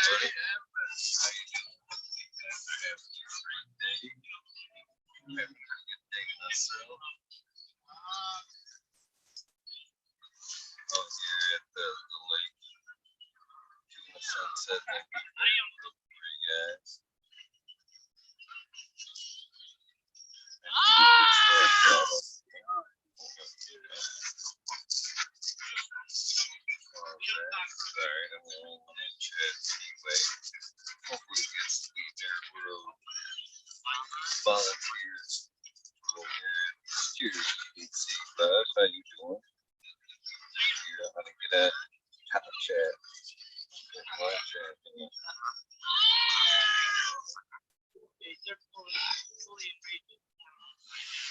everybody. How you doing? After having a great day. Having a good day myself. Oh, here at the lake. Doing the sunset. That could be real for you guys. Sorry, I'm the only one in chat anyway. Hopefully it gets to be WeedNerdWorld volunteers. Cheers, EC5. How you doing? Here, I'm gonna get a hot chat.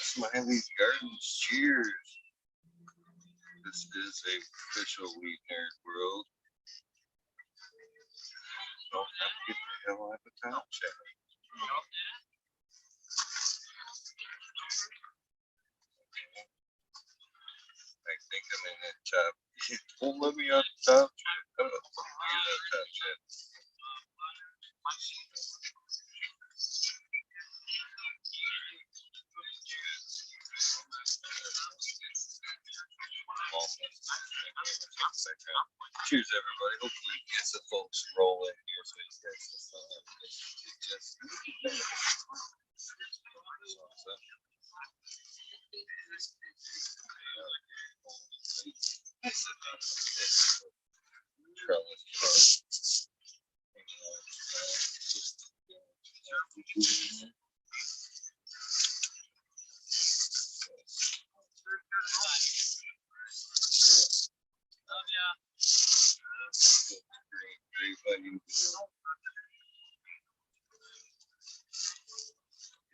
Smiley's Gardens. Cheers. This is a official WeedNerdWorld. Don't have to get the hell out of the top chat. I think I'm in that top. Won't let me out the top chat. How the fuck do you get out of top chat? Cheers, everybody. Hopefully, it gets the folks rolling here so you guys can just.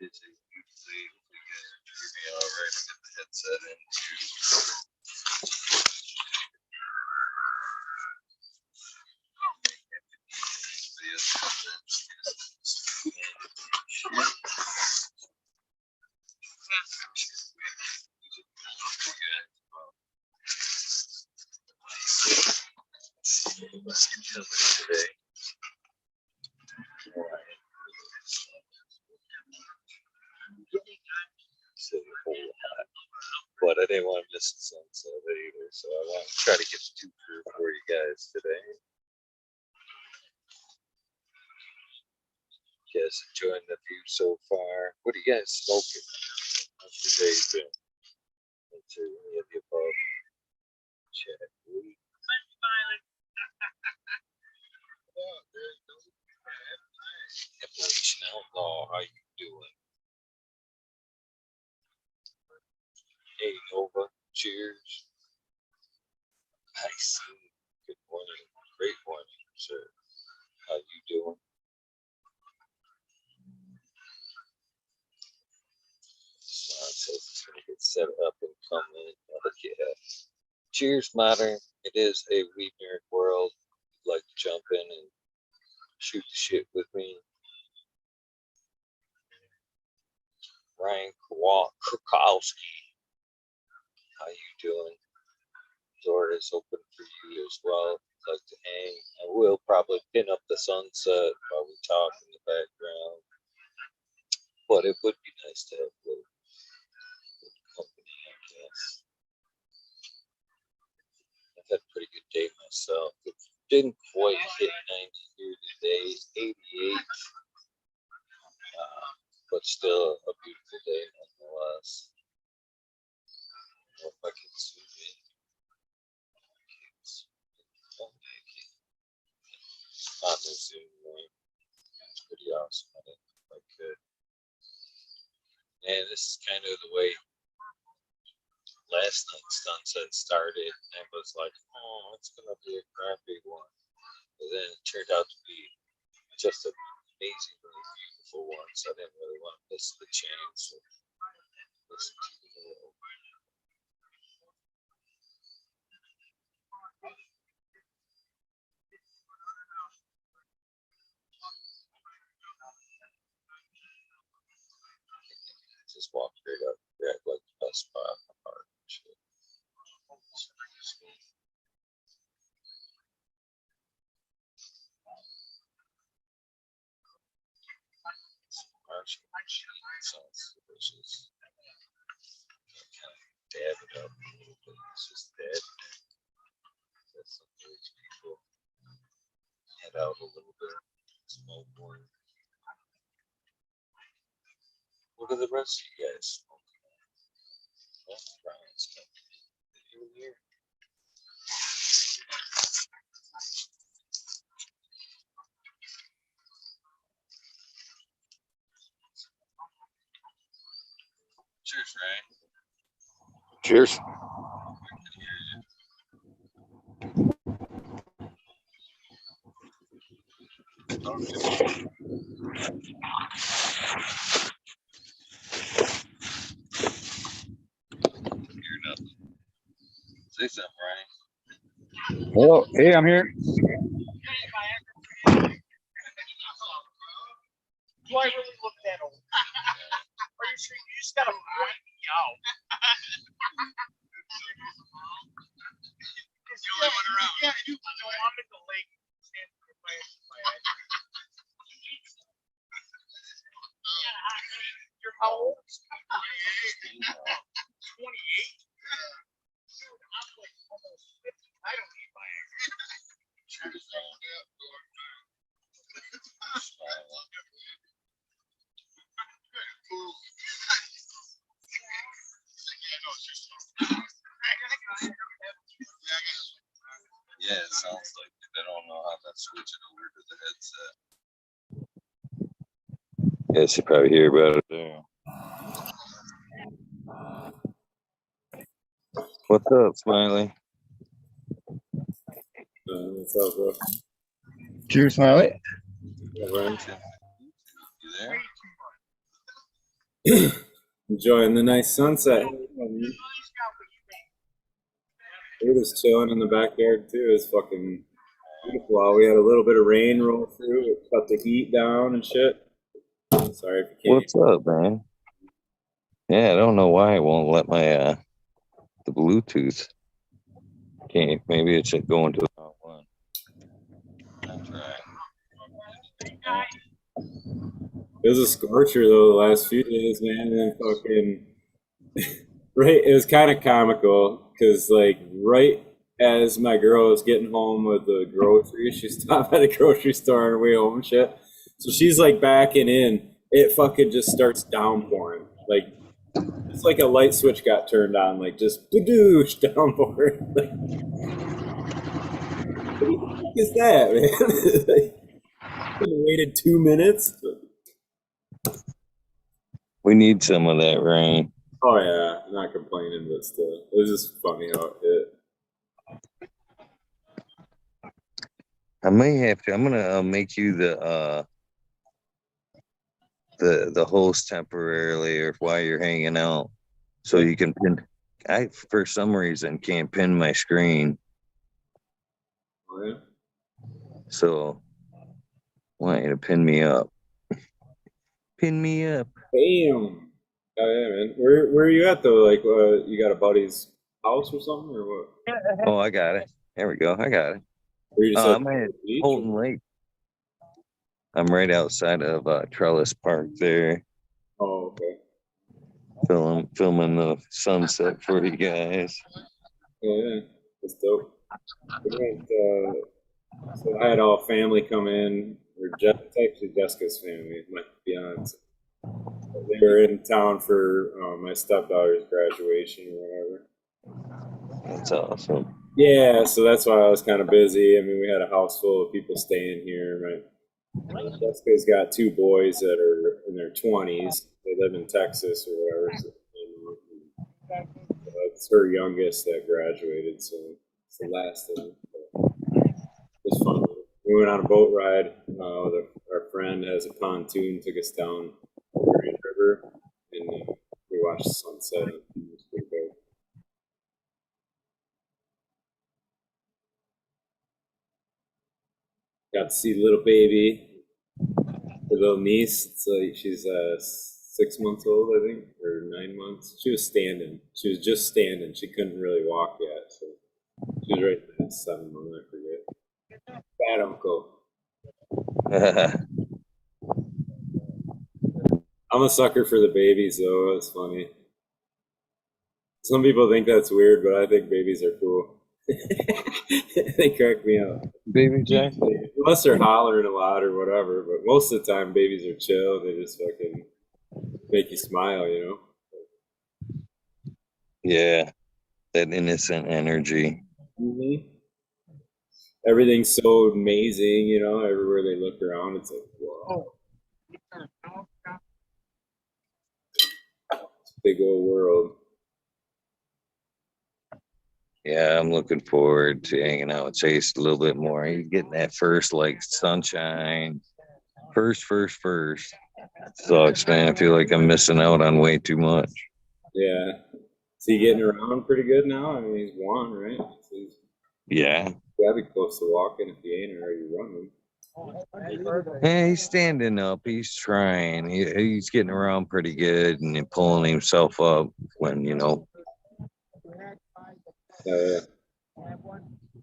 It's a beautiful day. Hopefully, you guys are hearing me all right. I'll get the headset in too. Today. But I didn't want to miss the sunset either, so I want to try to get two for you guys today. You guys enjoying the view so far? What are you guys smoking? How's your day been? Into any of the above? Chat. Appalachian Outlaw, how you doing? Hey Nova, cheers. Nice. Good morning. Great morning, sir. How you doing? So it's gonna get set up and come in. Yeah. Cheers, modern. It is a WeedNerdWorld. If you'd like to jump in and shoot the shit with me. Ryan Kowalski. How you doing? Door is open for you as well. If you'd like to hang, I will probably pin up the sunset while we talk in the background. But it would be nice to have a little company, I guess. I've had a pretty good day myself. It didn't quite hit 90 here today, 88. But still a beautiful day nonetheless. I don't know if I can zoom in. On the Zoom link. It's pretty awesome. I didn't know if I could. And this is kind of the way last night's sunset started. And I was like, oh, it's going to be a crappy one. But then it turned out to be just an amazingly beautiful one. So I didn't really want to miss the chance of listening to the world. Just walked right up, grabbed like the best spot in the park and shit. sounds delicious. Kind of dab it up a little bit. It's just dead. That's some rich people. Head out a little bit. Smoke more. What are the rest of you guys smoking? That's Brian's coming in here. Cheers, Ryan. Cheers. Hear nothing. Say something, Ryan. Hello. Hey, I'm here. Do I really look that old? Are you sure you just gotta point me out? The only one around. Yeah, I do. So I'm at the lake. You're how old? 28. 28? Dude, I'm like almost 50. I don't need Viagra. Yeah, it sounds like it. I don't know how to switch it over to the headset. Yes, you probably hear about it there. What's up, Smiley? What's up, bro? Cheers, Smiley. You there? Enjoying the nice sunset. We're just chilling in the backyard too. It's fucking beautiful. We had a little bit of rain roll through. It cut the heat down and shit. Sorry if you can't. What's up, man? Yeah, I don't know why it won't let my the Bluetooth. Okay, maybe it's going to the wrong one. That's right. It was a scorcher though the last few days, man. And then fucking right. It was kind of comical because like right as my girl was getting home with the groceries, she stopped at a grocery store on her way home and shit. So she's like backing in. It fucking just starts downpouring. Like it's like a light switch got turned on. Like just badoosh downpouring. Like, what the fuck is that, man? Like, waited 2 minutes. We need some of that rain. Oh yeah, I'm not complaining, but still, it was just funny how it hit. I may have to. I'm gonna make you the host temporarily, or while you're hanging out, so you can pin. I for some reason can't pin my screen, Oh yeah. so I want you to pin me up. Pin me up. Bam. Oh yeah, man. Where are you at though? Like, you got a buddy's house or something, or what? Oh, I got it. There we go. I got it. Or you just I'm at Holton Lake. I'm right outside of Trellis Park there. Oh, okay. Filming the sunset for you guys. Oh yeah, that's dope. We went, so I had all family come in. It's actually Jessica's family, my fiance. They were in town for my stepdaughter's graduation or whatever. That's awesome. Yeah, so that's why I was kind of busy. I mean, we had a house full of people staying here. Jessica's got two boys that are in their 20s. They live in Texas or whatever. So, it's her youngest that graduated, so it's the last of them. It was fun. We went on a boat ride. Our friend has a pontoon, took us down the Grand River, and we watched the sunset. It was pretty good. Got to see little baby, her little niece. It's like she's 6 months old, I think, or 9 months. She was standing. She was just standing. She couldn't really walk yet, so she was right in that 7 month. I forget. Bad uncle. I'm a sucker for the babies, though. It's funny. Some people think that's weird, but I think babies are cool. They crack me up. Baby Jack. Unless they're hollering a lot or whatever, but most of the time babies are chill. They just fucking make you smile, you know? Yeah, that innocent energy. Mm-hmm. Everything's so amazing, you know, everywhere they look around, it's like, whoa, big old world. Yeah, I'm looking forward to hanging out with Chase a little bit more. He's getting that first like sunshine. First. Sucks, man. I feel like I'm missing out on way too much. Yeah. Is he getting around pretty good now? I mean, he's one, right? So he's Yeah. gotta be close to walking if he ain't already running. Yeah, he's standing up. He's trying. He's getting around pretty good and pulling himself up when, you know. Yeah.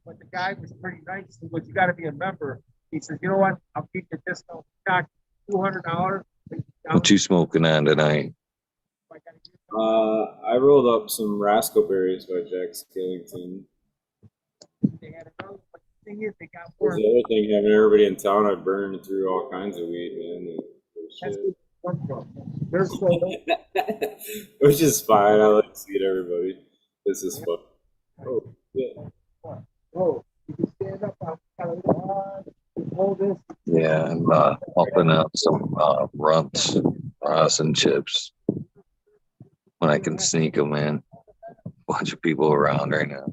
But the guy was pretty nice. He goes, "You got to be a member." He says, "You know what? I'll keep the discount. $200." What you smoking on tonight? I rolled up some raspberries by Jack Skillington. They had another thing is they got There's more. the other thing, having everybody in town, I burned through all kinds of weed, man. That's what it's come from. They're so Which is fine. I like to see it, everybody. This is fun. Oh, yeah. oh, you can stand up. I'll kind of hold this. Yeah, I'm popping out some runts, and chips when I can sneak them in. Bunch of people around right now.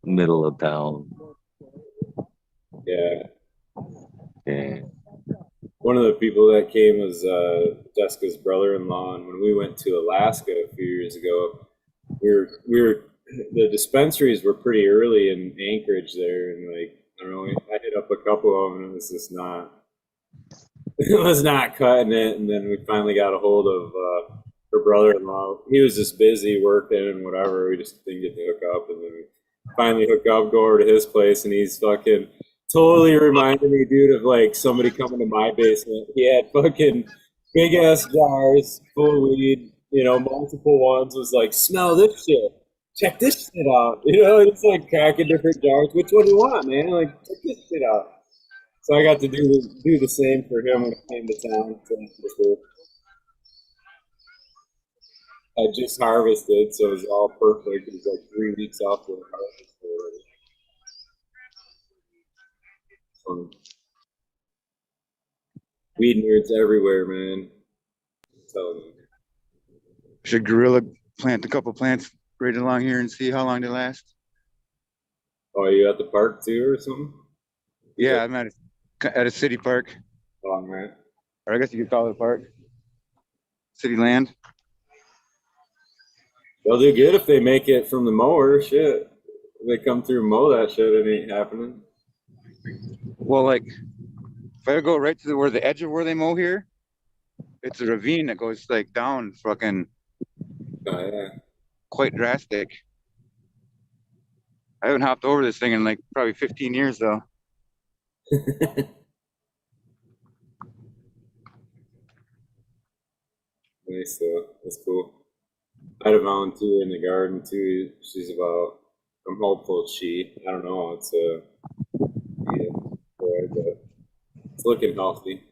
Middle of town. Yeah. Yeah. One of the people that came was Jessica's brother-in-law, and when we went to Alaska a few years ago, the dispensaries were pretty early in Anchorage there, and like I don't know, I hit up a couple of them, and it was just not, it was not cutting it. And then we finally got a hold of her brother-in-law. He was just busy working and whatever. We just didn't get to hook up, and then we finally hook up, go over to his place, and he's fucking totally reminded me, dude, of like somebody coming to my basement. He had fucking big ass jars full of weed, you know, multiple ones. Was like, smell this shit. Check this shit out. You know, it's like cracking different jars. Which one do you want, man? Like, check this shit out. So I got to do the same for him when he came to town. So it was cool. I just harvested, so it was all perfect. It was like 3 weeks off the harvest already. Weed nerds everywhere, man. I'm telling you. Should gorilla plant a couple plants right along here and see how long they last? Oh, are you at the park too or something? Yeah, I'm at a city park, Oh, man. or I guess you could call it a park. City land. They'll do good if they make it from the mower. Shit. If they come through and mow that shit, it ain't happening. Well, like if I go right to where the edge of where they mow here, it's a ravine that goes like down fucking Oh, yeah. quite drastic. I haven't hopped over this thing in like probably 15 years though. Nice, though. That's cool. I had a volunteer in the garden too. She's about, I'm hopeful I don't know, it's yeah, boy, but it's looking healthy.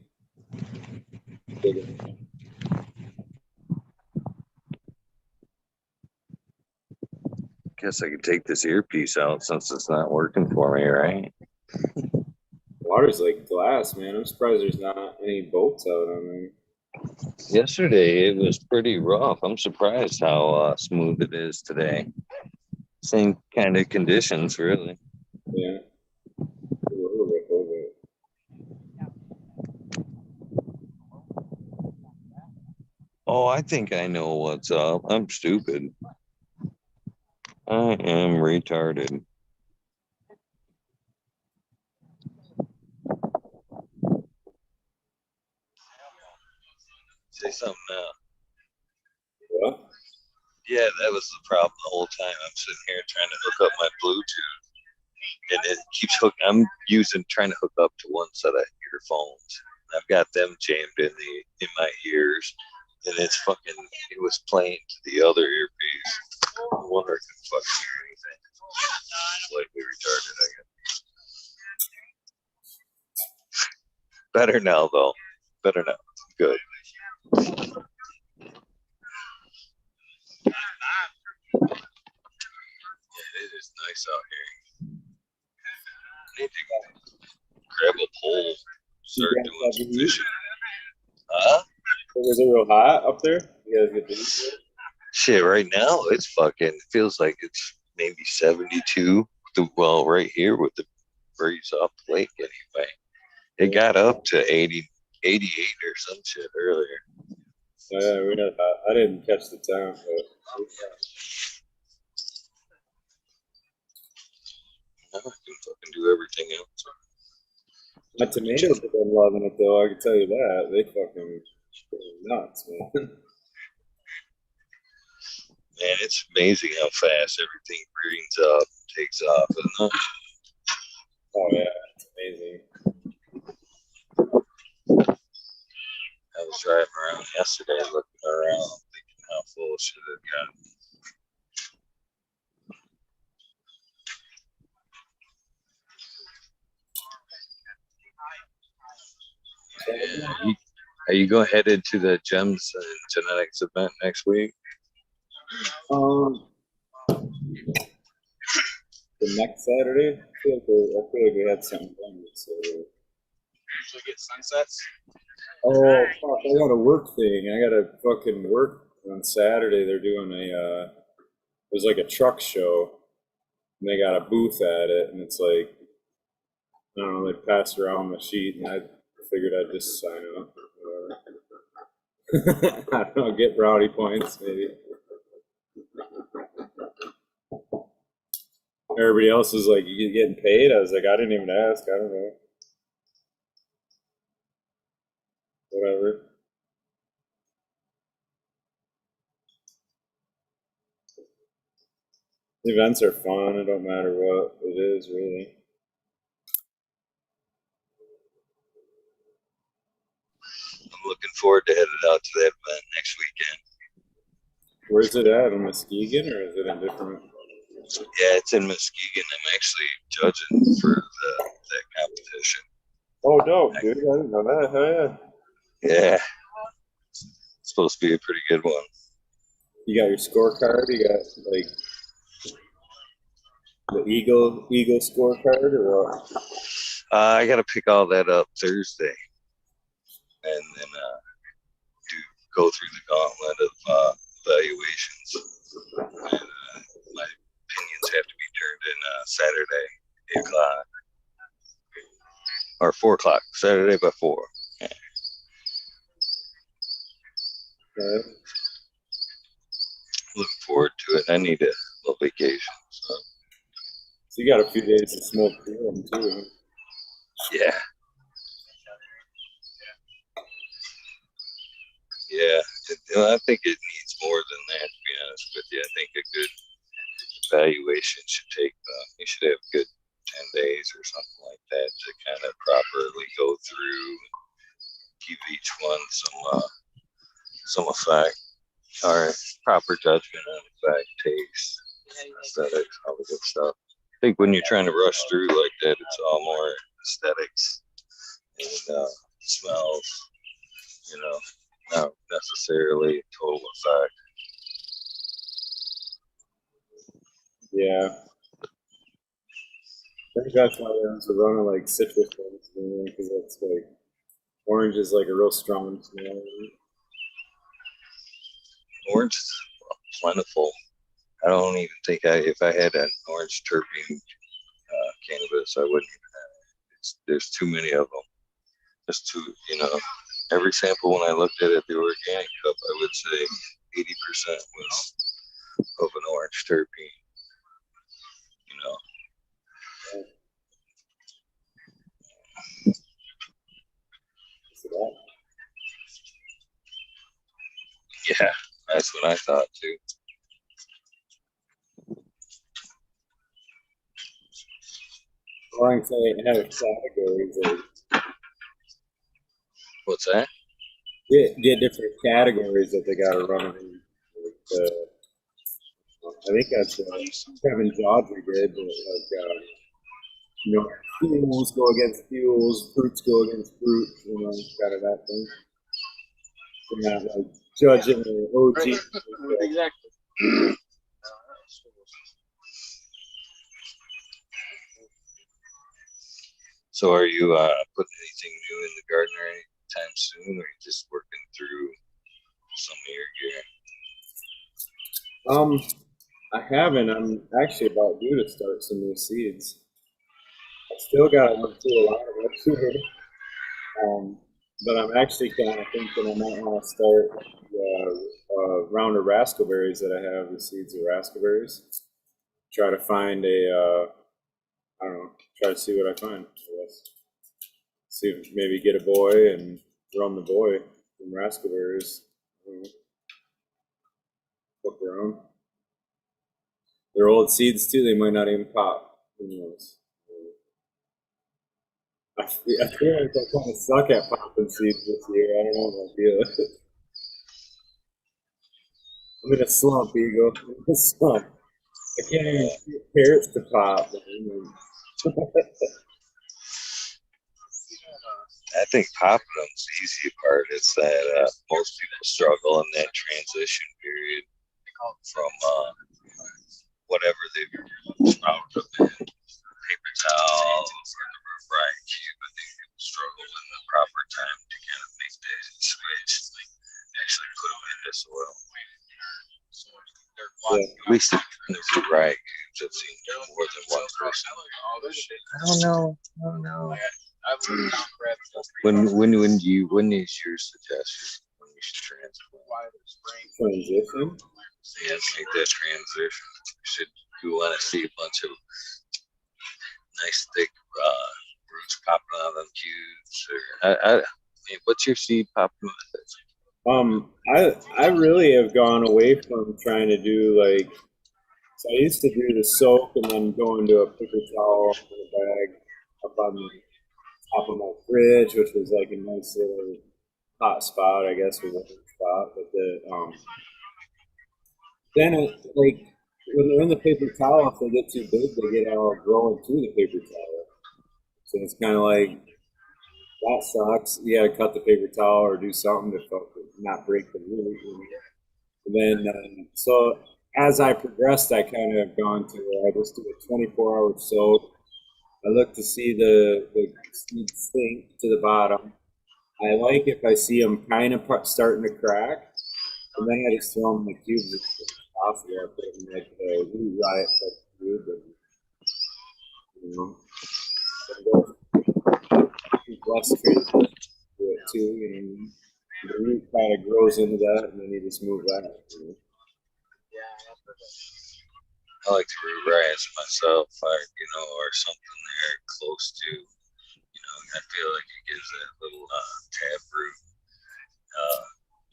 Guess I could take this earpiece out since it's not working for me, right? Water's like glass, man. I'm surprised there's not any boats out on there. Yesterday it was pretty rough. I'm surprised how smooth it is today. Same kind of conditions, really. Yeah. A little bit over it. Oh, I think I know what's up. I'm stupid. I am retarded. Say something now. What? Yeah, that was the problem the whole time. I'm sitting here trying to hook up my Bluetooth, and it keeps hooking. I'm trying to hook up to one set of earphones. I've got them jammed in my ears, and it was playing to the other earpiece. I wonder if I can fucking hear anything. Slightly retarded, I guess. Better now, though. Better now. Good. Yeah, it is nice out here. I need to grab a pole, start doing some fishing. Huh? Was it real hot up there? You guys get busy? Shit, right now it's fucking feels like it's maybe 72. Well, right here with the breeze off the lake anyway. It got up to 80, 88 or some shit earlier. Oh, yeah, we're not hot. I didn't catch the time, but Now I can fucking do everything else. my tomatoes have been loving it though. I can tell you that they fucking nuts, man. Man, it's amazing how fast everything greens up, takes off, isn't it? Oh yeah, it's amazing. I was driving around yesterday looking around thinking how full shit it got. Yeah. Are you going headed to the Gems and Genetics event next week? The next Saturday, I feel like we had something done. So. Usually get sunsets. Oh fuck! I got a work thing. I got to fucking work on Saturday. They're doing there's like a truck show, and they got a booth at it, and it's like, I don't know, they passed around the sheet, and I figured I'd just sign up. I don't know, get brownie points maybe. Everybody else is like, you getting paid? I was like, I didn't even ask. I don't know. Whatever. The events are fun. It don't matter what it is, really. I'm looking forward to headed out to that event next weekend. Where's it at? In Muskegon, or is it in different? Yeah, it's in Muskegon. I'm actually judging for that competition. Oh, dope, dude. I didn't know that. Hell yeah. Yeah. It's supposed to be a pretty good one. You got your scorecard? You got, like, the Eagle scorecard, or what? I got to pick all that up Thursday. And then go through the gauntlet of evaluations. And my opinions have to be turned in Saturday, 8 o'clock. Or 4 o'clock. Saturday by 4. Yeah. Okay. Looking forward to it. I need a little vacation. So you got a few days to smoke them too. yeah. Yeah. I think it needs more than that, to be honest with you. I think a good evaluation should take, you should have a good 10 days or something like that to kind of properly go through, give each one some effect or proper judgment on effect, taste, aesthetics, all the good stuff. I think when you're trying to rush through like that, it's all more aesthetics and smells, not necessarily total effect. Yeah. I think that's why everyone's running like citrus ones, because that's like, orange is like a real strong smell. Orange is plentiful. I don't even think if I had an orange terpene cannabis, I wouldn't even have it. There's too many of them. Just too, every sample when I looked at it, the organic cup, I would say 80% was of an orange terpene. Yeah, that's what I thought too. Well, I can say it has categories. What's that? Get different categories that they got to run in. I think that's Kevin Jodry did, but fuels go against fuels, fruits go against fruits, kind of that thing. So not like judging the OG. Exactly. So are you putting anything new in the garden or anytime soon, or are you just working through some of your gear? I haven't. I'm actually about due to start some new seeds. I still got to look through a lot of it here. But I'm actually kind of thinking I might want to start a round of raspberries that I have, the seeds of raspberries. Try to find I don't know, try to see what I find, I guess. See if maybe get a boy and run the boy from raspberries. Look around. They're old seeds too, they might not even pop. Who knows? I feel like I kind of suck at popping seeds this year. I don't know if I feel it. I'm in a slump, Eagle. I'm in a slump. I can't even get carrots to pop. I think popping them's the easy part. It's that most people struggle in that transition period from whatever they've sprouted up in paper towels or the fried cube. I think people struggle in the proper time to kind of make that switch, actually put them into soil. At least in the right cubes, I've seen more than one person. I don't know. When is your suggestion when you should Transition? Yeah, make that transition. You want to see a bunch of nice thick roots popping out of cubes. I mean, what's your seed popping with? I really have gone away from trying to do so I used to do the soak and then go into a paper towel in a bag up on the top of my fridge, which was like a nice little hot spot, I guess, was a spot. But then when they're in the paper towel, if they get too big, they get all growing through the paper towel. So it's kind of like that sucks. You got to cut the paper towel or do something to not break the root. And then so as I progressed, I kind of have gone to where I just do a 24-hour soak. I look to see the seeds sink to the bottom. I like if I see them kind of starting to crack, and then I just throw them in the cubes as possible. I put them like a root riot type cube, and less transition to it too. The root kind of grows into that, and then you just move that. I like to root riots myself, or something there close to. I feel like it gives that little tap root.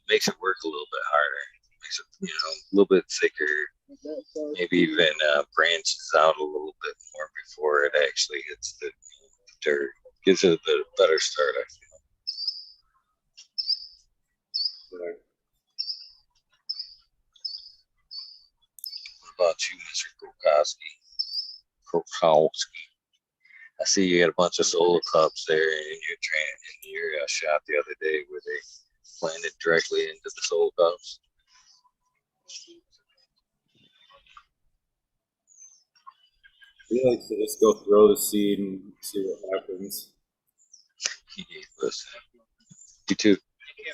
Makes it work a little bit harder. Makes it, a little bit thicker. Maybe even branches out a little bit more before it actually hits the dirt. Gives it a bit better start, I feel. What about you, Mr. Krokowski? I see you got a bunch of solo cups there in your shop the other day where they planted directly into the solo cups. We like to just go throw the seed and see what happens. Listen, you too.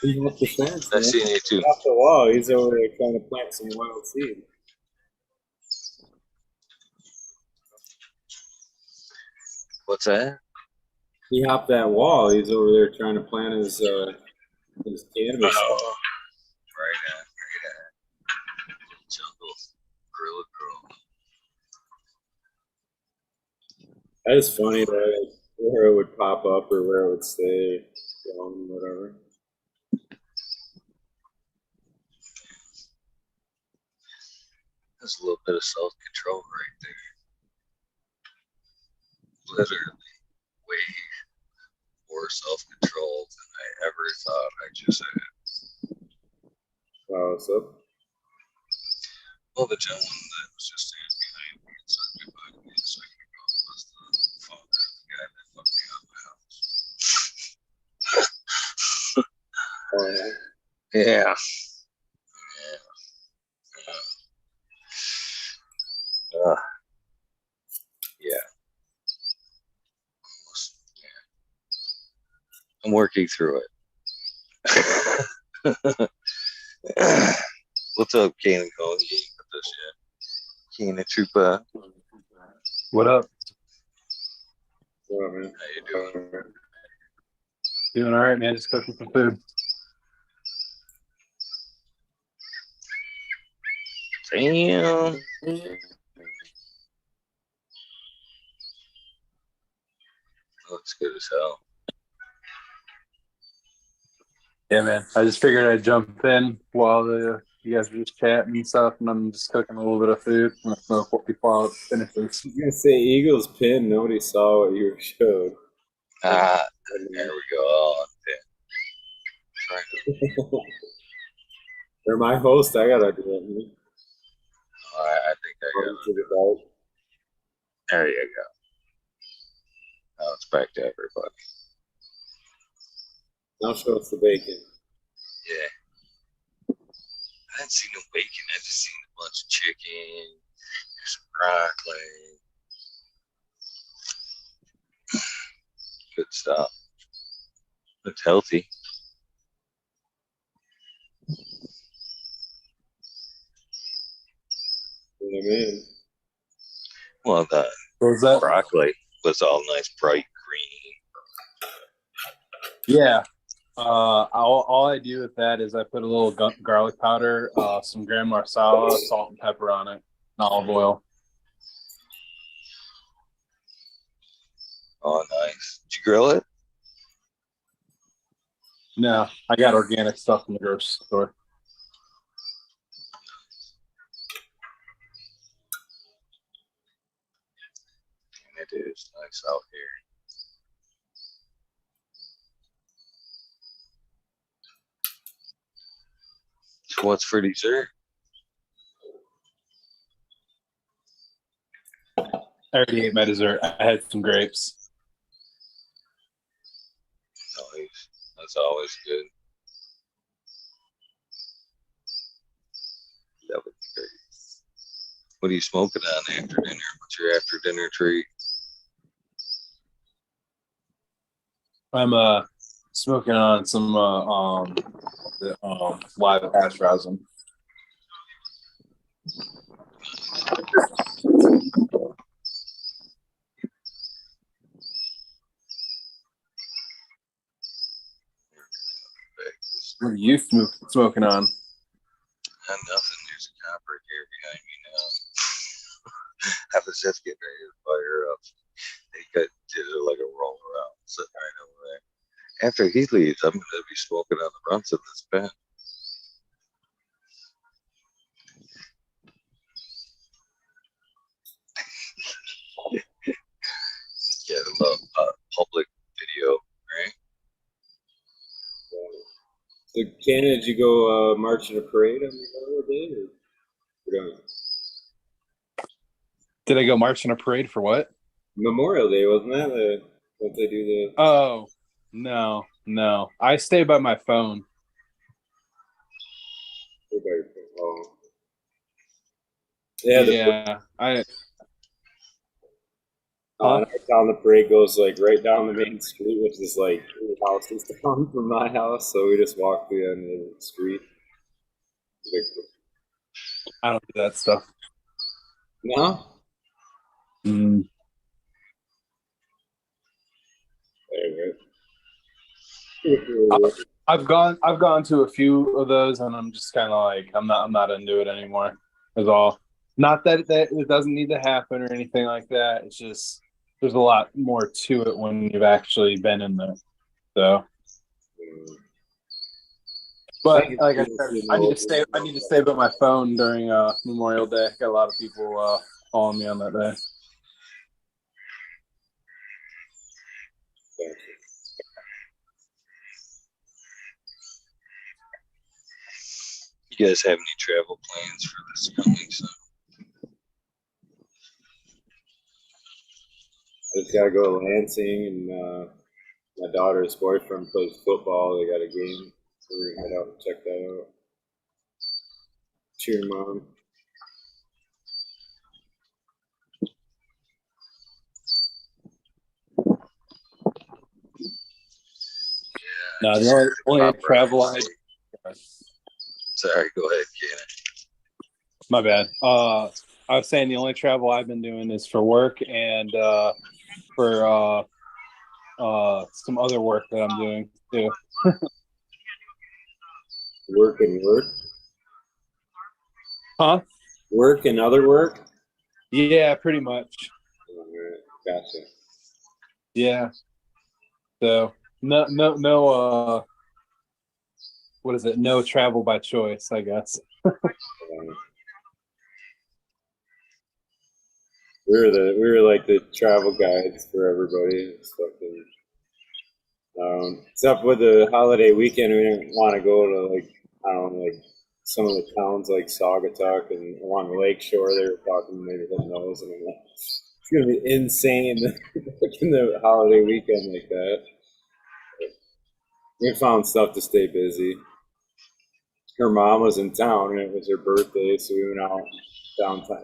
He's off the fence, I see you too. Off the wall, he's over there trying to plant some wild seed. What's that? He hopped that wall. He's over there trying to plant his cannabis. Oh, right on. Jungle Gorilla Girl. That is funny that where it would pop up or where it would stay, whatever. There's a little bit of self-control right there. Literally way more self-control than I ever thought I just had. What's up? Well, the gentleman that was just standing behind me and said goodbye to me a second ago was the father of the guy that fucked me out of my house. Yeah. Yeah. I'm working through it. What's up, Kane? Oh, he ain't with us yet. Kane and Troopa. What up? What up, man? How you doing? Doing all right, man. Just cooking some food. Damn. Looks good as hell. Yeah, man. I just figured I'd jump in while you guys were just chatting and stuff, and I'm just cooking a little bit of food. I'm gonna smoke before it finishes. I was gonna say Eagles pin. Nobody saw what you showed. There we go. Oh, They're my host. I gotta do it. I think I got it. There you go. Now it's back to everybody. Now show us the bacon. Yeah. I didn't see no bacon. I just seen a bunch of chicken, some broccoli. Good stuff. It's healthy. Man. Well, the What was that? broccoli was all nice, bright green. Yeah. All I do with that is I put a little garlic powder, some gram marsala, salt and pepper on it, and olive oil. Oh, nice. Did you grill it? No, I got organic stuff from the grocery store. It is nice out here. So what's for dessert? I already ate my dessert. I had some grapes. Nice. That's always good. That would be great. What are you smoking on after dinner? What's your after dinner treat? I'm smoking on some live hash rosin. What are you smoking on? Nothing. There's a copper here behind me now. I was just getting ready to fire up. Did it like a roll around, sitting right over there. After he leaves, I'm going to be smoking on the runs of this pen. Get a little public video, right? So, Canada, did you go march in a parade on Memorial Day? Or Did I go march in a parade for what? Memorial Day, wasn't that what they do the? Oh, no. I stay by my phone. Oh. Yeah. I Down the parade goes like right down the main street, which is like 3 houses down from my house. So we just walk through the end of the street. I don't do that stuff. No. Mm. I've gone to a few of those, and I'm just kind of like I'm not into it anymore. Is all. Not that it doesn't need to happen or anything like that. It's just there's a lot more to it when you've actually been in there. So, but like I said, I need to stay by my phone during Memorial Day. Got a lot of people following me on that day. You guys have any travel plans for this coming summer? I just gotta go to Lansing, and my daughter's boyfriend plays football. They got a game. So we're gonna head out and check that out. Cheer him on. No, the only travel I. Sorry, go ahead, Cannon. My bad. I was saying the only travel I've been doing is for work and for some other work that I'm doing too. Work and work. Huh? Work and other work. Yeah, pretty much. Alright, gotcha. Yeah. So no. What is it? No travel by choice, I guess. We were like the travel guides for everybody. It's fucking, except with the holiday weekend, we didn't want to go to like, I don't know, like some of the towns like Saugatuck and along the lake shore. They were talking maybe hitting those, and I'm like, it's gonna be insane in the holiday weekend like that. We found stuff to stay busy. Her mom was in town and it was her birthday, so we went out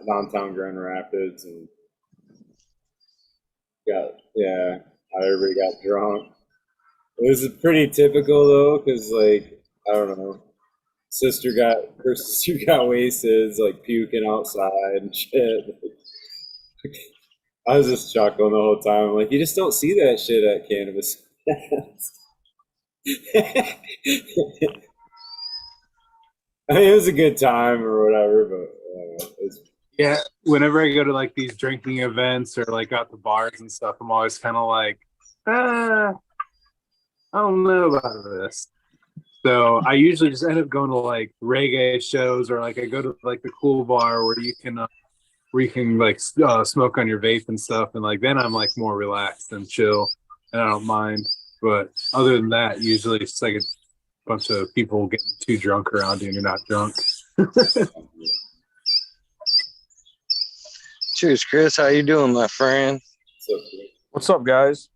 downtown Grand Rapids and everybody got drunk. It was pretty typical though, because like I don't know, her sister got wasted, like puking outside and shit. I was just chuckling the whole time. I'm like, you just don't see that shit at cannabis. I mean, it was a good time or whatever, but Yeah, whenever I go to like these drinking events or like out to bars and stuff, I'm always kind of like, I don't know about this. So I usually just end up going to like reggae shows, or like I go to like the cool bar where you can like smoke on your vape and stuff, and like then I'm like more relaxed and chill, and I don't mind. But other than that, usually it's like a bunch of people getting too drunk around you and you're not drunk. Cheers, Chris. How you doing, my friend? What's up, guys?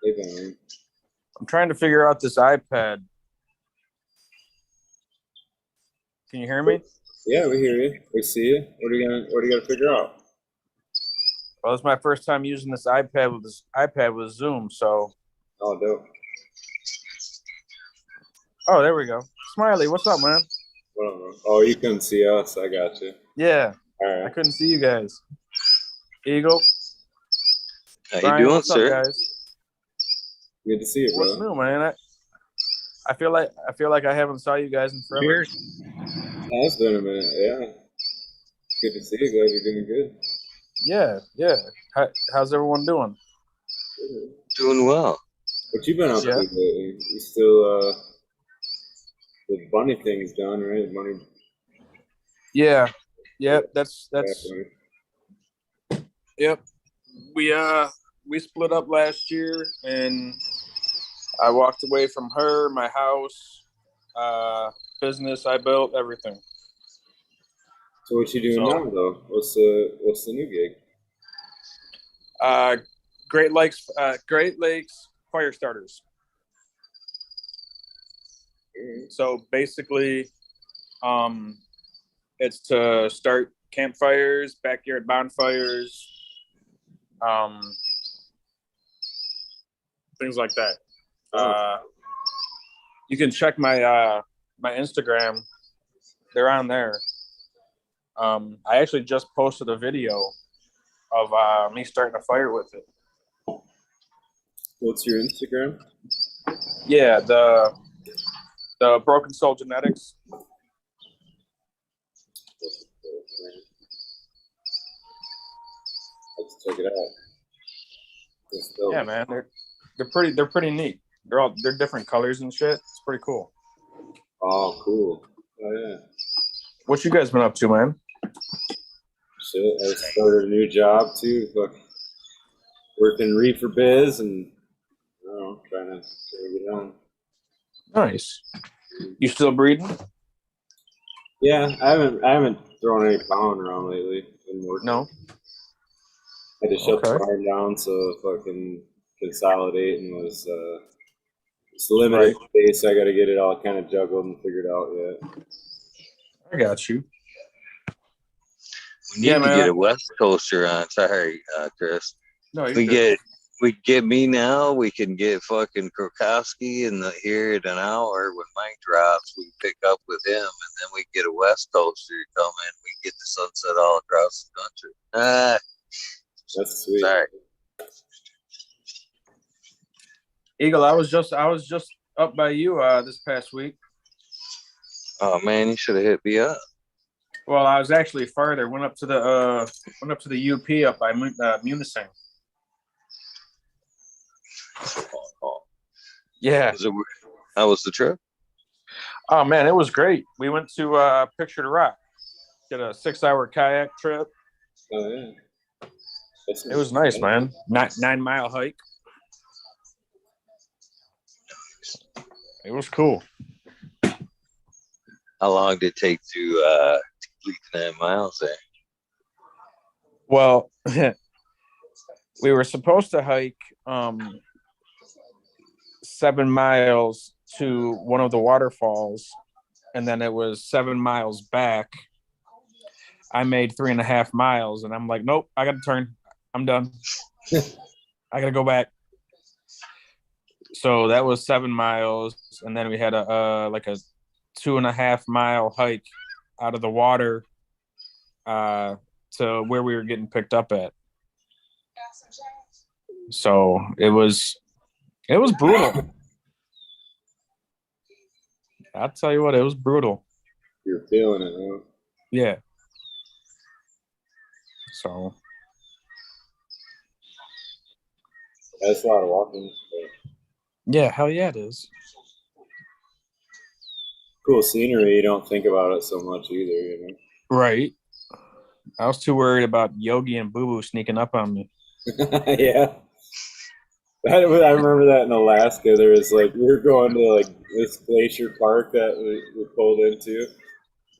Hey, man. I'm trying to figure out this iPad. Can you hear me? Yeah, we hear you. We see you. What are you gonna figure out? Well, it's my first time using this iPad with Zoom, so. Oh, dope. Oh, there we go. Smiley, what's up, man? Oh, you couldn't see us. I got you. Yeah. All I right. couldn't see you guys. Eagle. How Brian, you doing, what's sir? up, guys? Good to see you, bro. What's new, man? I feel like I haven't saw you guys in forever. It's been a minute. Yeah. Good to see you. Glad you're doing good. Yeah. How's everyone doing? Doing well. What you been up to lately? You still the bunny thing's done, right? Bunny. Yeah. Yep. That's. Yep. We split up last year, and I walked away from her, my house, business I built, everything. So what you doing now, though? What's the new gig? Great Lakes fire starters. So basically, it's to start campfires, backyard bonfires, things like that. You can check my my Instagram. They're on there. I actually just posted a video of me starting a fire with it. What's your Instagram? Yeah, the Broken Soul Genetics. Let's check it out. Yeah, man, they're pretty neat. They're different colors and shit. It's pretty cool. Oh, cool. Oh yeah. What you guys been up to, man? Shit, I started a new job too. Working reefer biz and I don't know, trying to get on. Nice. You still breeding? Yeah, I haven't thrown any plowing around lately. Been working. No. I had to shut the Okay. barn down so fucking consolidate and was it's limited Right. space. I got to get it all kind of juggled and figured out yet. I got you. We need Yeah, to get man. a West Coaster on. Sorry, Chris. No, We get me now. We can get fucking Krokowski here in an hour when Mike drops. We pick up with him, and then we get a West Coaster to come in. We get the sunset all across the country. That's sweet. Sorry. Eagle, I was just up by you this past week. Oh man, you should have hit me up. Well, I was actually farther. Went up to the UP up by Munising. Yeah. How was the trip? Oh man, it was great. We went to Picture the Rock. Did a 6-hour kayak trip. Oh yeah. It was nice, man. 9-mile hike. It was cool. How long did it take to complete the 9 miles there? Well, we were supposed to hike 7 miles to one of the waterfalls, and then it was 7 miles back. I made 3.5 miles, and I'm like, nope, I got to turn. I'm done. I got to go back. So that was 7 miles, and then we had a 2.5 mile hike out of the water to where we were getting picked up at. So it was brutal. I'll tell you what, it was brutal. You're feeling it, huh? Yeah. So That's a lot of walking. yeah, hell yeah, it is. Cool scenery. You don't think about it so much either, you know. Right. I was too worried about Yogi and Boo Boo sneaking up on me. Yeah. I remember that in Alaska. There was we were going to this glacier park that we pulled into,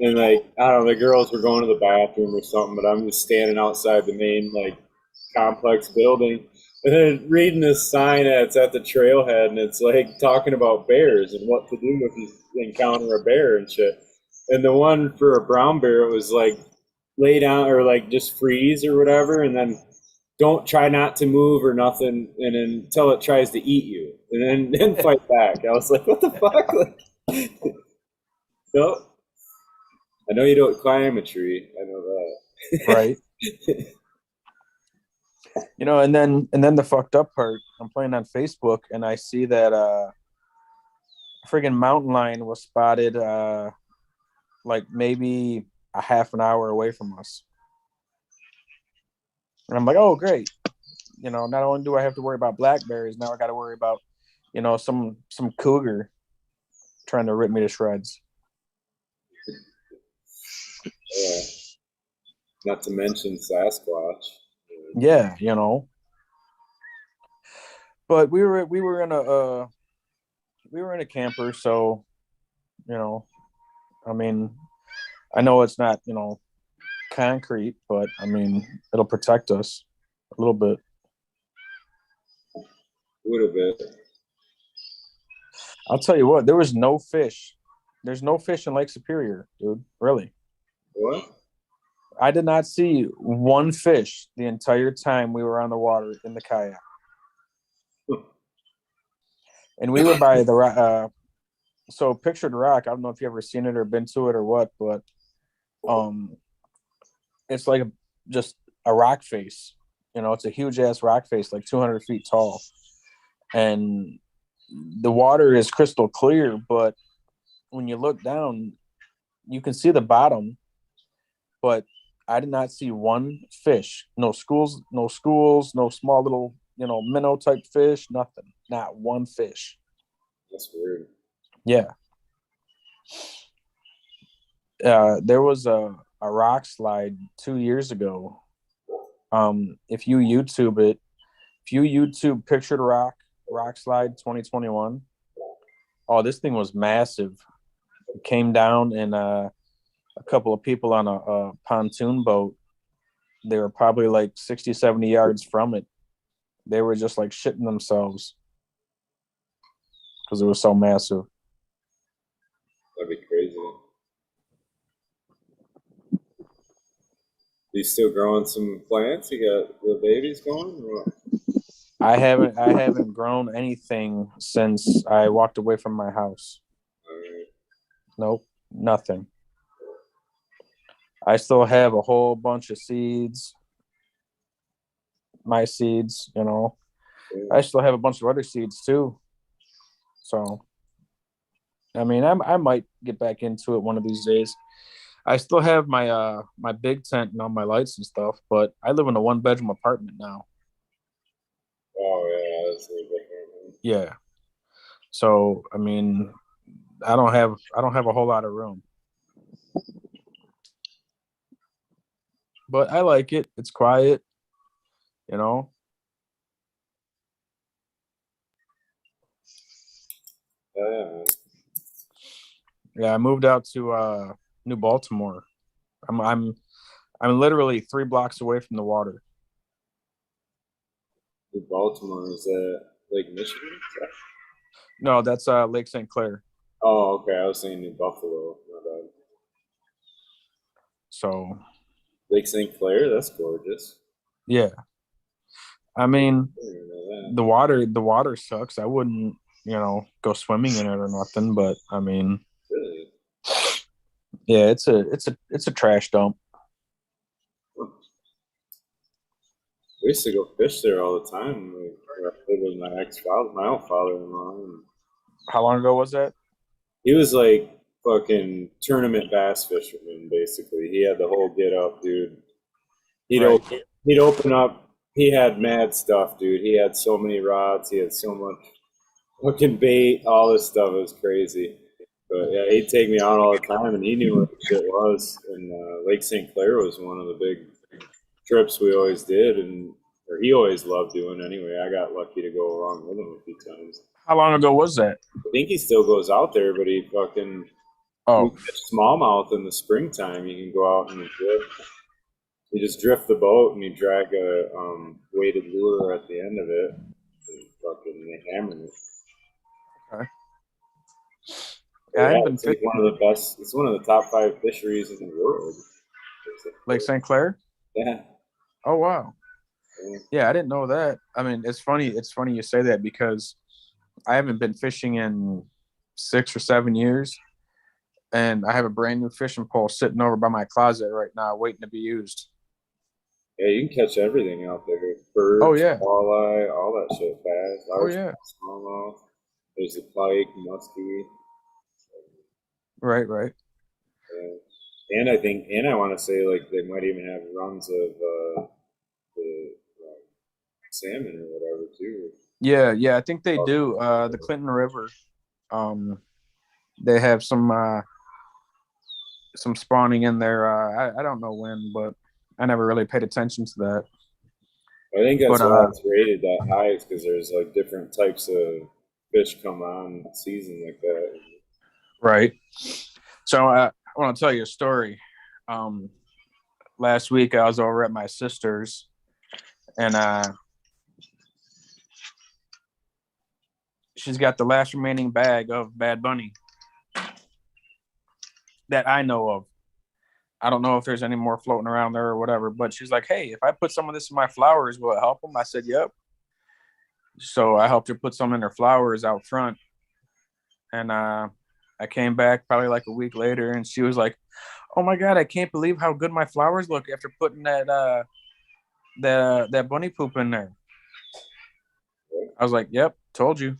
and I don't know, the girls were going to the bathroom or something, but I'm just standing outside the main complex building, and then reading this sign that's at the trailhead, and it's talking about bears and what to do if you encounter a bear and shit. And the one for a brown bear, it was lay down or just freeze or whatever, and then don't try not to move or nothing, and until it tries to eat you, and then fight back. I was like, what the fuck? No, I know you don't climb a tree. I know that. Right. You know, and then the fucked up part, I'm playing on Facebook and I see that a friggin' mountain lion was spotted maybe a half an hour away from us. And I'm like, oh great. You know, not only do I have to worry about blackberries, now I gotta worry about, some cougar trying to rip me to shreds. Yeah. Not to mention Sasquatch. Yeah, But we were in a camper, so I mean, I know it's not, concrete, but I mean, it'll protect us a little bit. A little bit. I'll tell you what, there was no fish. There's no fish in Lake Superior, dude. Really. What? I did not see one fish the entire time we were on the water in the kayak. And we were by the so Picture the Rock. I don't know if you ever seen it or been to it or what, but it's just a rock face. It's a huge ass rock face, 200 feet tall, and the water is crystal clear. But when you look down, you can see the bottom, but I did not see one fish. No schools, no small little, minnow type fish, nothing. Not one fish. That's weird. Yeah. There was a rock slide 2 years ago. If you YouTube Picture the Rock Slide 2021. Oh, this thing was massive. It came down and a couple of people on a pontoon boat. They were probably like 60, 70 yards from it. They were just like shitting themselves because it was so massive. That'd be crazy. You still growing some plants? You got the babies going? Or what? I haven't grown anything since I walked away from my house. All right. Nope, nothing. I still have a whole bunch of seeds. My seeds, you know. I still have a bunch of other seeds too. So, I mean, I might get back into it one of these days. I still have my my big tent and all my lights and stuff, but I live in a 1-bedroom apartment now. Oh yeah, that's a little different. Yeah. So, I mean, I don't have a whole lot of room. But I like it. It's quiet, you know. Yeah, man. Yeah, I moved out to New Baltimore. I'm literally 3 blocks away from the water. New Baltimore, is that Lake Michigan? No, that's Lake St. Clair. Oh, okay. I was saying New Buffalo. My bad. So, Lake St. Clair, that's gorgeous. yeah. I mean, I didn't know that. the water sucks. I wouldn't, go swimming in it or nothing, but I mean, Really? yeah, it's a trash dump. We used to go fish there all the time. Like, I lived with my ex-father, my own father-in-law. And How long ago was that? he was like fucking tournament bass fisherman, basically. He had the whole get up, dude. He'd Right. he'd open up. He had mad stuff, dude. He had so many rods. He had so much fucking bait. All this stuff. It was crazy. But yeah, he'd take me out all the time, and he knew what the shit was. And Lake St. Clair was one of the big trips we always did, or he always loved doing anyway. I got lucky to go along with him a few times. How long ago was that? I think he still goes out there, but he fucking we Oh, catch smallmouth in the springtime. You can go out and drift. You just drift the boat and you drag a weighted lure at the end of it. And fucking they hammer it. okay. Yeah, I haven't been it's like fishing one of the best. It's one of the top 5 fisheries in the world. Lake St. Clair. Yeah. Oh wow. Yeah. Yeah, I didn't know that. I mean, it's funny. It's funny you say that because I haven't been fishing in 6 or 7 years, and I have a brand new fishing pole sitting over by my closet right now, waiting to be used. Yeah, you can catch everything out there. Perch, Oh yeah. walleye, all that shit. Bass, Oh yeah. smallmouth. There's the pike, muskie. Right. Right. And I want to say like they might even have runs of the salmon or whatever too. Yeah. Yeah. I think they do. The Clinton River. They have some spawning in there. I don't know when, but I never really paid attention to that. I think that's But why it's rated that high, is because there's like different types of fish come on season like that. right. So I want to tell you a story. Last week I was over at my sister's, and she's got the last remaining bag of Bad Bunny that I know of. I don't know if there's any more floating around there or whatever, but she's like, hey, if I put some of this in my flowers, will it help them? I said, yep. So I helped her put some in her flowers out front. And I came back probably like a week later, and she was like, oh my God, I can't believe how good my flowers look after putting that bunny poop in there. I was like, yep, told you.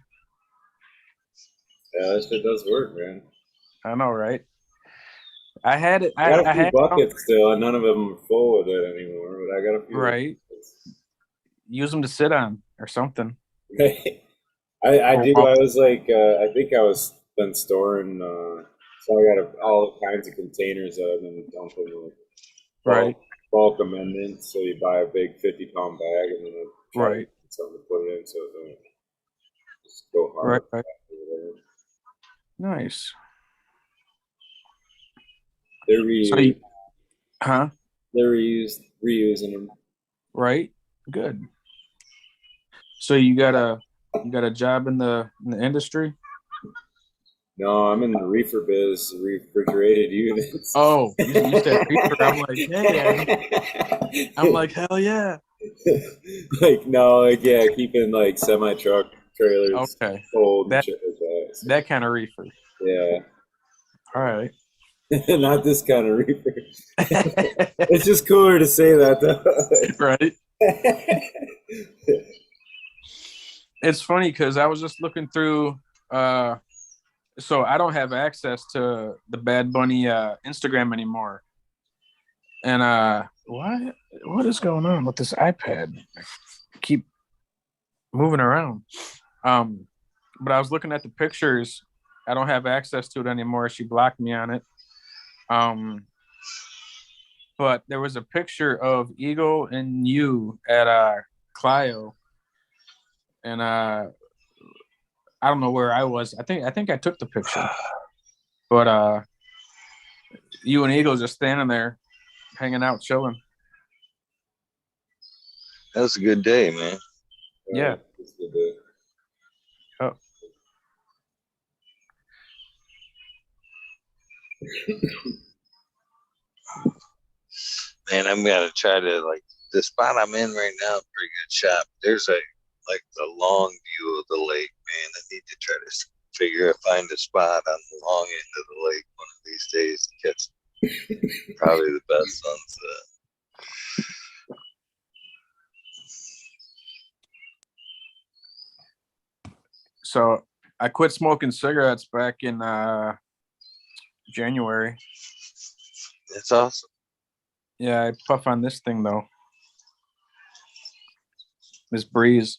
Yeah, that shit does work, man. I know, right? I had it. I got a few had buckets still, and none of them are full with it anymore. But I got a few. right. Use them to sit on or something. I do. I was like, I think I was been storing. So I got all kinds of containers that I've been dumping with Right. bulk amendments. So you buy a big 50-pound bag, and then I try to Right. get something to put it in, so it don't just go hard. Right. Nice. They're So reused. huh? They're reusing them. Right? Good. So you got a job in the industry? No, I'm in the reefer biz, refrigerated units. Oh, you said reefer. I'm like, yeah. I'm like, hell yeah. Like no, like yeah, keeping like semi truck trailers Okay. cold and That shit like that. So, that kind of reefer. yeah. All right. Not this kind of reefer. It's just cooler to say that though. Right. It's funny because I was just looking through so I don't have access to the Bad Bunny Instagram anymore. And what is going on with this iPad? Keep moving around. But I was looking at the pictures. I don't have access to it anymore. She blocked me on it. But there was a picture of Eagle and you at Clio, and I don't know where I was. I think I took the picture, but you and Eagle just standing there, hanging out, chilling. That was a good day, man. Yeah. It's good to- Oh. Man, I'm gonna try to like the spot I'm in right now. Pretty good shot. There's a long view of the lake, man. I need to try to find a spot on the long end of the lake one of these days to catch probably the best sunset. So I quit smoking cigarettes back in January. It's awesome. Yeah, I puff on this thing though. This breeze.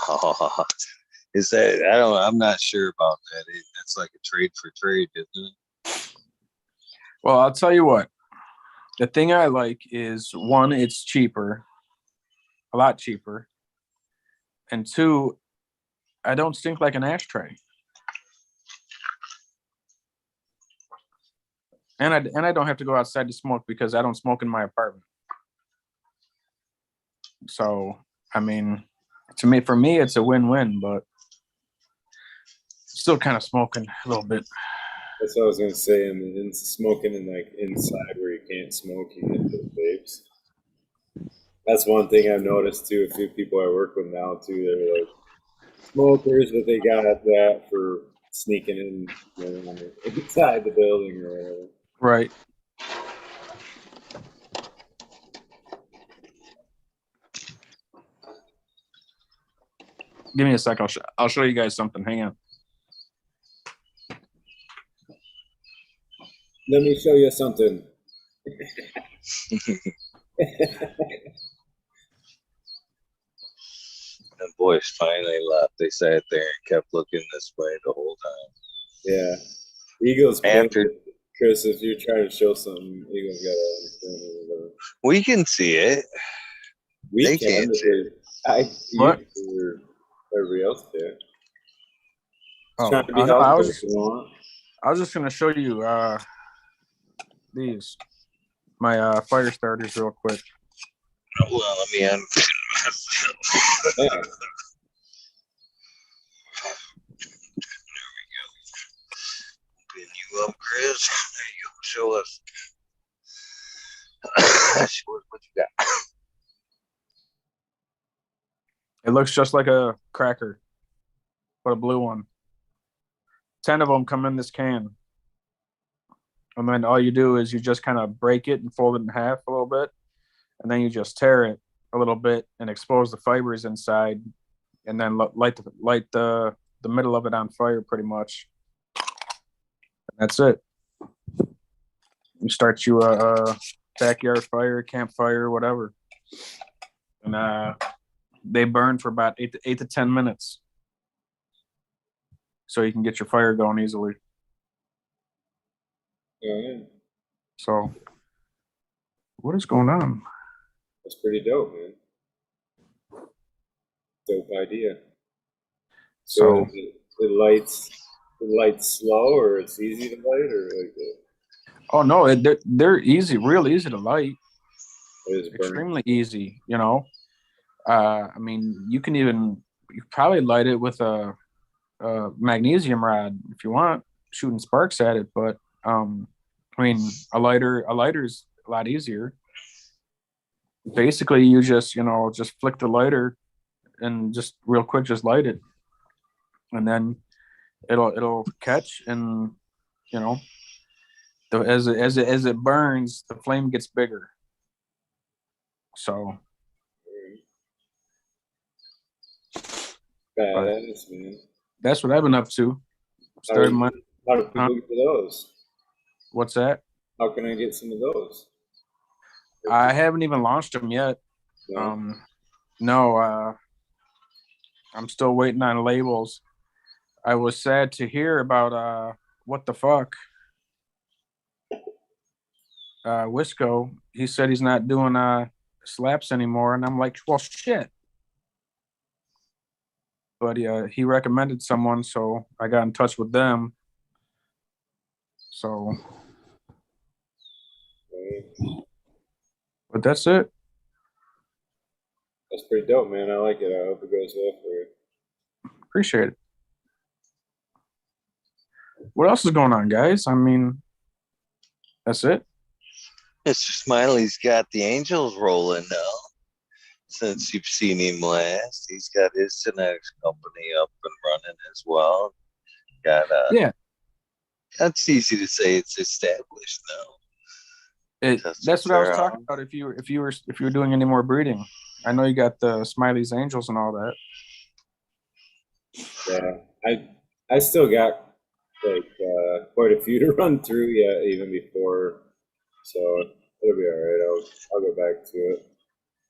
Oh, is that I'm not sure about that. It's like a trade for trade, isn't it? Well, I'll tell you what. The thing I like is one, it's cheaper, a lot cheaper, and two, I don't stink like an ashtray. And I don't have to go outside to smoke because I don't smoke in my apartment. So, I mean, for me, it's a win-win, but still kind of smoking a little bit. That's what I was gonna say. And in smoking in like inside where you can't smoke, you get the vapes. That's one thing I've noticed too. A few people I work with now too, they're like smokers, but they got that for sneaking in, you know, inside the building or whatever. Right. Give me a sec. I'll show you guys something. Hang on. Let me show you something. The boys finally left. They sat there and kept looking this way the whole time. Yeah. Eagles After Chris, if you're trying to show something, Eagles gotta understand it. we can see it. They can't see it. What? Everybody else can. Oh, Trying to be I helpful was if you want. just gonna show you these my fire starters real quick. Well, let me unfit myself. Yeah. There we go. Open you up, Chris. There you go. Show us. Show us what you got. It looks just like a cracker, but a blue one. 10 of them come in this can. And then all you do is you just kind of break it and fold it in half a little bit. And then you just tear it a little bit and expose the fibers inside. And then light the middle of it on fire pretty much. And that's it. You start you a backyard fire, campfire, whatever. And they burn for about 8 to 10 minutes. So you can get your fire going easily. Yeah. So, what is going on? That's pretty dope, man. Dope idea. So it lights slow, or it's easy to light, or like Oh no, they're easy, real easy to light. It is burning. Extremely easy, you know. I mean, you probably light it with a magnesium rod if you want, shooting sparks at it. But I mean, a lighter is a lot easier. Basically, you just flick the lighter and just real quick, just light it, and then it'll catch, and you know, as it burns, the flame gets bigger. So Badass, man. that's what I've been up to. Started my. How do people get those? What's that? How can I get some of those? I haven't even launched them yet. No. No, I'm still waiting on labels. I was sad to hear about what the fuck. Wisco, he said he's not doing slaps anymore, and I'm like, well, shit. But he recommended someone, so I got in touch with them. So, but that's it. That's pretty dope, man. I like it. I hope it goes well for you. Appreciate it. What else is going on, guys? I mean, that's it. Mr. Smiley's got the angels rolling now. Since you've seen him last, he's got his genetics company up and running as well. Got Yeah. That's easy to say. It's established now. That's what I was talking about. If you were doing any more breeding, I know you got the Smiley's Angels and all that. Yeah, I still got like quite a few to run through yet, even before, so it'll be all right. I'll go back to it,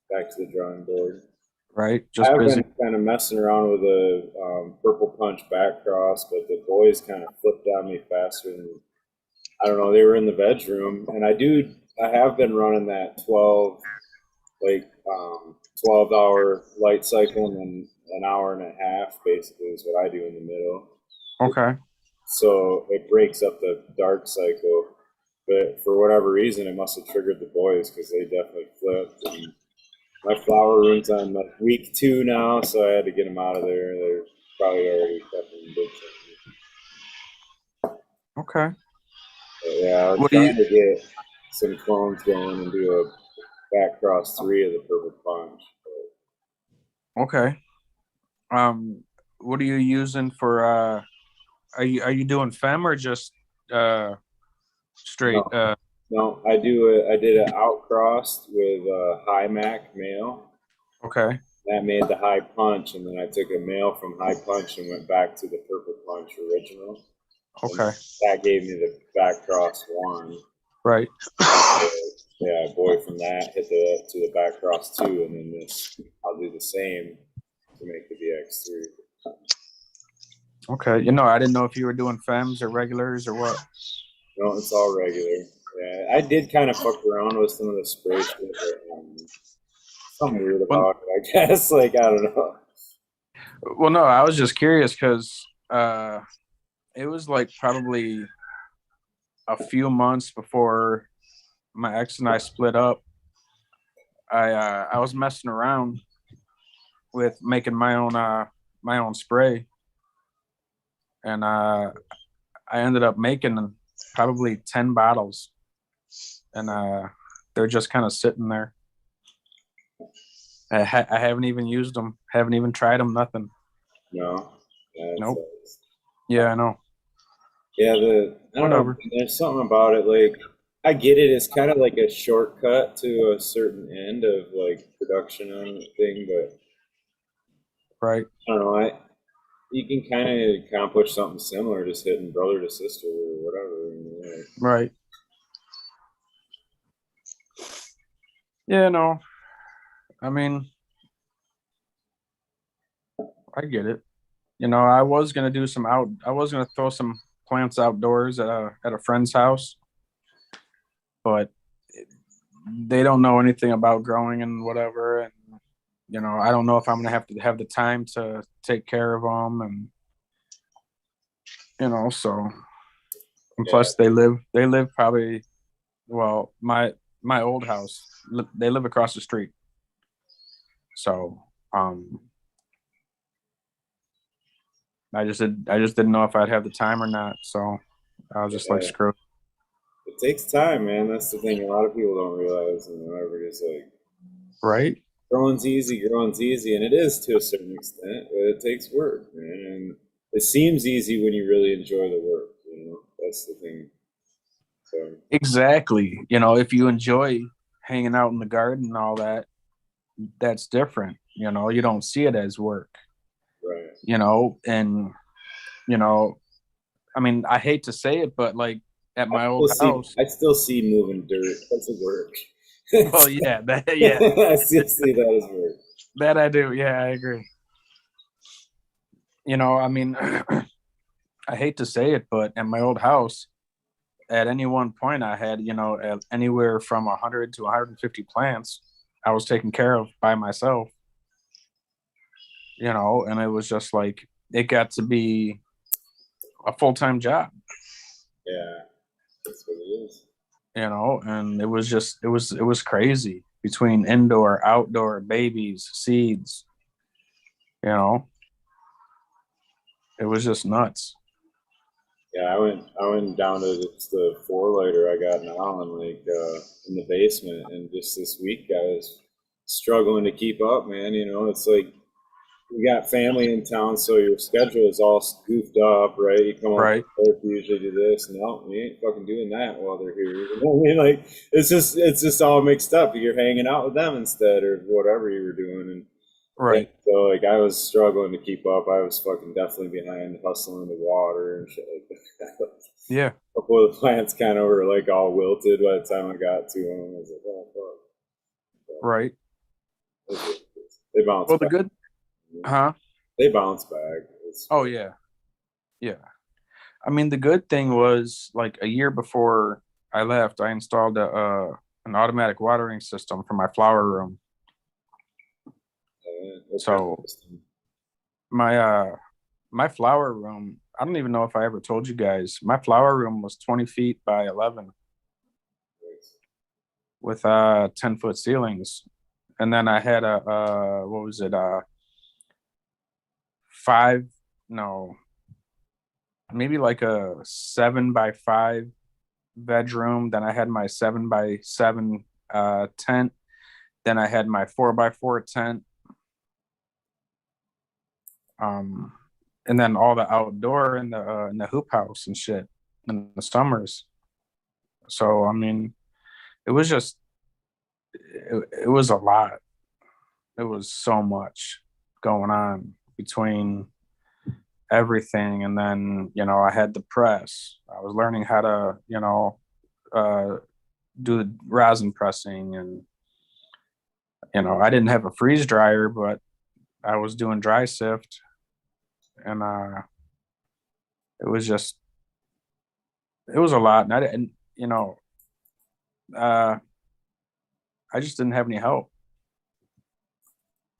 back to the drawing board. Right, just I've busy. been kind of messing around with a purple punch back cross, but the boys kind of flipped on me faster than, I don't know. They were in the veg room, and I have been running that 12-hour light cycle, and then an hour and a half basically is what I do in the middle. Okay. So it breaks up the dark cycle, but for whatever reason, it must have triggered the boys because they definitely flipped. And my flower room's on like week 2 now, so I had to get them out of there. They're probably already fucking big. Okay. But yeah, I was trying to get some clones going and do a back cross 3 of the purple punch. But Okay. What are you using for? Are you doing fem or just straight? no, I did an outcrossed with a high mac male. Okay. That made the high punch, and then I took a male from high punch and went back to the purple punch original. Okay. And that gave me the back cross 1. Right. Yeah, boy from that hit to the back cross 2, and then I'll do the same to make the BX3. Okay. I didn't know if you were doing fems or regulars or what. No, it's all regular. Yeah, I did kind of fuck around with some of the spray shit, but something weird about it, I guess. Like, I don't know. Well, no, I was just curious because it was like probably a few months before my ex and I split up. I was messing around with making my own spray, and I ended up making probably 10 bottles, and they're just kind of sitting there. I haven't even used them, haven't even tried them, nothing. No. Yeah, Nope. Yeah, I know. Yeah, I don't know. There's something about it. Like, I get it. It's kind of like a shortcut to a certain end of like production on the thing, but right. I don't know. You can kind of accomplish something similar, just hitting brother to sister or whatever. Right. Yeah, no. I mean, I get it. I was gonna throw some plants outdoors at a friend's house, but they don't know anything about growing and whatever, and I don't know if I'm gonna have to have the time to take care of them, and so And plus, they live probably, well, my old house, they live across the street. So, I just didn't know if I'd have the time or not. So I was just like, screw it. It takes time, man. That's the thing. A lot of people don't realize, and everybody's like, right? Growing's easy, and it is to a certain extent, but it takes work, man. And it seems easy when you really enjoy the work. That's the thing. So. Exactly. If you enjoy hanging out in the garden and all that, that's different. You don't see it as work. Right. And I mean, I hate to say it, but like at my old house, I still see moving dirt. That's a work. Well, yeah, I still see that as work. That I do. Yeah, I agree. I mean, I hate to say it, but at my old house, at any one point, I had, anywhere from 100 to 150 plants I was taking care of by myself. And it was just like, it got to be a full-time job. Yeah, that's what it is. And it was crazy between indoor, outdoor, babies, seeds. It was just nuts. Yeah, I went down to the 4-lighter I got now, and like in the basement, and just this week I was struggling to keep up, man. It's like you got family in town, so your schedule is all goofed up, right? You come right. up, you usually do this, no, we ain't fucking doing that while they're here. You know what I mean? Like it's just all mixed up. You're hanging out with them instead, or whatever you were doing, and right. So like I was struggling to keep up. I was fucking definitely behind, hustling the water and shit like that. Yeah. A couple of the plants kind of were like all wilted by the time I got to them. I was like, oh fuck. So, right. They bounce back. Good. Huh? They bounce back. Oh yeah. Yeah. I mean, the good thing was like a year before I left, I installed an automatic watering system for my flower room. So my flower room, I don't even know if I ever told you guys, my flower room was 20 feet by 11 with 10-foot ceilings. And then I had what was it? Maybe like a 7x5 bedroom. Then I had my 7x7 tent. Then I had my 4x4 tent. And then all the outdoor in the hoop house and shit in the summers. So I mean, it was just it was a lot. It was so much going on between everything, and then I had the press. I was learning how to do the rosin pressing, and I didn't have a freeze dryer, but I was doing dry sift. And it was a lot, and I didn't, I just didn't have any help,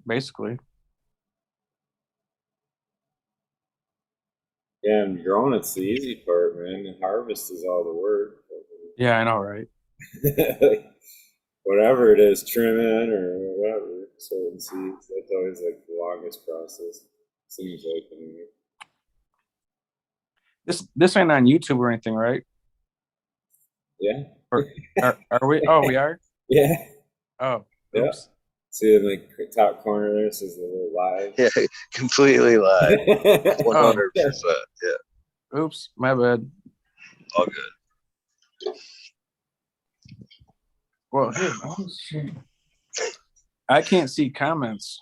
basically. Yeah, and growing, it's the easy part, man. The harvest is all the work. Yeah, I know, right? Whatever it is, trimming or whatever, sorting seeds, that's always like the longest process. Seems like anyway. This ain't on YouTube or anything, right? Yeah. Are we? Oh, we are. Yeah. Oh, oops. Yeah. See in the top corner there says a little live. Yeah, completely live. 100%. Yeah. Oops, my bad. All good. Well, here, I can't see comments.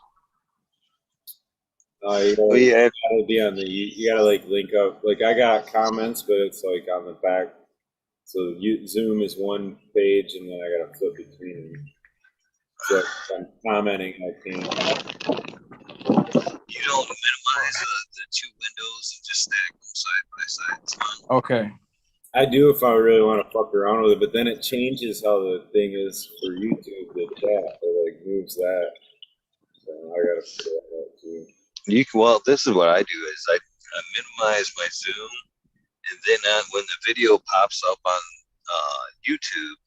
You gotta be on you gotta like link up. Like I got comments, but it's like on the back. So Zoom is one page, and then I gotta flip between them. So I'm commenting, I can't. You don't minimize the two windows and just stack them side by side. It's fun. Okay. I do if I really want to fuck around with it, but then it changes how the thing is for YouTube. The chat, it like moves that. So I gotta figure that out too. Well, this is what I do: is I minimize my Zoom And then when the video pops up on YouTube,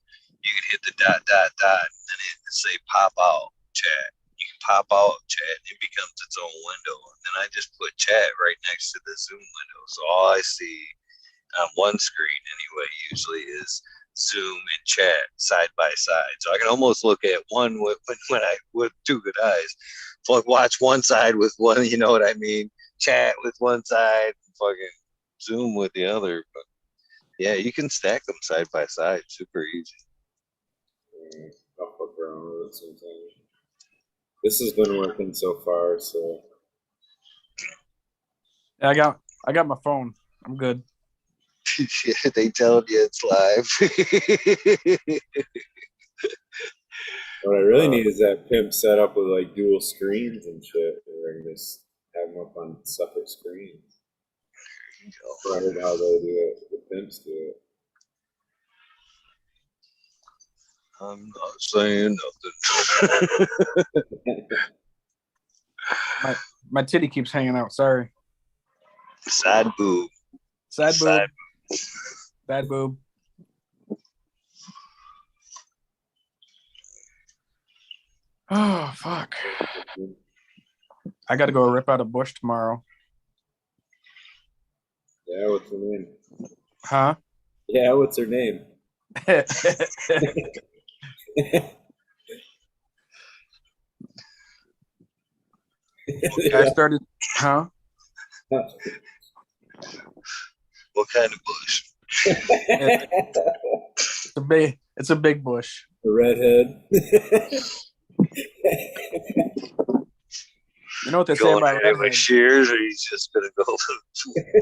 you can hit the dot, dot, dot, and then hit say pop out chat. You can pop out chat, it becomes its own window. And then I just put chat right next to the Zoom window. So all I see on one screen anyway usually is Zoom and chat side by side. So I can almost look at one with two good eyes. Watch one side with one, you know what I mean? Chat with one side, fucking Zoom with the other. But yeah, you can stack them side by side, super easy. I'll fuck around with it sometime. This has been working so far, so Yeah, I got my phone. I'm good. Shit, they telling you it's live. what I really need is that pimp set up with like dual screens and shit, where I can just have them up on separate screens. I heard how they do it. The pimps do it. I'm not saying nothing. My titty keeps hanging out. Sorry. Side boob. Sad boob. Bad boob. Oh fuck. I gotta go rip out a bush tomorrow. Yeah, what's her name? Huh? Yeah, what's her name? I started, huh? What kind of bush? It's a big bush. The redhead. You know what they say Going about in with redheads? shears, or he's just gonna go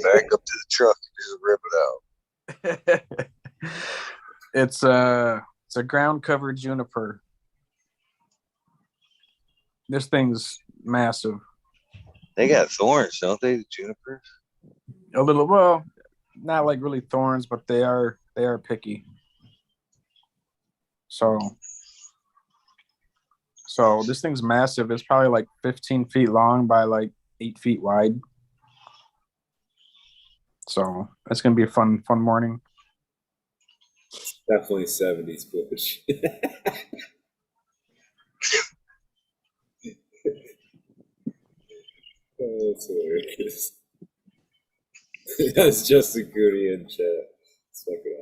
back up to the truck and just rip it out. It's a ground covered juniper. This thing's massive. They got thorns, don't they? The junipers. A little, well, not like really thorns, but they are picky. So this thing's massive. It's probably like 15 feet long by like 8 feet wide. So it's gonna be a fun morning. Definitely 70s bush. Oh, that's hilarious. That's Justin Cooney in chat. It's fucking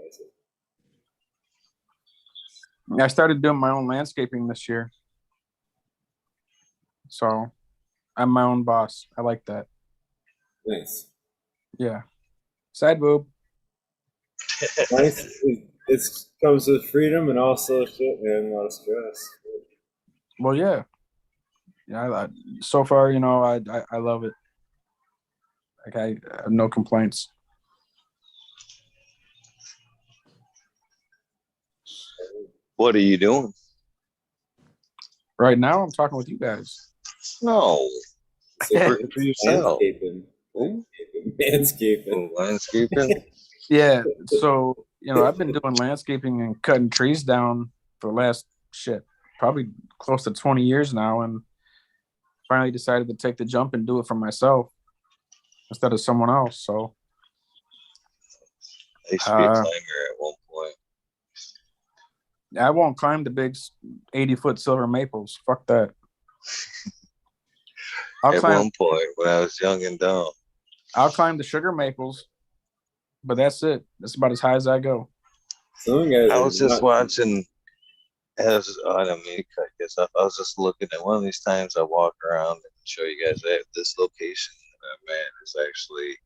awesome. I started doing my own landscaping this year. So I'm my own boss. I like that. Nice. Yeah. Side boob. Nice. It comes with freedom and also shit, man. A lot of stress. Well, yeah. Yeah. So far, you know, I love it. Like I have no complaints. What are you doing? Right now, I'm talking with you guys. No. Working for yourself. Landscaping. Landscaping. Yeah. So, you know, I've been doing landscaping and cutting trees down for the last probably close to 20 years now, and finally decided to take the jump and do it for myself instead of someone else. So I used to be a climber at one point. I won't climb the big 80-foot silver maples. Fuck that. At one point when I was young and dumb. I'll climb the sugar maples, but that's it. That's about as high as I go. I was just watching. I don't mean to cut this off. I was just looking at one of these times I walk around and show you guys that this location that I'm at is actually,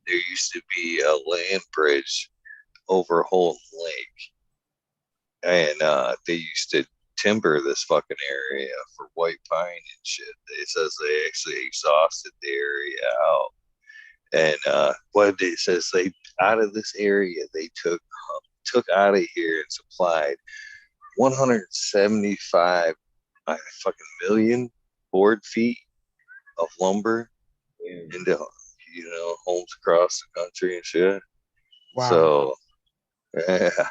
there used to be a land bridge over Holton Lake. And they used to timber this fucking area for white pine and shit. It says they actually exhausted the area out. And what it says, they out of this area they took out of here and supplied 175 fucking million board feet of lumber into, you know, homes across the country and shit. Wow. So yeah.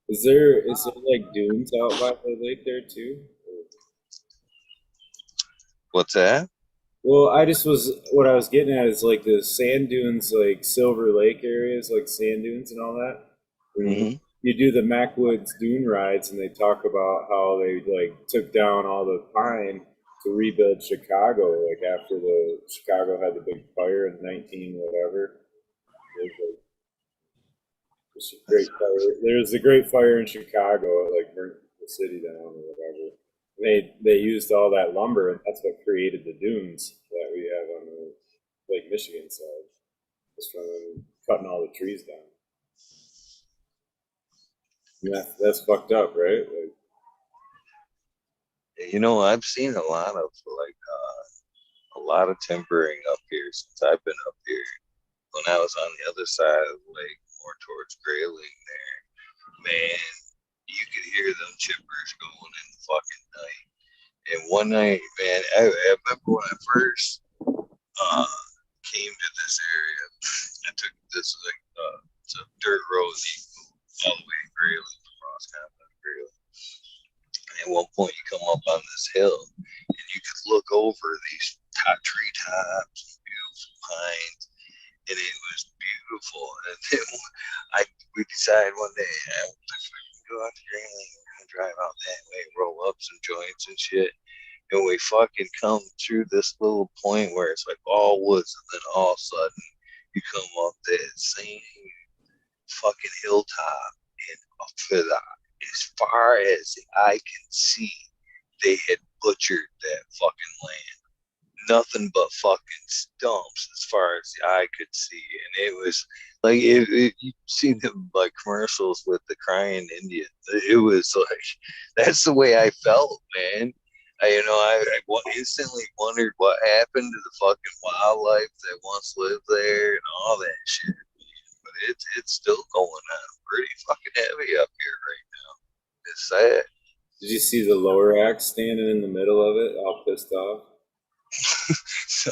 Is there like dunes out by the lake there too? What's that? Well, what I was getting at is like the sand dunes, like Silver Lake areas, like sand dunes and all that. You do the Macwoods dune rides, and they talk about how they like took down all the pine to rebuild Chicago, like after the Chicago had the big fire in 19 whatever. There's a great fire. There's a great fire in Chicago, it like burnt the city down or whatever. They used all that lumber, and that's what created the dunes that we have on the Lake Michigan side. Just from cutting all the trees down. Yeah, that's fucked up, right? Like, You know, I've seen a lot of timbering up here since I've been up here. When I was on the other side of the lake, more towards Grayling there, man, you could hear them chippers going in the fucking night. And one night, man, I remember when I first came to this area, I took this it's a dirt road all the way to Grayling, across kind of Grayling. And at one point, you come up on this hill, and you could look over these tree tops and beautiful pines, and it was beautiful. And then we decided one day, if we can go out to Grayling, we're gonna drive out that way, roll up some joints and shit. And we fucking come through this little point where it's like all woods, and then all of a sudden you come up that same fucking hilltop, and up to as far as the eye can see, they had butchered that fucking land. Nothing but fucking stumps as far as the eye could see. And it was like, you see the like commercials with the crying Indian. It was like, that's the way I felt, man. I instantly wondered what happened to the fucking wildlife that once lived there and all that shit. But it's still going on pretty fucking heavy up here right now. It's sad. did you see the lower axe standing in the middle of it, all pissed off? So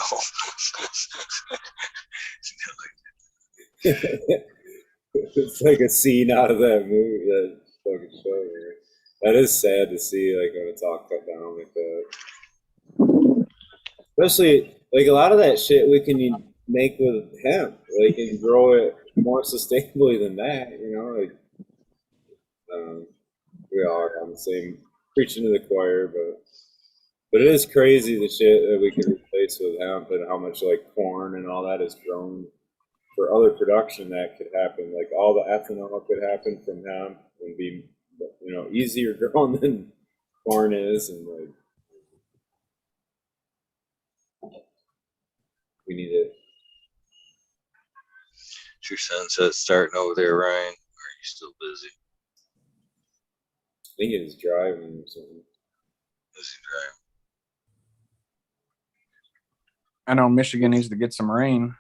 It's like a scene out of that movie, that fucking show. Man. That is sad to see, like when it's all cut down like that. Especially like a lot of that shit we can make with hemp, like and grow it more sustainably than that. Like we all are on the same preaching to the choir, but it is crazy the shit that we can replace with hemp and how much like corn and all that is grown for other production that could happen. Like all the ethanol could happen from hemp and be, easier grown than corn is, and like we need it. is your sunset starting over there, Ryan? Or are you still busy? I think it is driving or something. Busy driving. I know Michigan needs to get some rain.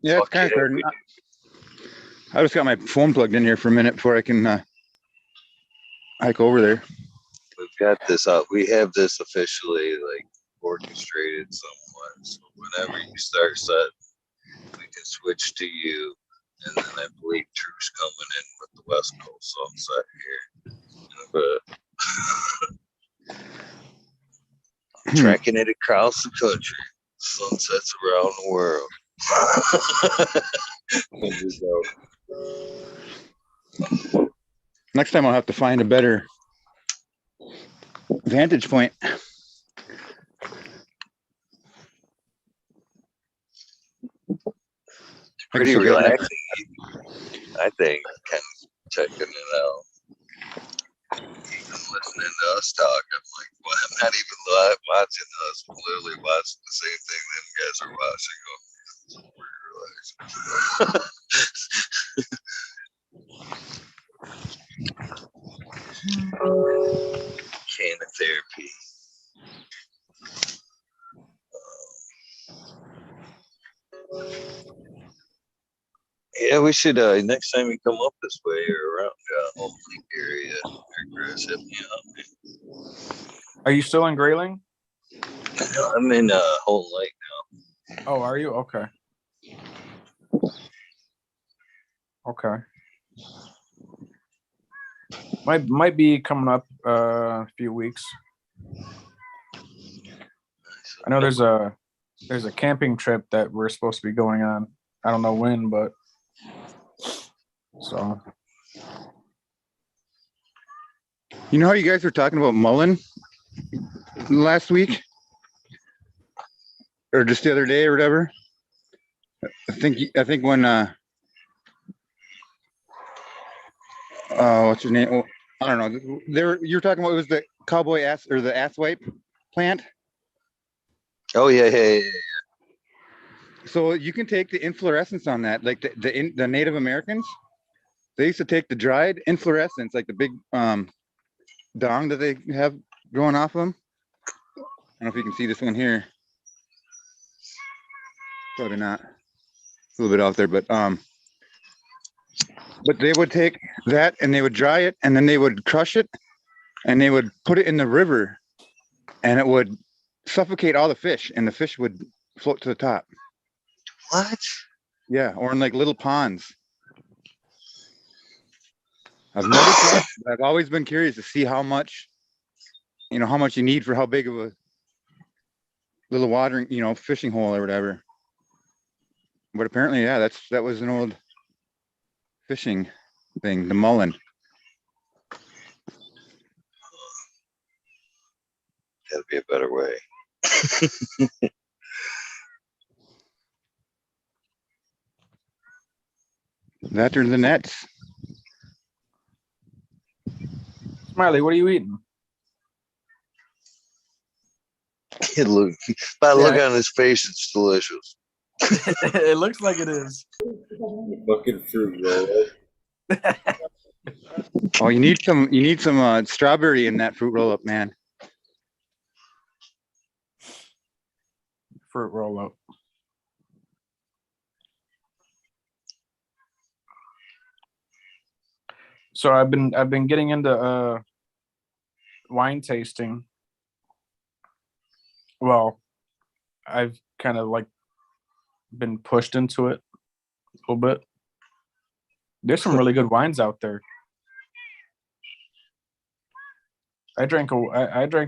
Yeah, it's kind of starting. I just got my phone plugged in here for a minute before I can hike over there. We've got this up. We have this officially like orchestrated somewhat. So whenever you start setting, we can switch to you. And then I believe Drew's coming in with the West Coast sunset here. But tracking it across the country. Sunsets around the world. Next time I'll have to find a better vantage point. Pretty relaxing, I think, kind of checking it out. Even listening to us talk, I'm like, well, I'm not even watching us. I'm literally watching the same thing them guys are watching. It's pretty relaxing. Can of therapy. Yeah, we should, next time we come up this way or around Home Lake area, Chris, hit me up, man. Are you still in Grayling? I'm in Home Lake now. Oh, are you? Okay. Okay. Might be coming up a few weeks. I know there's a there's a camping trip that we're supposed to be going on. I don't know when, but so You know how you guys were talking about mullein last week, or just the other day, or whatever? I think when what's your name? Well, I don't know. You were talking about, it was the cowboy ass or the asswipe plant. Oh yeah, yeah, yeah. So you can take the inflorescence on that, like the Native Americans. They used to take the dried inflorescence, like the big dong that they have growing off of them. I don't know if you can see this one here. Probably not. A little bit out there, but they would take that and they would dry it, and then they would crush it, and they would put it in the river, and it would suffocate all the fish, and the fish would float to the top. What? Yeah, or in like little ponds. I've never tried, but I've always been curious to see how much you need for how big of a little watering, fishing hole or whatever. But apparently, yeah, that was an old fishing thing, the mullein. Gotta be a better way. That or the nets. Smiley, what are you eating? Look, by the look on his face, it's delicious. It looks like it is. Fucking fruit roll. Oh, you need some strawberry in that fruit roll up, man. Fruit roll up. So I've been getting into wine tasting. Well, I've kind of like been pushed into it a little bit. There's some really good wines out there. I drank a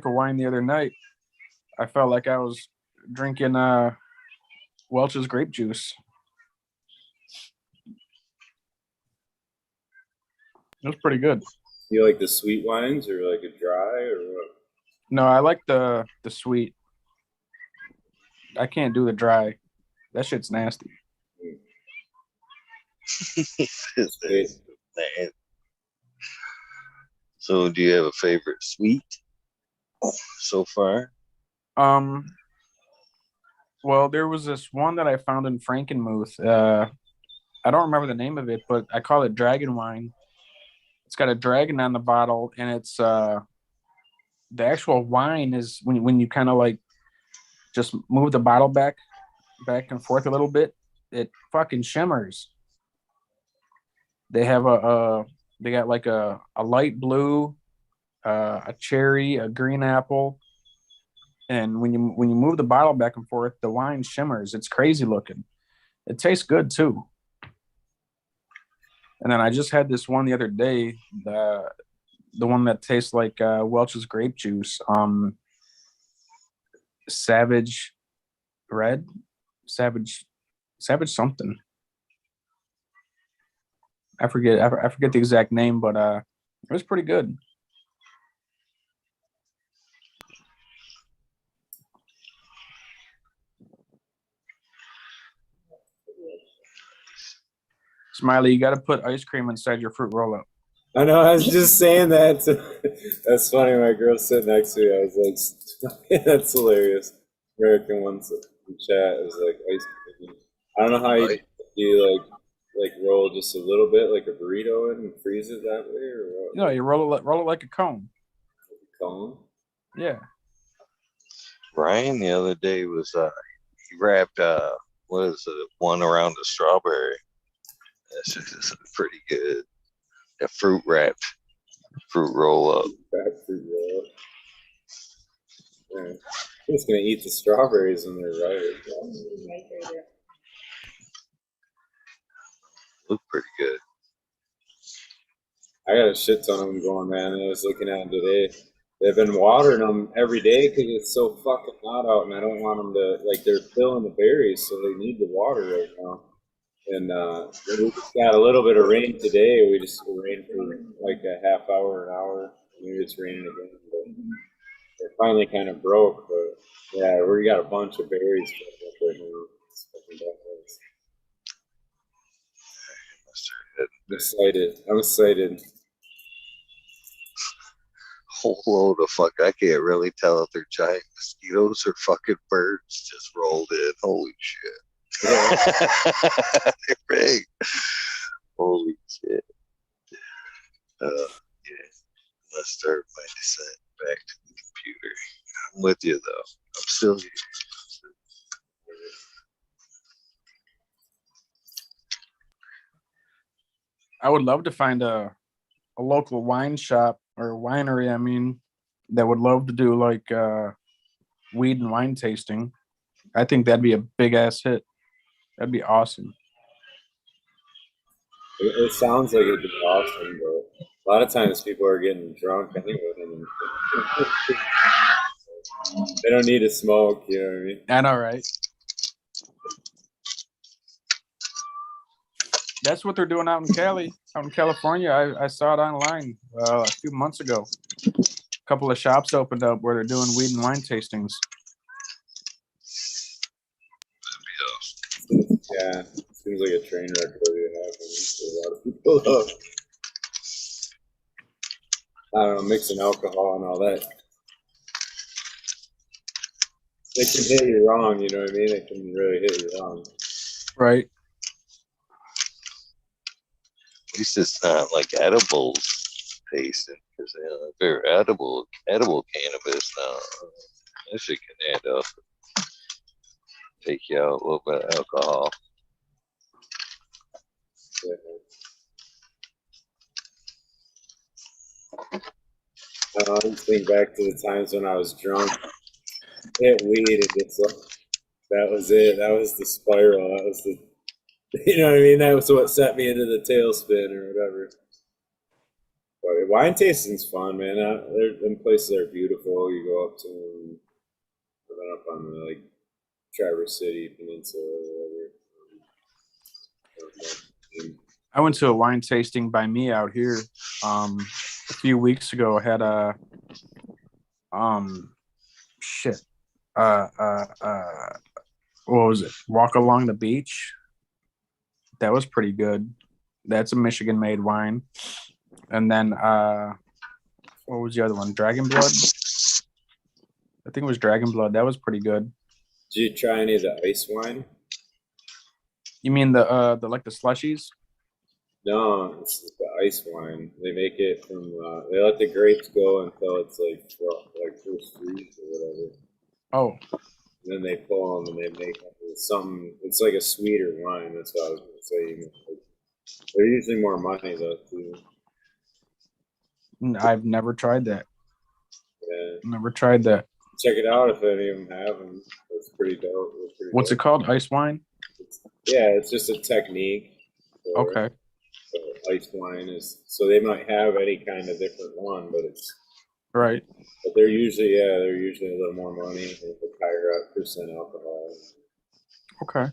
wine the other night. I felt like I was drinking Welch's grape juice. It was pretty good. You like the sweet wines or like a dry or what? No, I like the sweet. I can't do the dry. That shit's nasty. So, do you have a favorite sweet so far? Well, there was this one that I found in Frankenmuth. I don't remember the name of it, but I call it dragon wine. It's got a dragon on the bottle, and it's the actual wine is when you kind of like just move the bottle back and forth a little bit, it fucking shimmers. They have they got like a light blue, a cherry, a green apple, and when you move the bottle back and forth, the wine shimmers. It's crazy looking. It tastes good too. And then I just had this one the other day, the one that tastes like Welch's grape juice, Savage Red, Savage something. I forget the exact name, but it was pretty good. Smiley, you got to put ice cream inside your fruit roll-up. I know, I was just saying that. That's funny. My girl sitting next to me. I was like, that's hilarious. American ones in chat is like ice cream. I don't know how you like roll just a little bit like a burrito and freeze it that way or what? No, you roll it like a cone. Like a cone? Yeah. Ryan the other day was he wrapped what is it, one around the strawberry. That's pretty good. A fruit wrapped fruit roll up. Fruit roll up. Yeah. I'm just gonna eat the strawberries when they're ripe. Look pretty good. I got a shit ton of them going, man. I was looking at them today. they've been watering them every day because it's so fucking hot out, and I don't want them to like they're filling the berries, so they need the water right now. And we just got a little bit of rain today. We just rained for like a half hour, an hour. Maybe it's raining again. But they're finally kind of broke. But yeah, we got a bunch of berries right now. I'm excited. I'm excited. Whole load of fuck. I can't really tell if they're giant mosquitoes or fucking birds just rolled in. Holy shit. They're big. Holy shit. Yeah. Let's start my descent back to the computer. I'm with you though. I'm still here. I would love to find a local wine shop or winery, I mean, that would love to do like weed and wine tasting. I think that'd be a big ass hit. That'd be awesome. It sounds like it'd be awesome, but a lot of times people are getting drunk anyway. And they don't need to smoke, you know what I mean? I know, right? That's what they're doing out in Cali, out in California. I saw it online a few months ago. A couple of shops opened up where they're doing weed and wine tastings. Yeah, seems like a train wreck waiting to happen for a lot of people. I don't know, mixing alcohol and all that. It can hit you wrong, you know what I mean? It can really hit you wrong. Right. At least it's not like edibles tasting, because if they're edible cannabis now, this shit can add up. Take you out a little bit of alcohol. Yeah. I just think back to the times when I was drunk, hit weed, and just like, that was it. That was the spiral. That was the, you know what I mean? That was what set me into the tailspin or whatever. But wine tasting's fun, man. Them places are beautiful. You go up to them, up on the like Traverse City Peninsula or whatever. I went to a wine tasting by me out here a few weeks ago. I had a what was it? Walk Along the Beach. That was pretty good. That's a Michigan made wine. And then what was the other one? Dragon Blood. I think it was Dragon Blood. That was pretty good. Did you try any of the ice wine? You mean the like the slushies? No, it's the ice wine. They make it from. They let the grapes go until it's like first freeze or whatever. Oh. And then they pull them and they make something. It's like a sweeter wine. That's what I was going to say. They're usually more money though too. I've never tried that. Yeah. Never tried that. Check it out if any of them have them. It's pretty dope. What's it called? Ice wine? It's just a technique. Okay. Ice wine is, so they might have any kind of different one, but it's right. But they're usually a little more money and higher percent alcohol. Okay.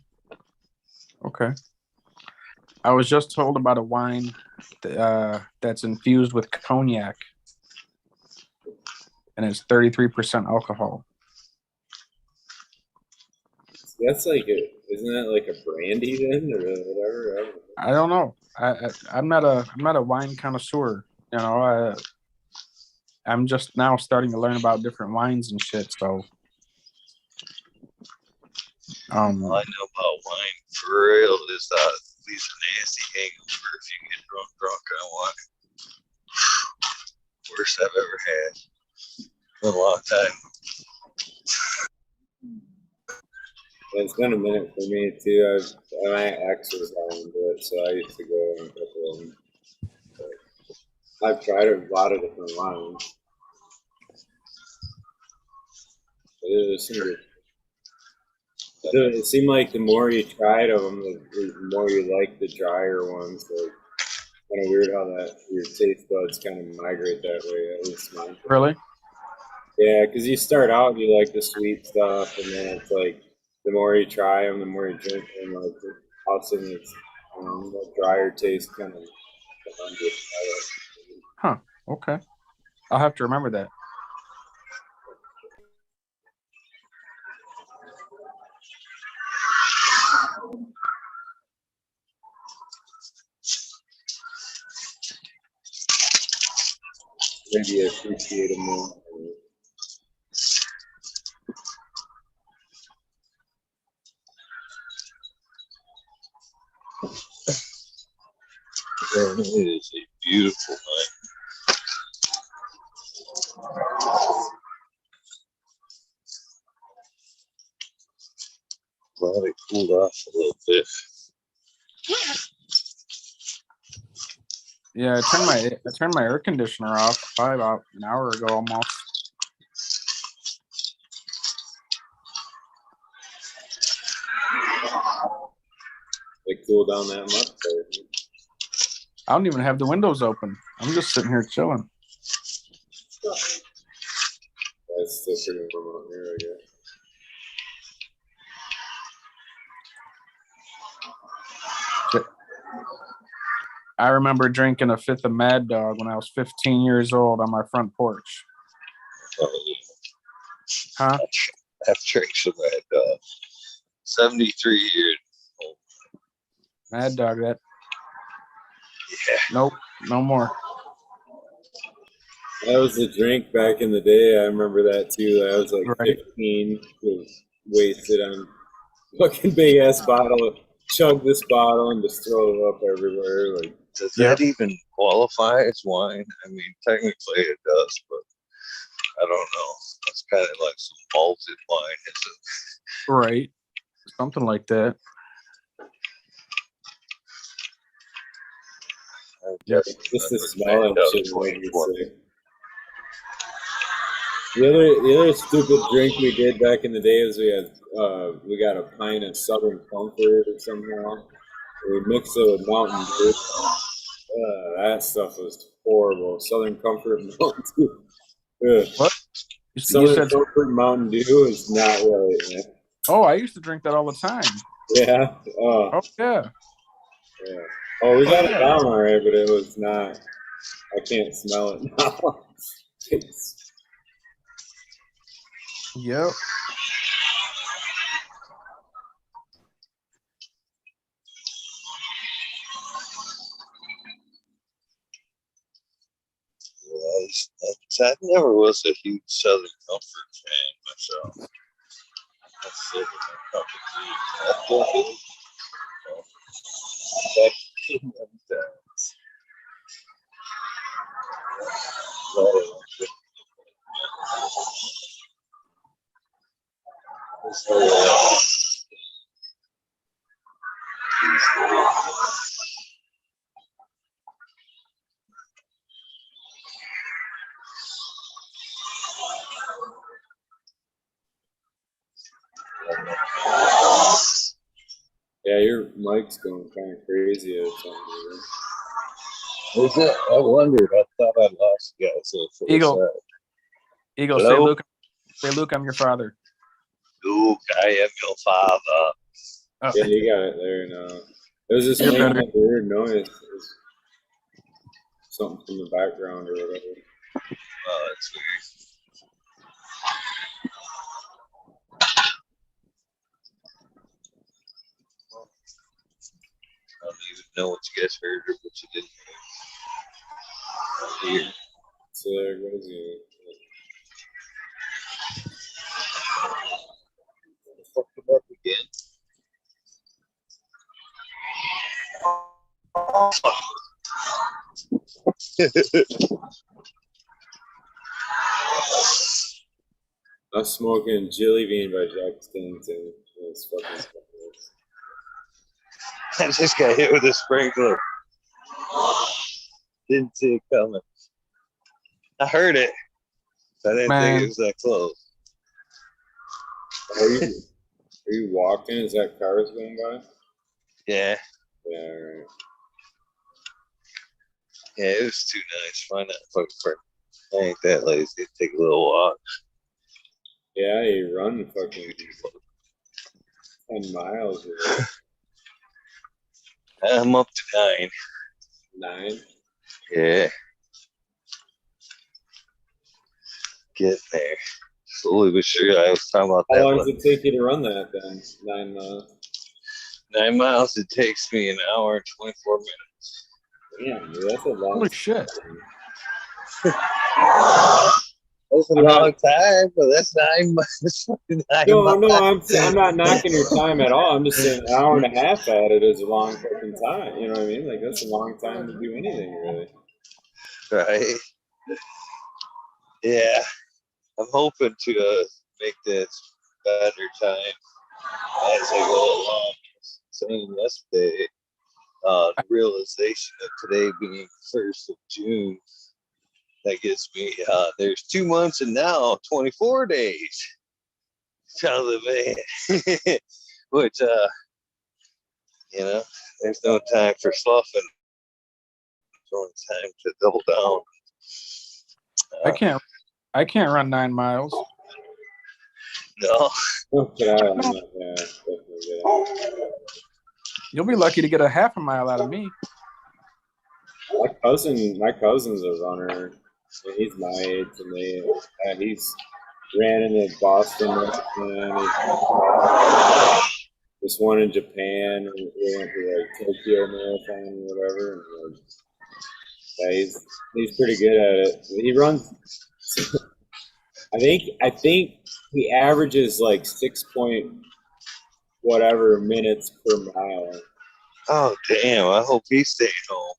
I was just told about a wine that's infused with cognac, and it's 33% alcohol. That's like isn't that like a brandy then or whatever? I don't know. I'm not a wine connoisseur. You know, I'm just now starting to learn about different wines and shit. So, All I know about wine for real is at least a nasty hangover if you get drunk on wine. Worst I've ever had in a long time. It's been a minute for me too. My ex was on into it, so I used to go on a couple of them. But I've tried a lot of different wines. It seemed like the more you tried of them, the more you liked the drier ones. Like, kind of weird how that your taste buds kind of migrate that way. At least mine. Really? Yeah, because you start out, you like the sweet stuff, and then it's like the more you try them, the more you drink them. Like all of a sudden, it's the drier taste kind of on your palate. Huh. Okay. I'll have to remember that. Maybe appreciate them more. And it is a beautiful night. Glad it cooled off a little bit. Yeah, I turned my air conditioner off probably about an hour ago almost. They cool down that much. I don't even have the windows open. I'm just sitting here chilling. That's still pretty warm out here, I guess. I remember drinking a fifth of Mad Dog when I was 15 years old on my front porch. Huh? I've drank some Mad Dog. 73 years old. Mad Dog, that. Yeah. Nope, no more. That was the drink back in the day. I remember that too. I was like Right. 15, was wasted on fucking big ass bottle, chug this bottle and just throw it up everywhere. Like, does that even qualify as wine? I mean, technically it does, but I don't know. It's kind of like some malted wine, isn't it? Right. Something like that. Yes. just the smell of shit makes me sick. The other stupid drink we did back in the day was we got a pint of Southern Comfort somehow. We mixed it with Mountain Dew. That stuff was horrible. Southern Comfort Mountain Dew. Ugh. What? You Southern said, Comfort Mountain Dew is not right, man. oh, I used to drink that all the time. Yeah. Oh, yeah. Yeah. Oh, we got it yeah. down all right, but it was not. I can't smell it now. Yep. I never was a huge Southern Comfort fan myself. That's sort of my cup of tea. Back in them times. Yeah, your mic's going kind of crazy or something. Is it? I wondered. I thought I lost you guys. Eagle. Eagle, say Hello? Luke, I'm your father. Luke, I am your father. Oh. Yeah, you got it there now. It was just You're making better. a weird noise. It was something from the background or whatever. Oh, that's weird. I don't even know what you guys heard or what you didn't hear. Weird. So there goes you. Fuck him up again. I was smoking Jelly Bean by Jack Skellington. It's fucking I just got hit with a sprinkler. Didn't see it coming. I heard it. I didn't think it was that close. Are you walking? Is that cars going by? Yeah. Yeah, right. Yeah, it was too nice. Why not fucking I ain't that lazy. Take a little walk. Yeah, you run fucking 10 miles. Or I'm up to 9. 9. Yeah. Getting there. Slowly but surely. I was talking about How that long one. does it take you to run that then? 9 miles. 9 miles, it takes me an hour and 24 minutes. Damn, dude, that's a long. Holy shit! That's a I'm long not- time, but that's 9 months. I'm not knocking your time at all. I'm just saying an hour and a half at it is a long fucking time. You know what I mean? Like that's a long time to do anything really. Right? Yeah. I'm hoping to make this better time as I go along. Saying yesterday, the realization of today being 1st of June, that gets me, there's 2 months and now 24 days. Tell the man. Which, there's no time for sloughing. There's only time to double down. I can't run 9 miles. No. Okay, I'm not, yeah, definitely get it. You'll be lucky to get a half a mile out of me. My cousin's a runner. And he's my age, and he's ran into Boston Marathon. This one in Japan. We went to like Tokyo Marathon or whatever. And, yeah, he's pretty good at it. He runs. I think he averages like 6 point whatever minutes per mile. Oh, damn. I hope he's staying home.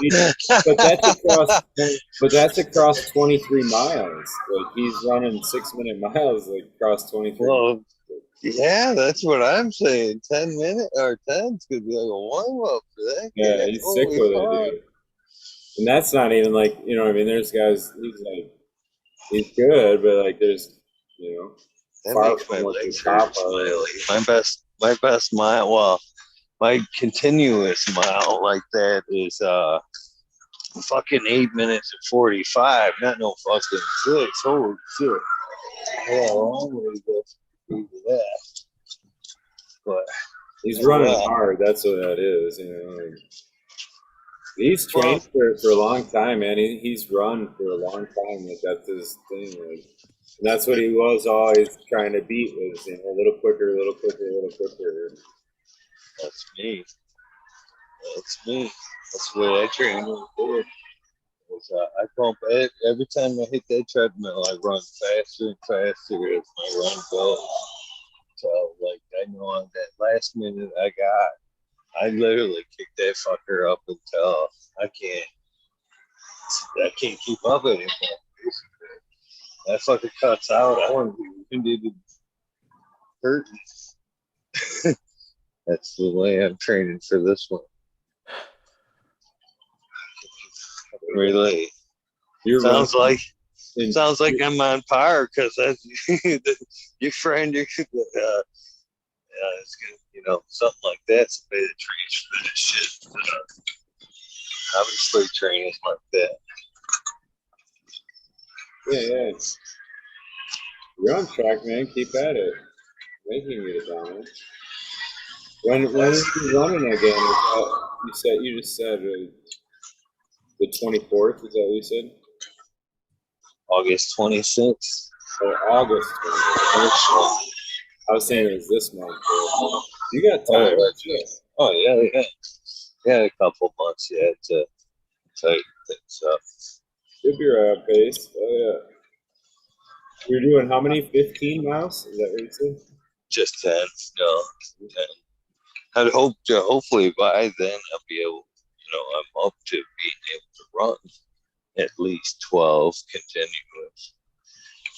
Yeah, but that's across 23 miles. Like he's running 6-minute miles like across 23. Well, yeah, that's what I'm saying. 10 minutes or 10's could be like a warm up for that. Yeah, he's sick with it, dude. And that's not even like, you know what I mean? There's guys, he's good, but like there's, That far makes my from what the legs top hurt. My best mile, well, my continuous mile like that is fucking 8 minutes and 45, not no fucking 6. Holy shit. Yeah, long way to go to that. But he's running hard. That's what that is, Like, he's trained for a long time, man. He's run for a long time. Like that's his thing. Like, and that's what he was always trying to beat was, a little quicker, a little quicker, a little quicker. that's me. That's me. That's the way I train. I pump it every time I hit that treadmill. I run faster and faster as my run goes. So, like, I know on that last minute I literally kick that fucker up until I can't keep up anymore. Basically, that fucker cuts out. I want to be winded and hurting. That's the way I'm training for this one. Really, sounds like I'm on par because your friend, it's gonna, something like that's a bit of trains for this shit. Obviously, training like that. Yeah. You're on track, man. Keep at it. Making it down. When are you running again? You just said the 24th. Is that what you said? August 26th. Or August 26th. I was saying it was this month. You got time. Oh yeah. Yeah, a couple months yet to tighten things up. Should be right pace. Oh yeah. You're doing how many? 15 miles? Is that what you said? Just 10. No, 10. I'd hope to, hopefully by then I'll be able, I'm up to being able to run at least 12 continuous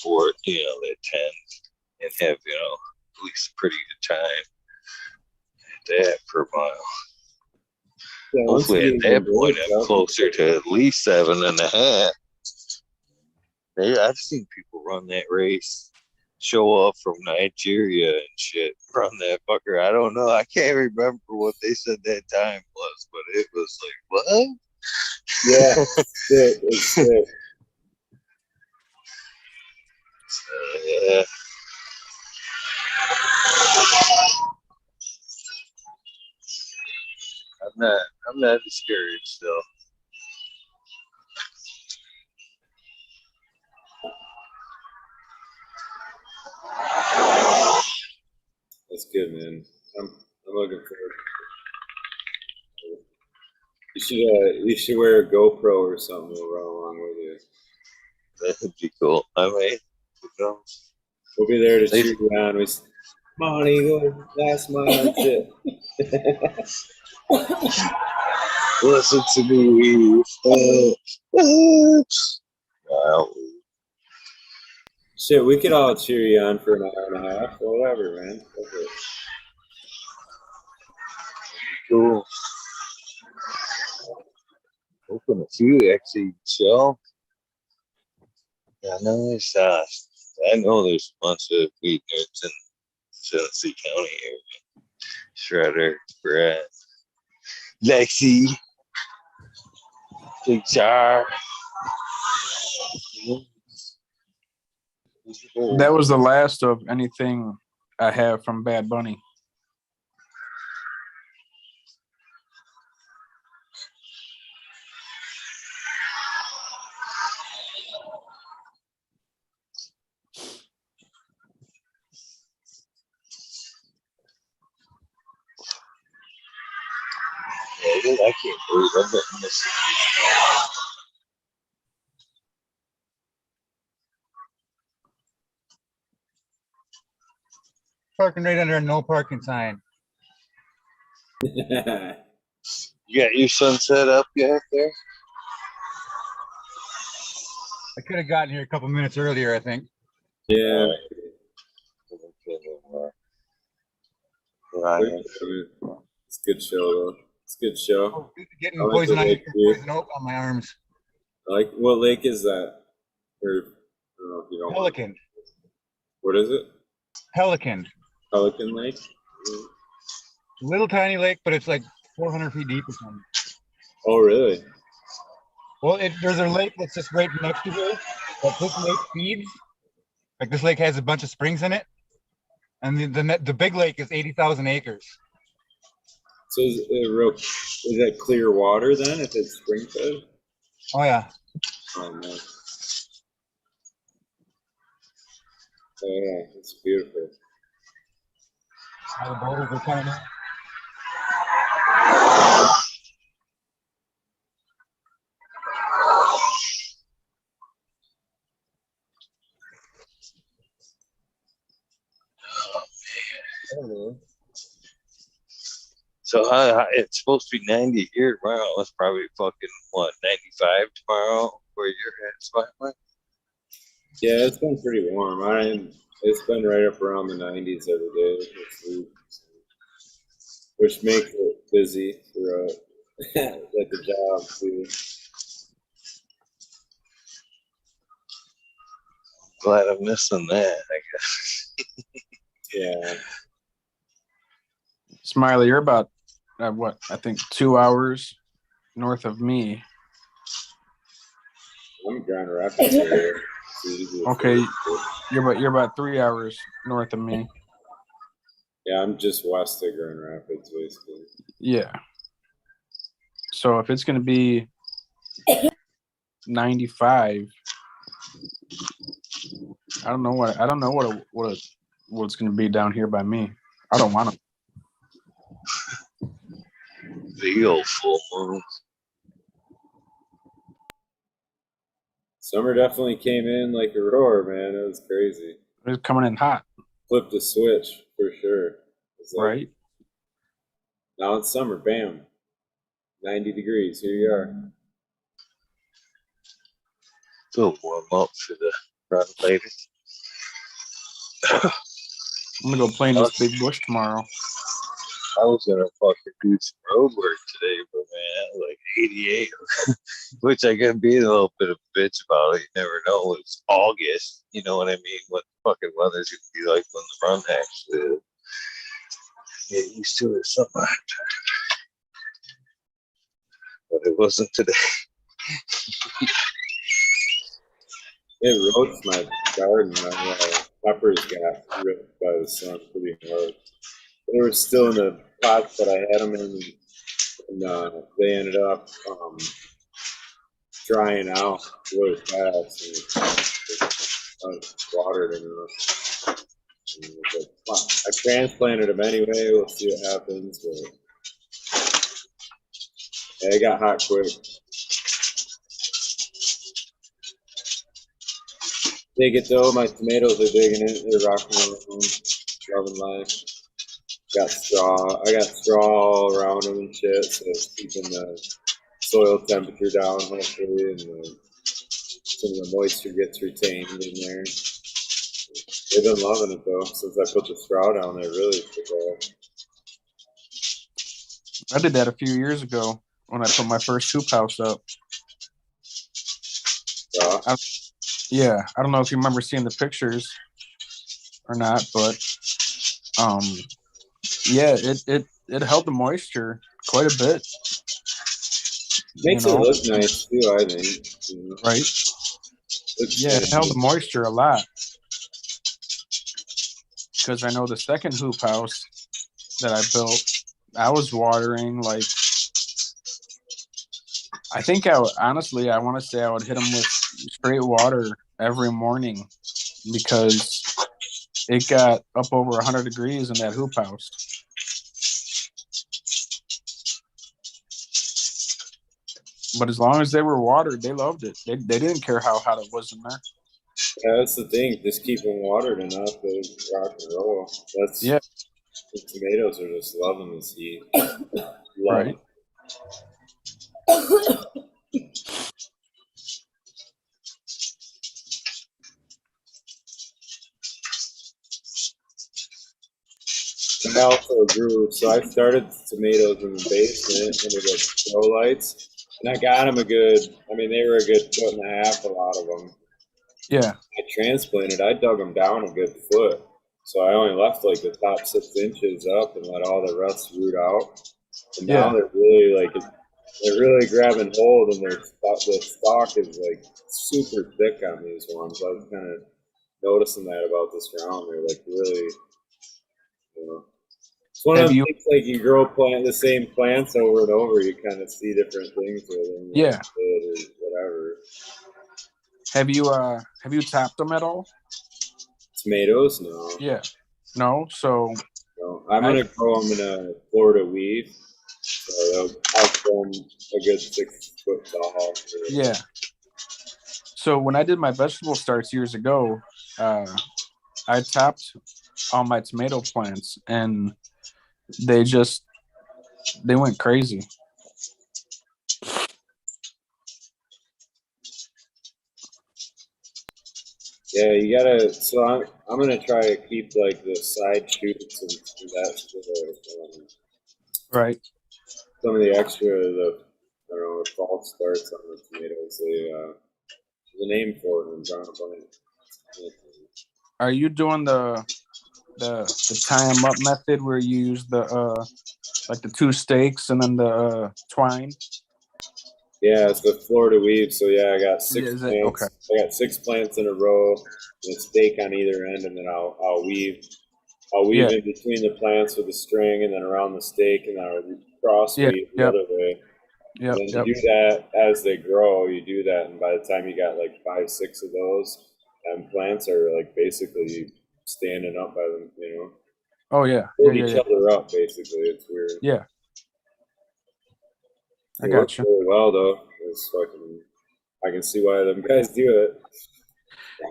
for, that 10 and have, at least a pretty good time at that per mile. Yeah, hopefully at that point I'm closer to at least 7.5. I've seen people run that race, show up from Nigeria and shit, run that fucker. I don't know. I can't remember what they said that time was, but it was like, what? Yeah, it's sick. Yeah. I'm not discouraged though. That's good, man. I'm looking forward. You should wear a GoPro or something. We'll run along with you. That'd be cool. I mean, you know, We'll be there to cheer you on. Come on, Eagle. Last mile. Shit. listen to me. Wow. Shit, we could all cheer you on for an hour and a half. Whatever, man. Okay. Cool. Open a few actually, chill. I know there's a bunch of weed nerds in Genesee County area. Shredder, Brett, Lexi, Big Jar. That was the last of anything I have from Bad Bunny. I can't believe I've been missing. Parking right under a no parking sign. You got your sunset up yet there? I could have gotten here a couple minutes earlier, I think. Yeah. Right. It's a good show, though. It's a good show. Oh, getting I like poison the ivy, lake view. poison oak on my arms. Like, what lake is that? Or, I don't know if you don't. Pelican. What is it? Pelican. Pelican Lake? Little tiny lake, but it's like 400 feet deep or something. Oh, really? Well, there's a lake that's just right next to here that this lake feeds. Like this lake has a bunch of springs in it, and the big lake is 80,000 acres. So is that clear water then if it's spring fed? Oh yeah. Oh, no. Oh, yeah, it's beautiful. All the boulders are coming in. So it's supposed to be 90 here tomorrow. It's probably fucking 95 tomorrow where you're at, Spotlight. Yeah, it's been pretty warm. It's been right up around the 90s every day this week, which makes it busy throughout at the job too. Glad I'm missing that, I guess. Yeah. Smiley, you're about what? I think 2 hours north of me. I'm in Grand Rapids area. Okay, you're about 3 hours north of me. Yeah, I'm just west of Grand Rapids, basically. Yeah. So if it's gonna be 95, I don't know what it's gonna be down here by me. I don't want to. The old full moon. Summer definitely came in like a roar, man. It was crazy. It's coming in hot, Flipped a switch for sure. It's like, right? now it's summer, bam. 90 degrees, here you are. Still warm up for the run, baby. I'm gonna go play in this big bush tomorrow. I was gonna fucking do some road work today, but man, like 88, which I can be a little bit of a bitch about it. You never know. It's August, you know what I mean? What the fucking weather's gonna be like when the run actually is. Get used to it sometimes. But it wasn't today. It roasts my garden, my peppers got ripped by the sun pretty hard. They were still in the pots that I had them in, and they ended up drying out really fast. And watered enough. I transplanted them anyway. We'll see what happens. But yeah, it got hot quick. Dig it though. My tomatoes are digging it. They're rocking around, loving life. Got straw. I got straw all around them and shit, so it's keeping the soil temperature down hopefully, and some of the moisture gets retained in there. They've been loving it though since I put the straw down. They really took off. I did that a few years ago when I put my first hoop house up. Yeah. I don't know if you remember seeing the pictures or not, but yeah, it held the moisture quite a bit. Makes it look nice too, I think. Right. Yeah, it held the moisture a lot. Because I know the second hoop house that I built, I was watering like, I think I want to say I would hit them with straight water every morning because it got up over 100 degrees in that hoop house. But as long as they were watered, they loved it. They didn't care how hot it was in there. Yeah, that's the thing. Just keep them watered enough to rock and roll. That's yeah. The tomatoes are just loving this heat. Right. I also grew, so I started tomatoes in the basement under the grow lights, and I got them they were a good foot and a half, a lot of them. Yeah. I transplanted, I dug them down a good foot. So I only left like the top 6 inches up and let all the rest root out. And now they're really grabbing hold, and the stalk is like super thick on these ones. I was kind of noticing that about this ground. They're like really, it's one of the things like you grow the same plants over and over. You kind of see different things with them. Yeah. Or whatever. Have you tapped them at all? Tomatoes? No. Yeah. No. So. No. I'm gonna grow them in a Florida weed. So I'll grow them a good 6 foot tall. Yeah. So when I did my vegetable starts years ago, I tapped all my tomato plants, and they went crazy. Yeah, you gotta. So I'm gonna try to keep like the side shoots and that sort of, right. Some of the extra the false starts on the tomatoes. There's a name for it. I'm drawing a blank. Are you doing the tie 'em up method where you use the like the 2 stakes and then the twine? Yeah, it's the Florida weave. So yeah, I got 6 plants. Okay. I got 6 plants in a row, and a stake on either end, and then I'll weave. I'll weave in between the plants with a string, and then around the stake, and then I'll cross weave the other way. Yeah. And then you do that as they grow. You do that, and by the time you got like 5, 6 of those, and plants are like basically standing up by them. Oh yeah. Hold each other up, basically. It's weird. Yeah. I It got works you. really well though. It's fucking. I can see why them guys do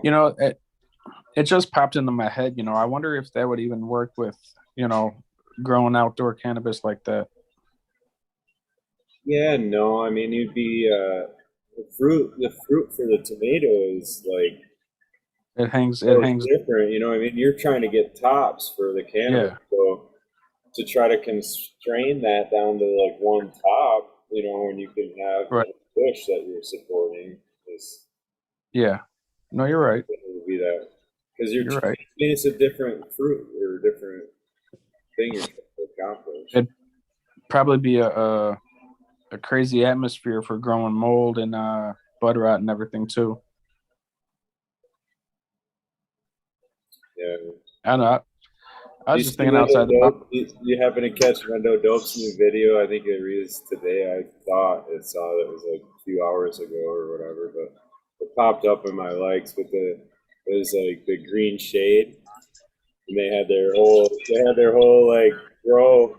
it. It just popped into my head. I wonder if that would even work with growing outdoor cannabis like that. Yeah, no. I mean, you'd be the fruit for the tomato is like it hangs different. You're trying to get tops for the cannabis, so to try to constrain that down to like one top, when you can have a bush that you're supporting is. Yeah, no, you're right. It would be that because you're right. I mean, it's a different fruit or a different thing you're trying to accomplish. It'd probably be a crazy atmosphere for growing mold and bud rot and everything too. Yeah. I don't know. I was You just see thinking Rendo outside the box. Dope? You happen to catch Rendo Dope's new video? I think it released today. I thought it saw it was like a few hours ago or whatever, but it popped up in my likes with it was like the green shade, and they had their whole like row.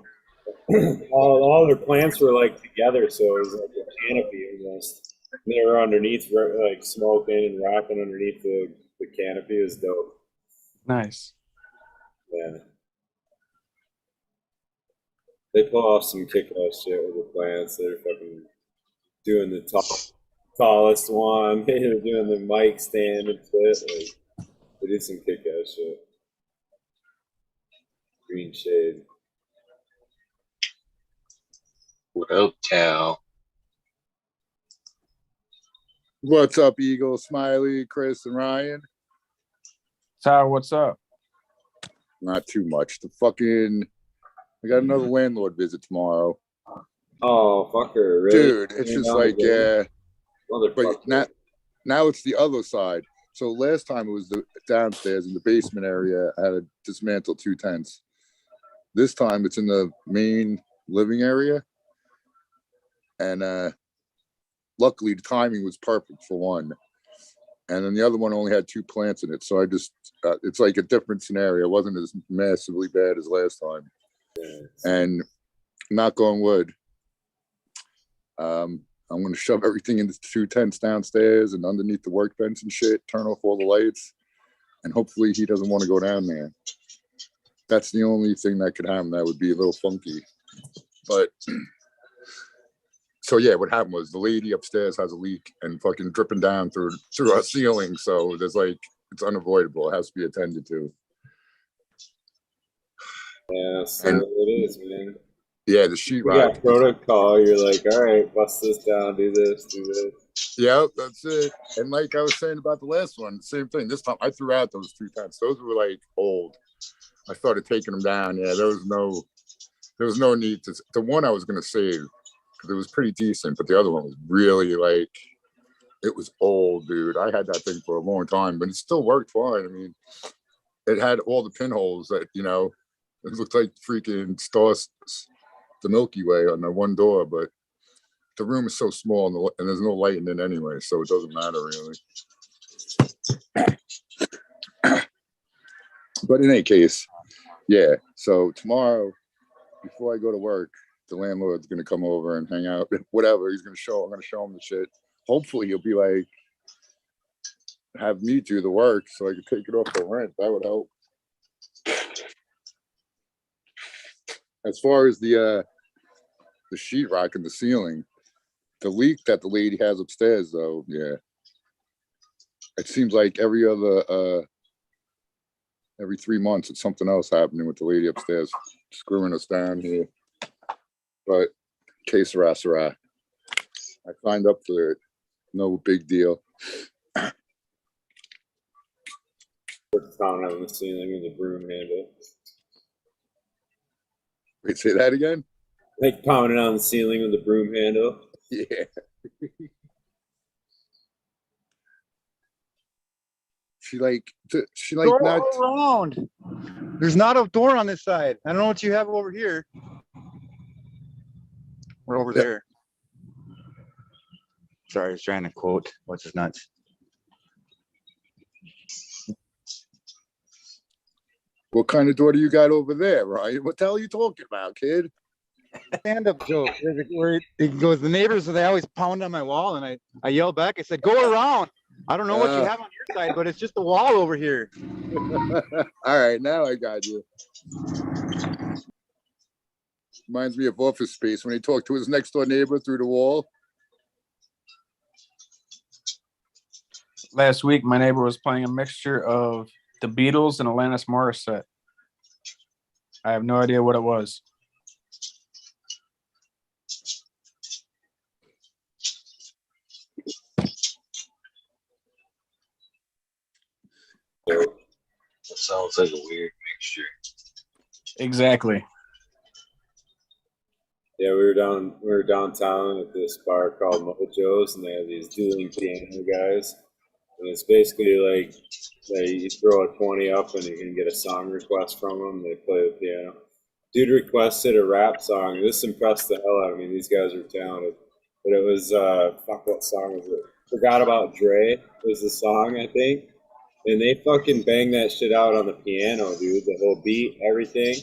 all their plants were like together, so it was like a canopy almost. And they were underneath, like smoking and rocking underneath the canopy. It was dope. Nice. Yeah. They pull off some kick-ass shit with the plants. They're fucking doing the tallest one. They're doing the mic stand and shit. Like, they do some kick-ass shit. Green shade. What up, Cal? What's up, Eagle, Smiley, Chris, and Ryan? Tyler, what's up? Not too much. I got another landlord visit tomorrow. Oh, fucker, really? Dude, it's just like, but Motherfucker. now it's the other side. So last time it was the downstairs in the basement area. I had to dismantle 2 tents. This time it's in the main living area. And luckily the timing was perfect for one. And then the other one only had 2 plants in it. So I just, it's like a different scenario. It wasn't as massively bad as last time. And knock on wood, I'm going to shove everything into 2 tents downstairs and underneath the workbench and shit, turn off all the lights, and hopefully he doesn't want to go down there. That's the only thing that could happen. That would be a little funky. But so yeah, what happened was the lady upstairs has a leak and fucking dripping down through our ceiling. So there's like, it's unavoidable. It has to be attended to. Yeah, so And it is, man. yeah, the sheetrock. You got protocol. You're like, all right, bust this down, do this, do this. Yeah, that's it. And like I was saying about the last one, same thing. This time I threw out those 2 tents. Those were like old. I started taking them down. Yeah, there was no need to. The one I was going to save because it was pretty decent, but the other one was really like, it was old, dude. I had that thing for a long time, but it still worked fine. I mean, it had all the pinholes that, it looked like freaking stars, the Milky Way on the one door, but the room is so small and there's no light in it anyway, so it doesn't matter really. But in any case, yeah. So tomorrow, before I go to work, the landlord's gonna come over and hang out. Whatever I'm gonna show him the shit. Hopefully he'll be like, have me do the work so I can take it off the rent. That would help. As far as the sheetrock in the ceiling, the leak that the lady has upstairs, though, yeah, it seems like every 3 months it's something else happening with the lady upstairs, screwing us down here. But que sera, sera. I signed up for it. No big deal. Pound on the ceiling with a broom handle. Wait, say that again? Like pounding on the ceiling with a broom handle. Yeah. She Go not around. There's not a door on this side. I don't know what you have over here. We're over there. Sorry, I was trying to quote what's his nuts. What kind of door do you got over there, Ryan? What the hell are you talking about, kid? Stand-up joke where it goes, the neighbors, they always pound on my wall, and I yell back. I said, go around. I don't know what you have on your side, but it's just a wall over here. All right, now I got you. Reminds me of Office Space when he talked to his next door neighbor through the wall. Last week, my neighbor was playing a mixture of the Beatles and Alanis Morissette. I have no idea what it was. That sounds like a weird mixture. Exactly. Yeah, we were downtown at this bar called Mojo's, and they have these dueling piano guys. And it's basically like you throw a 20 up and you can get a song request from them. They play the piano. Dude requested a rap song. This impressed the hell out of me. These guys are talented. But it was, fuck, what song was it? Forgot About Dre was the song, I think. And they fucking banged that shit out on the piano, dude. The whole beat, everything.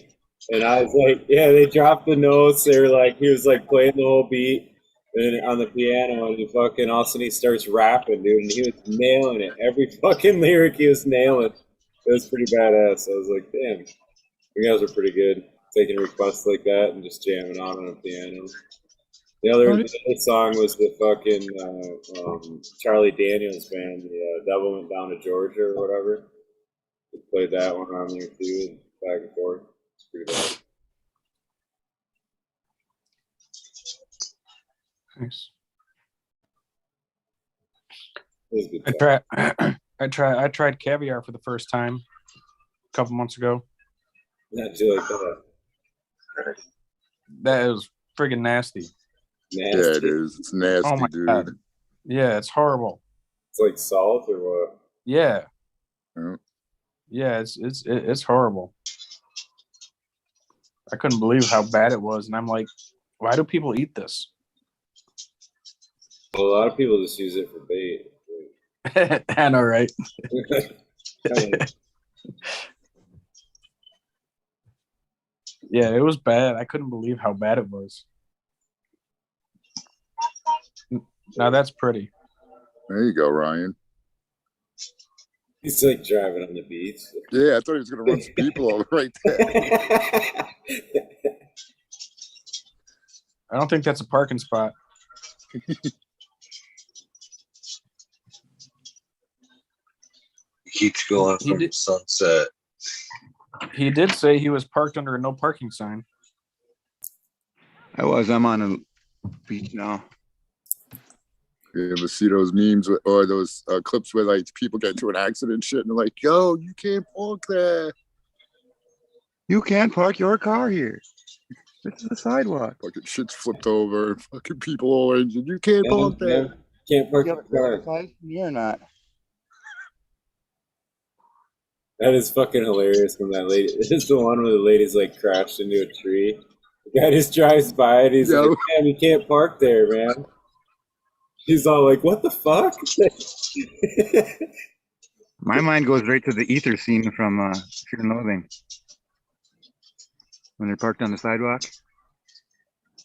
And I was like, yeah, they dropped the notes. They were like, he was like playing the whole beat and on the piano, and he fucking all of a sudden he starts rapping, dude. And he was nailing it. Every fucking lyric he was nailing. It was pretty badass. I was like, damn, you guys are pretty good. Taking requests like that and just jamming out on a piano. The other song was the fucking Charlie Daniels band, the Devil Went Down to Georgia or whatever. We played that one on there too, back and forth. It's pretty bad. Nice. It was a good time. I tried caviar for the first time a couple months ago. Not too like that. That was friggin' nasty. Nasty. Yeah, it is. It's nasty, Oh my dude. God. Yeah, it's horrible. It's like salt or what? Yeah. Yeah. Yeah, it's horrible. I couldn't believe how bad it was, and I'm like, why do people eat this? Well, a lot of people just use it for bait. I know, right? Yeah, it was bad. I couldn't believe how bad it was. Now that's pretty. There you go, Ryan. He's like driving on the beach. Yeah, I thought he was going to run some people over right there. I don't think that's a parking spot. He keeps going He from did- sunset. He did say he was parked under a no parking sign. I'm on a beach now. You ever see those memes or those clips where like people get into an accident and shit and they're like, yo, you can't park there. You can't park your car here. This is the sidewalk. Fucking shit's flipped over and fucking people all injured. You can't park there. Can't park You your have a car. driver's license? You're not. That is fucking hilarious when that lady, this is the one where the lady's like crashed into a tree. The guy just drives by and he's Yo. like, man, you can't park there, man. She's all like, what the fuck? My mind goes right to the ether scene from Fear and Loathing. When they're parked on the sidewalk.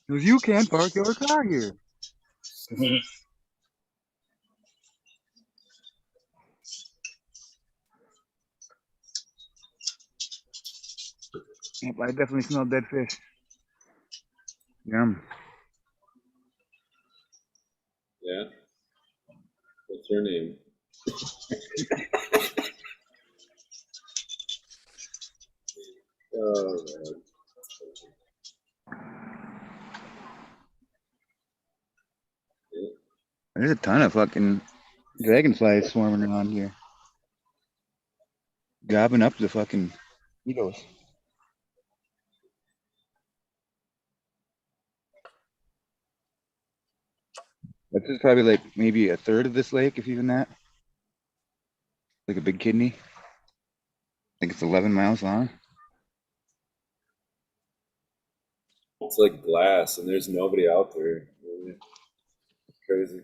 He goes, you can't park your car here. Yep, I definitely smell dead fish. Yum. Yeah. What's her name? Oh, man. There's a ton of fucking dragonflies swarming around here. Gobbing up the fucking mosquitoes. This is probably like maybe a third of this lake, if even that. Like a big kidney. I think it's 11 miles long. It's like glass and there's nobody out there. Crazy.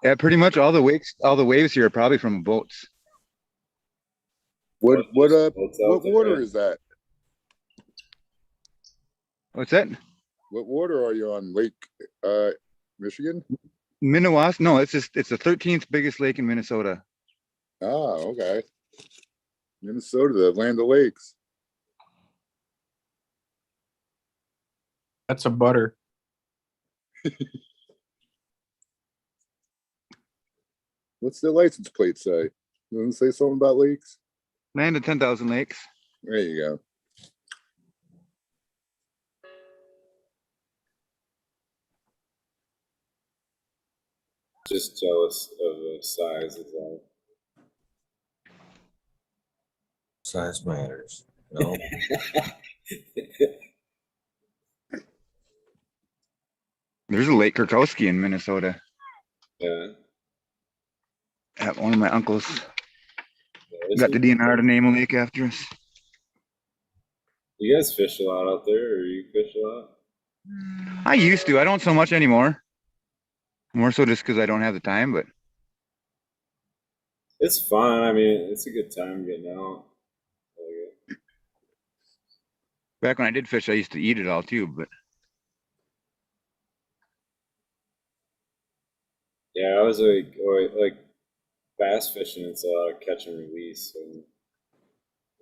Yeah, pretty much all the waves here are probably from boats. What Boats out there, water yeah. is that? What's that? What water are you on? Lake Michigan? Minnewaska? No, it's the 13th biggest lake in Minnesota. Oh, okay. Minnesota, the land of lakes. That's a butter. What's the license plate say? Doesn't it say something about lakes? Land of 10,000 lakes. There you go. Just jealous of the size of that. Size matters. No. There's a Lake Kurkowski in Minnesota. Yeah. One of my uncles It's got the good. DNR to name a lake after us. You guys fish a lot out there, or you fish a lot? I used to. I don't so much anymore. More so just because I don't have the time, but It's fun. I mean, it's a good time getting out. I like it. back when I did fish, I used to eat it all too. But Yeah, I was like bass fishing. It's a lot of catch and release. And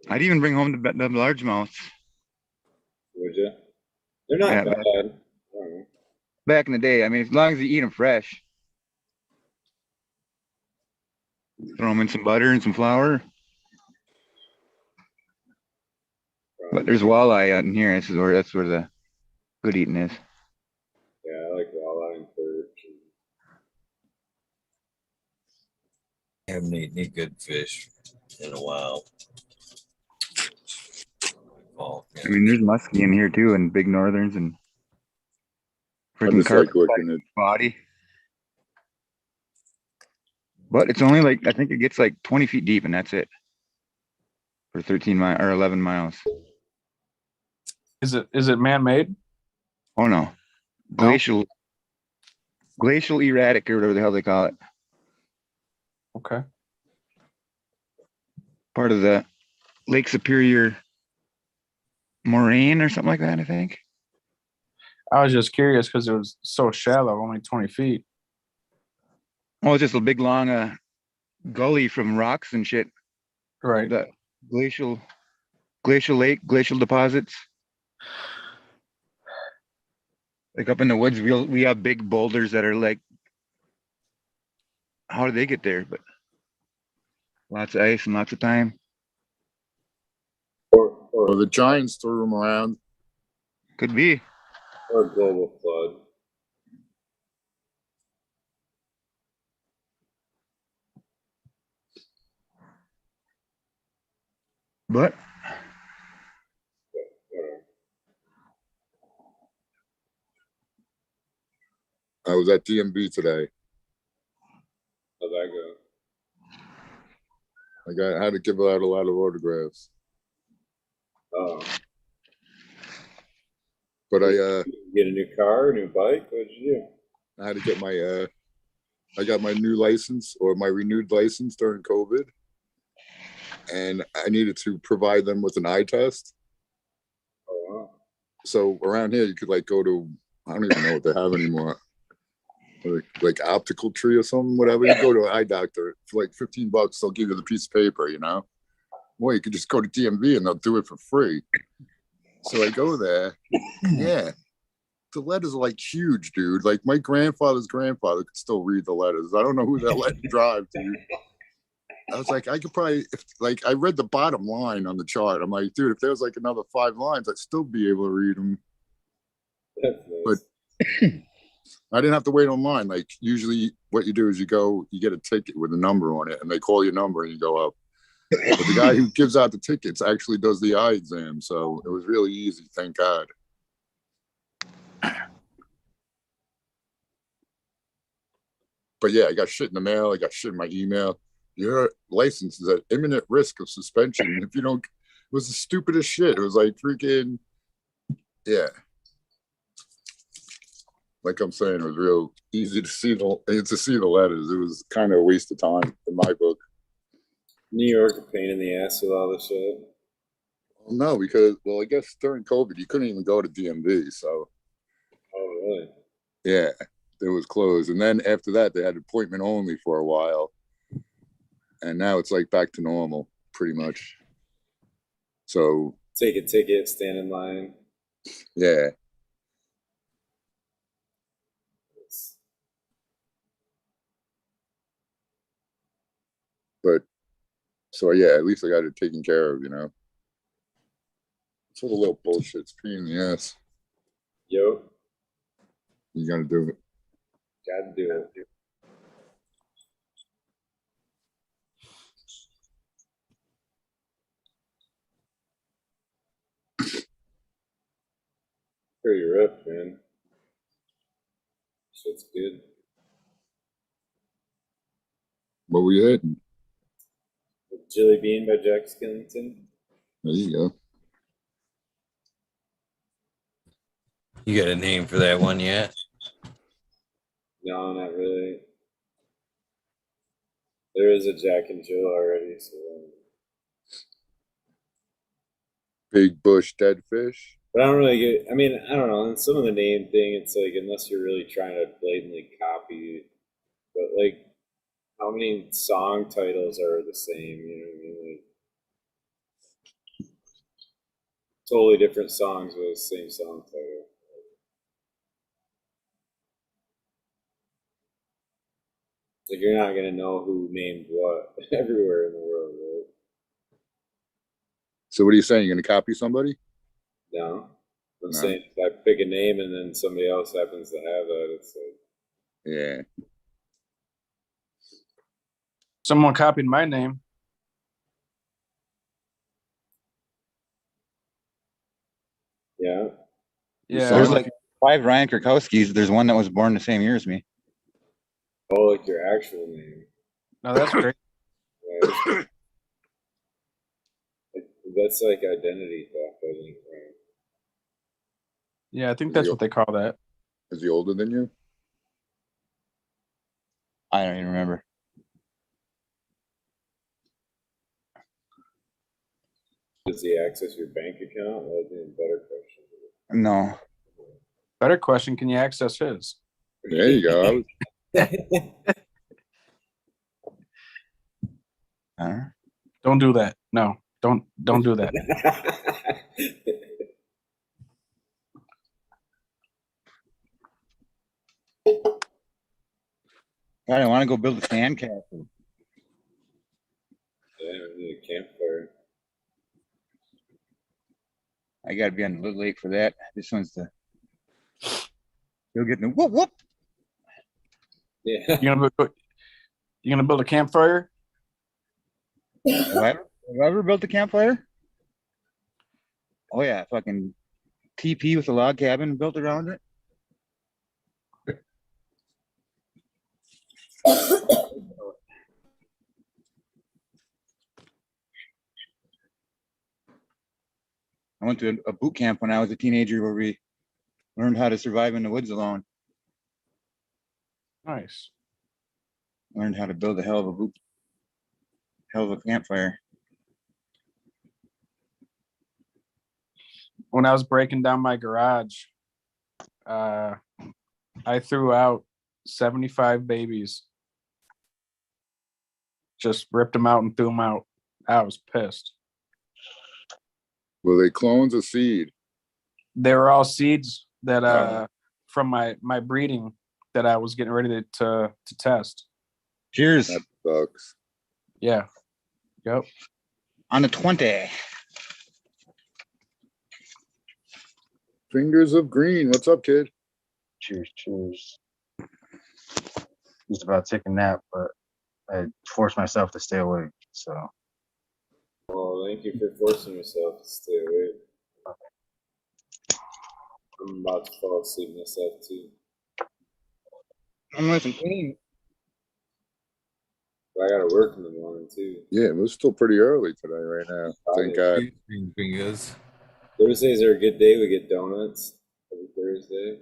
I'd even bring home the largemouths. would you? They're not Yeah, bad. I don't know. back in the day. I mean, as long as you eat them fresh, throw them in some butter and some flour. But there's walleye out in here. That's where the good eating is. Yeah, I like walleye and perch. Haven't eaten any good fish in a while. Oh, I mean, there's muskie in here too, and big northerns and I freaking just like carp looking at. body. But it's only like, I think it gets like 20 feet deep, and that's it for 13 miles or 11 miles. Is it man made? Oh no, glacial erratic or whatever the hell they call it. Okay. Part of the Lake Superior moraine or something like that, I think. I was just curious because it was so shallow, only 20 feet. Oh, it's just a big long gully from rocks and shit. Right. The glacial lake, glacial deposits. Like up in the woods, we have big boulders that are like, how did they get there? But lots of ice and lots of time. Or the Giants threw them around. Could be. Or global flood. But Whatever. I was at DMV today. How'd that go? I had to give out a lot of autographs, Oh, but I get a new car, a new bike. What'd you do? I had to get my I got my new license or my renewed license during COVID, and I needed to provide them with an eye test. Oh, wow. So around here, you could like go to, I don't even know what they have anymore, like optical tree or something, whatever. You go to an eye doctor for like $15, they'll give you the piece of paper, you know. Well, you could just go to DMV and they'll do it for free. So I go there, yeah. The letters are like huge, dude. Like my grandfather's grandfather could still read the letters. I don't know who that let drive, dude. I was like, I could probably, if like I read the bottom line on the chart. I'm like, dude, if there was like another 5 lines, I'd still be able to read them. That's But nice. I didn't have to wait online. Like usually what you do is you get a ticket with a number on it and they call your number and you go up. But the guy who gives out the tickets actually does the eye exam. So it was really easy. Thank God. But yeah, I got shit in the mail. I got shit in my email. Your license is at imminent risk of suspension if you don't. It was the stupidest shit. It was like freaking, yeah. Like I'm saying, it was real easy to see the letters. It was kind of a waste of time in my book. New York, a pain in the ass with all this shit. No, because I guess during COVID you couldn't even go to DMV. So Oh, really? yeah, it was closed. And then after that, they had appointment only for a while. And now it's like back to normal, pretty much. So Take a ticket, stand in line. yeah, but so yeah, at least I got it taken care of, you know. It's all the little bullshit's pain in the ass. Yo, You gotta do it. gotta do it. Pretty rough, man. Shit's good. What were you hitting? Jilly Bean by Jack Skellington. There you go. You got a name for that one yet? No, not really. There is a Jack and Jill already, so. Big bush dead fish. But I don't really get. I mean, I don't know. And some of the name thing, it's like unless you're really trying to blatantly copy, but like, how many song titles are the same? You know what I mean? Like, totally different songs with the same song title. Like you're not gonna know who named what everywhere in the world, right? So what are you saying? You're gonna copy somebody? No. I'm No. saying if I pick a name and then somebody else happens to have that, it's like, Yeah. Someone copied my name. yeah. Yeah, There's like 5 Ryan Krakowskis. There's one that was born the same year as me. Oh, like your actual name. no, that's great. Right? That's like identity theft, I think, right? Yeah, I think that's what they call that. Is he older than you? I don't even remember. Does he access your bank account? That'd be a better question. No. Better question: can you access his? There you go. I was, I don't know. Don't do that. No, don't do that. God, I want to go build a sandcastle. Yeah, we need a campfire. I got to be on the little lake for that. This one's the. You'll get the whoop whoop. Yeah. You gonna build a campfire? Have I ever built a campfire? Oh yeah, fucking TP with a log cabin built around it. I went to a boot camp when I was a teenager where we learned how to survive in the woods alone. Nice. Learned how to build a hell of a campfire. When I was breaking down my garage, I threw out 75 babies. Just ripped them out and threw them out. I was pissed. were they clones or seed? They were all seeds that from my breeding that I was getting ready to test. Cheers. That sucks. Yeah. Yep. On the 20. Fingers of green. What's up, kid? Cheers. Just about to take a nap, but I forced myself to stay awake. So Oh, thank you for forcing yourself to stay awake. I'm about to fall asleep myself too. I'm nice and clean. But I gotta work in the morning too. Yeah, it was still pretty early today right now. Thank God. Fingers. Thursdays are a good day. We get donuts every Thursday.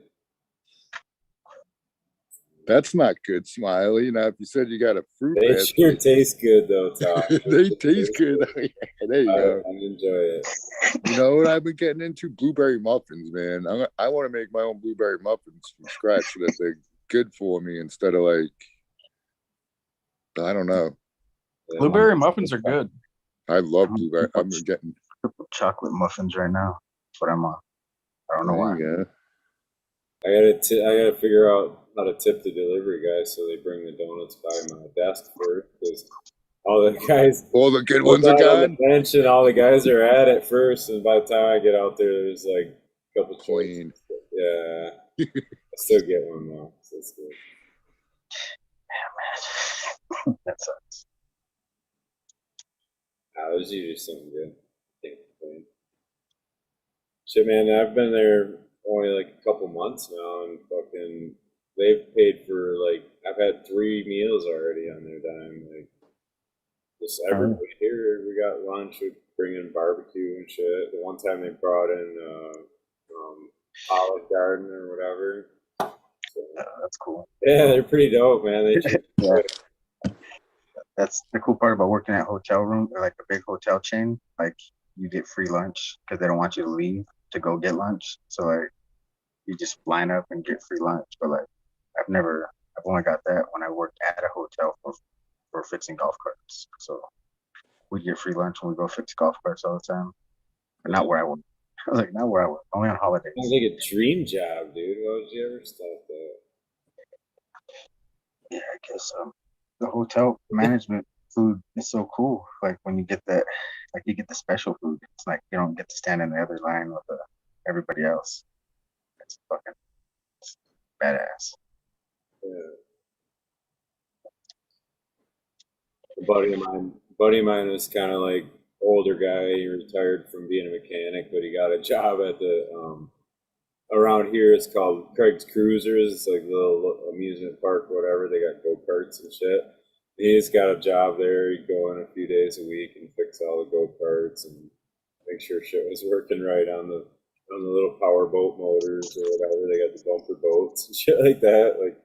That's not good, Smiley. Now, if you said you got a fruit They basket, sure taste good though, Tom. they taste good. Yeah, there you go. I enjoy it. You know what I've been getting into? Blueberry muffins, man. I want to make my own blueberry muffins from scratch so that they're good for me instead of like, I don't know. Blueberry muffins are good. I love blueberry. I'm getting. chocolate muffins right now. That's what I'm on. I don't know why. There you go. I gotta figure out how to tip the delivery guys so they bring the donuts by my desk first, because all the guys, All the good ones are on gone. the bench, and all the guys are at it first, and by the time I get out there, there's like a couple Clean. choices. Yeah, I still get one though. So it's good. That sucks. There's usually something good. Shit, man, I've been there only like a couple months now, and fucking they've paid for like I've had 3 meals already on their dime. Like just everybody here, we got lunch. We bring in barbecue and shit. The one time they brought in Olive Garden or whatever. So, That's cool. yeah, they're pretty dope, man. They treat Yeah. That's the cool part about working at hotel room or like a big hotel chain. Like you get free lunch because they don't want you to leave to go get lunch. So like you just line up and get free lunch. But like I've only got that when I worked at a hotel for fixing golf carts. So we get free lunch when we go fix golf carts all the time. But not where I work. I was like, not where I work. Only on holidays. Sounds like a dream job, dude. Why would you ever stop that? Yeah, I guess the hotel management food is so cool. Like when you get that, like you get the special food. It's like you don't get to stand in the other line with everybody else. It's badass. Yeah. A buddy of mine was kind of like older guy. He retired from being a mechanic, but he got a job at the around here. It's called Craig's Cruisers. It's like a little amusement park, whatever. They got go karts and shit. He's got a job there. He'd go in a few days a week and fix all the go karts and make sure shit was working right on the little power boat motors or whatever. They got the bumper boats and shit like that. Like,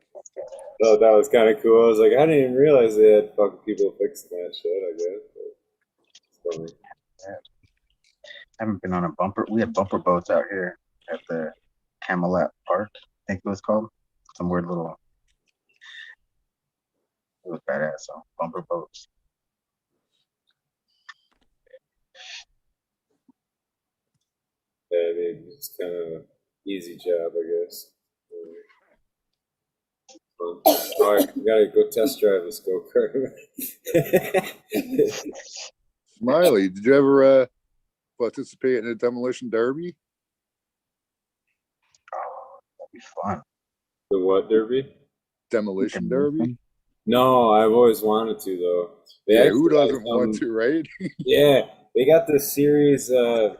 thought that was kind of cool. I was like, I didn't even realize they had fucking people fixing that shit. I guess. But it's funny. Yeah. I haven't been on a bumper. We had bumper boats out here at the Camelot Park, I think it was called. Some weird little. It was badass. So bumper boats. Yeah, I mean, it's kind of an easy job, I guess. All right, we gotta go test drive this go kart. Smiley, did you ever participate in a demolition derby? Oh, that'd be fun. The what derby? Demolition derby? No, I've always wanted to though. They Yeah, who actually got doesn't want to, right? Yeah, they got this series. Oh,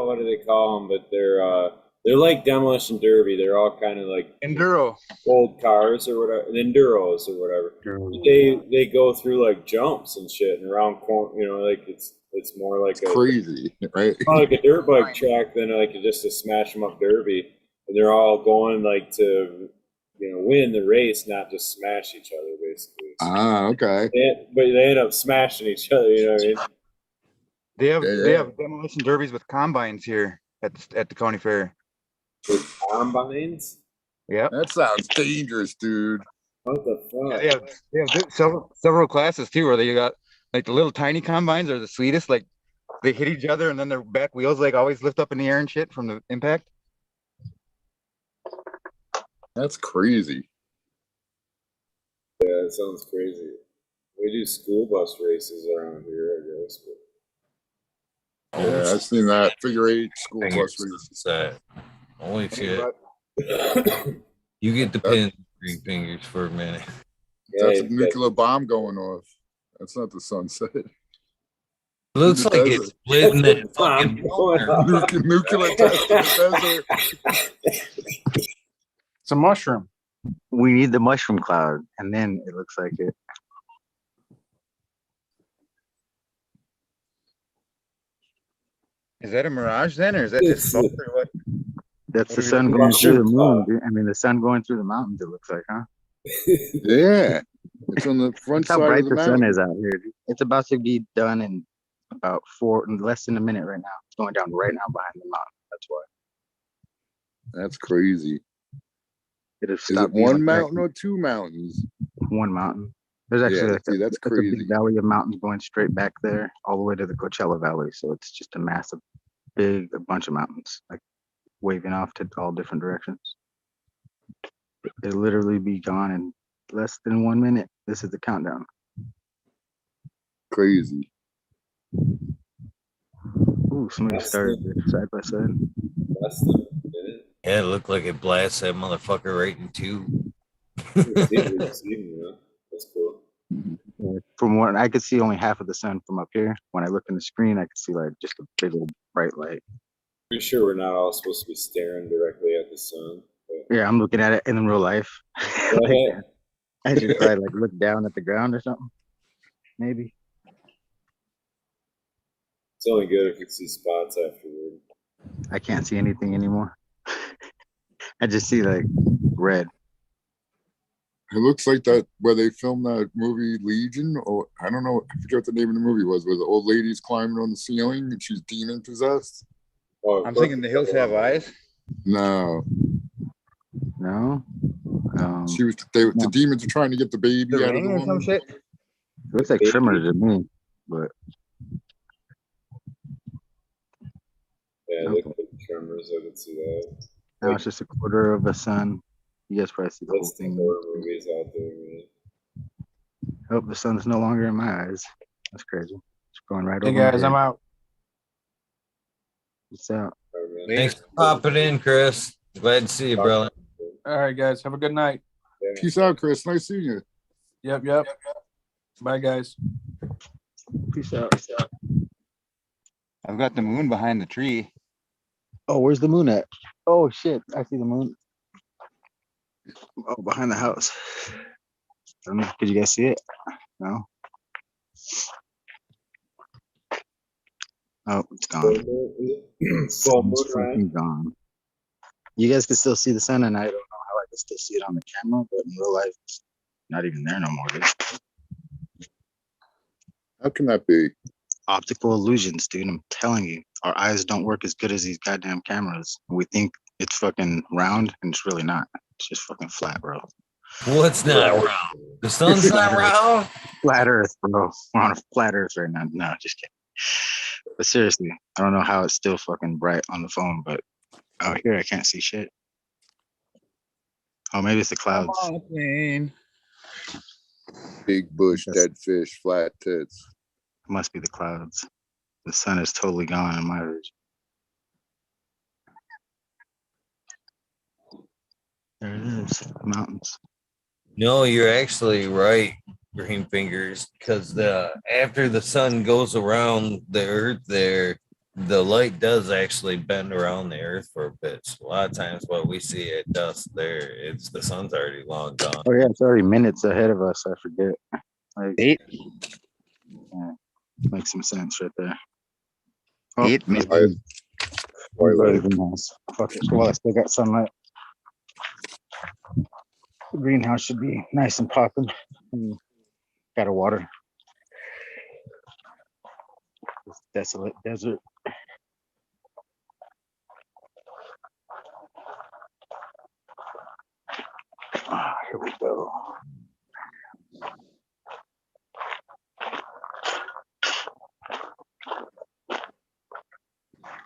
what do they call them? But they're like demolition derby. They're all kind of like Enduro. old cars or whatever, enduros or whatever. But they go through like jumps and shit and around corner. You know, like it's more like It's crazy, right? more like a dirt bike track than like just a smash 'em up derby. And they're all going like to win the race, not just smash each other, basically. Ah, okay. But they end up smashing each other. You know what I mean? They have demolition derbies with combines here at the county fair. With combines? Yep. That sounds dangerous, dude. What the fuck? They have several classes too, where they got like the little tiny combines are the sweetest. Like they hit each other and then their back wheels like always lift up in the air and shit from the impact. That's crazy. Yeah, it sounds crazy. We do school bus races around here, I guess. But Yeah, I've seen that figure 8 school bus races. Holy shit. You get the pin 3 fingers for a minute. That's a nuclear bomb going off. That's not the sunset. Looks like it's split in that fucking nuclear test in the desert. It's a mushroom. We need the mushroom cloud, and then it looks like it. Is that a mirage then, or is that just smoke or what? That's the sun going through the moon. Dude. I mean, the sun going through the mountains. It looks like, huh? Yeah, it's on the front That's how side bright of the the sun mountain. is out here. Dude. It's about to be done in about less than a minute right now. It's going down right now behind the mountain. That's why. That's crazy. It Is it one mountain or 2 mountains? One mountain. There's actually Yeah, that's a crazy. big valley of mountains going straight back there, all the way to the Coachella Valley. So it's just a massive, a bunch of mountains, like waving off to all different directions. It'll literally be gone in less than 1 minute. This is the countdown. Crazy. Ooh, somebody started side by side. less than a minute. Yeah, it looked like it blasts that motherfucker right in 2. That's cool. From what I could see, only half of the sun from up here. When I look in the screen, I could see like just a big old bright light. Pretty sure we're not all supposed to be staring directly at the sun. But Yeah, I'm looking at it in real life. Like, Yeah. I should probably like look down at the ground or something. Maybe. It's only good if you see spots afterward. I can't see anything anymore. I just see like red. It looks like that where they filmed that movie Legion, or I don't know, I forget what the name of the movie was, where the old lady's climbing on the ceiling and she's demon possessed. Oh, I'm thinking the hills have eyes. No, No. the demons are trying to get the baby The out of the ring or some woman. shit. Looks like Tremors to me, but Yeah, Okay. they put Tremors. I could see that. now it's just a quarter of a sun. You guys probably see the whole That's the thing. horror movies out there, man. Oh, the sun's no longer in my eyes. That's crazy. It's going right Hey over my guys, head. I'm out. It's out. All right, man. Thanks for popping in, Chris. Glad to see you, brother. All right, guys, have a good night. Yeah. Peace out, Chris. Nice seeing you. Yep. Bye, guys. Peace out. I've got the moon behind the tree. Oh, where's the moon at? Oh shit, I see the moon. Oh, behind the house. I don't know. Could you guys see it? No. Oh, it's gone. Full moon, It's right? fucking gone. You guys can still see the sun, and I don't know how I can still see it on the camera, but in real life, it's not even there no more. Dude. How can that be? Optical illusions, dude. I'm telling you, our eyes don't work as good as these goddamn cameras. We think it's fucking round, and it's really not. It's just fucking flat, bro. What's not round? The sun's not round? Flat Earth, bro. We're on a flat Earth right now. No, just kidding. But seriously, I don't know how it's still fucking bright on the phone, but out here I can't see shit. Oh, maybe it's the clouds. Plane. Big bush, dead fish, flat tits. It must be the clouds. The sun is totally gone in my vision. There it is, the mountains. No, you're actually right, Green Fingers, because after the sun goes around the earth there, the light does actually bend around the earth for a bit. So a lot of times what we see at dusk there, it's the sun's already long gone. Oh yeah, it's already minutes ahead of us. I forget. Like, 8. yeah, makes some sense right there. 8 maybe. minutes. Twilight. Greenhouse. Fuck it. Well, I still got sunlight. The greenhouse should be nice and popping. Got to water. This desolate desert. Here we go.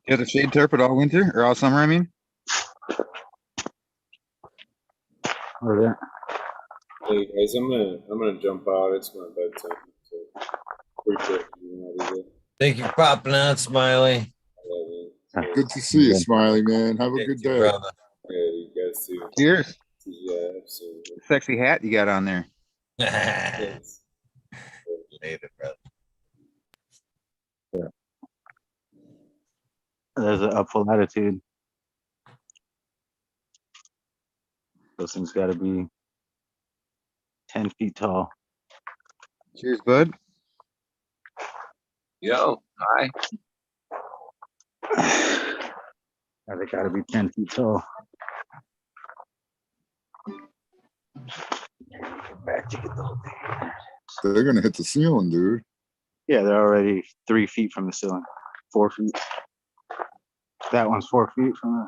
You had a shade tarp all winter or all summer, I mean? Over there. Hey guys, I'm gonna jump out. It's my bedtime. So appreciate you. Thank you for popping on, Smiley. Good to see you, Smiley, man. Have a Thank good you, day. brother. Yeah, you guys too. Cheers. Yeah, absolutely. Sexy hat you got on there. Thanks. Later, brother. There's an upful latitude. Those things got to be 10 feet tall. Cheers, bud. Yo, hi. They got to be 10 feet tall. Back to get the whole thing. They're gonna hit the ceiling, dude. Yeah, they're already 3 feet from the ceiling. 4 feet. That one's 4 feet from the.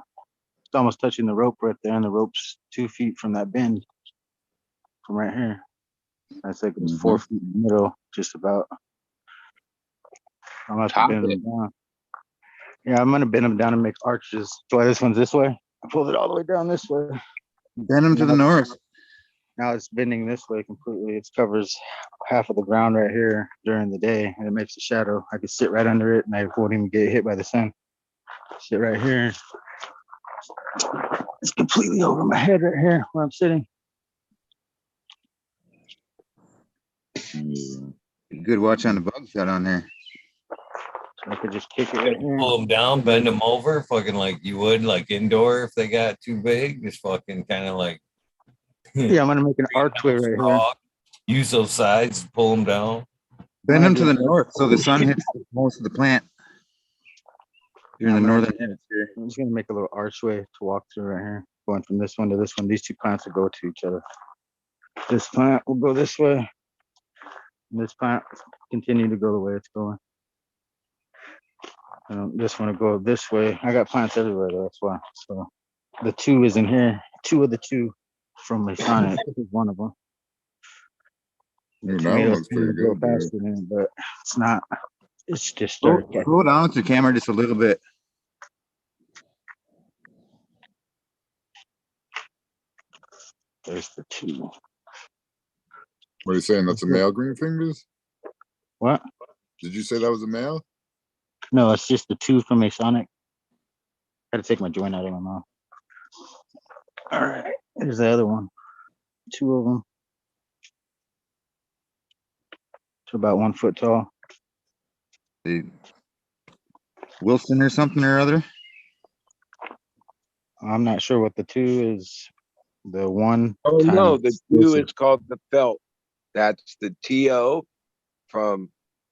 It's almost touching the rope right there, and the rope's 2 feet from that bend. From right here. That's like it's 4 feet in the middle, just about. I'm gonna have to bend them down. Yeah, I'm gonna bend them down and make arches. So this one's this way. I pulled it all the way down this way. Bend them to the north. Now it's bending this way completely. It covers half of the ground right here during the day, and it makes a shadow. I could sit right under it, and I won't even get hit by the sun. Sit right here. It's completely over my head right here where I'm sitting. Good watch on the bugs got on there. I could just kick it right here. Pull them down, bend them over, fucking like you would like indoor if they got too big. Just fucking kind of like Yeah, I'm gonna make an archway right here. rock. Use those sides, to pull them down. Bend them to the north so the sun hits most of the plant. You're in the northern hemisphere. I'm just gonna make a little archway to walk through right here, going from this one to this one. These two plants will go to each other. This plant will go this way, and this plant continue to go the way it's going. This one will go this way. I got plants everywhere though, that's why. So the 2 is in here. 2 of the 2 from Masonic. This is one of them. Yeah, that Tomatoes one's pretty grow good. Dude. faster than it, but it's not. It's just Slow started. down with your camera just a little bit. There's the 2. What are you saying? That's a male green fingers? What? Did you say that was a male? No, it's just the 2 from Masonic. Had to take my joint out of my mouth. All right, there's the other one. 2 of them. It's about 1 foot tall. The Wilson or something or other. I'm not sure what the 2 is. The 1. Oh no, the 2 Wilson. is called the felt. That's the TO from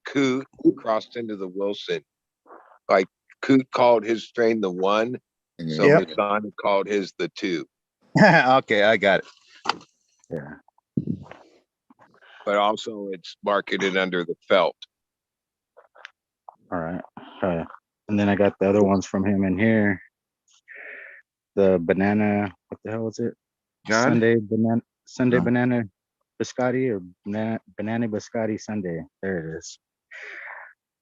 Coot crossed into the Wilson. Like Coot called his strain the 1, so Yep. Masonic called his the 2. Okay, I got it. Yeah. But also it's marketed under the felt. All right. And then I got the other ones from him in here. The banana. What the hell is it? God? Sunday No. banana biscotti or banana biscotti Sunday. There it is.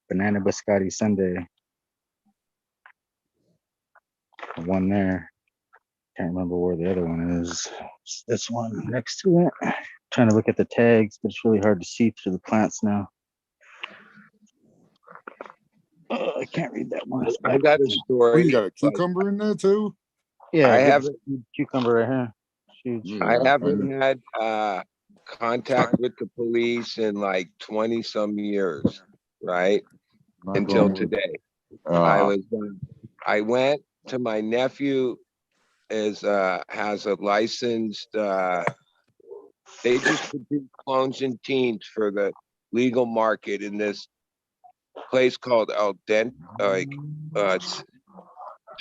Banana biscotti Sunday. One there. Can't remember where the other one is. It's this one next to it. Trying to look at the tags, but it's really hard to see through the plants now. I can't read that one. I got a Oh, story. you got a cucumber in there too? Yeah, I good haven't cucumber right here. Huge. Yeah, I haven't had contact with the police in like 20 some years, right? Not Until going- today. uh, I went to my nephew has a licensed they just produce clones and teens for the legal market in this place called it's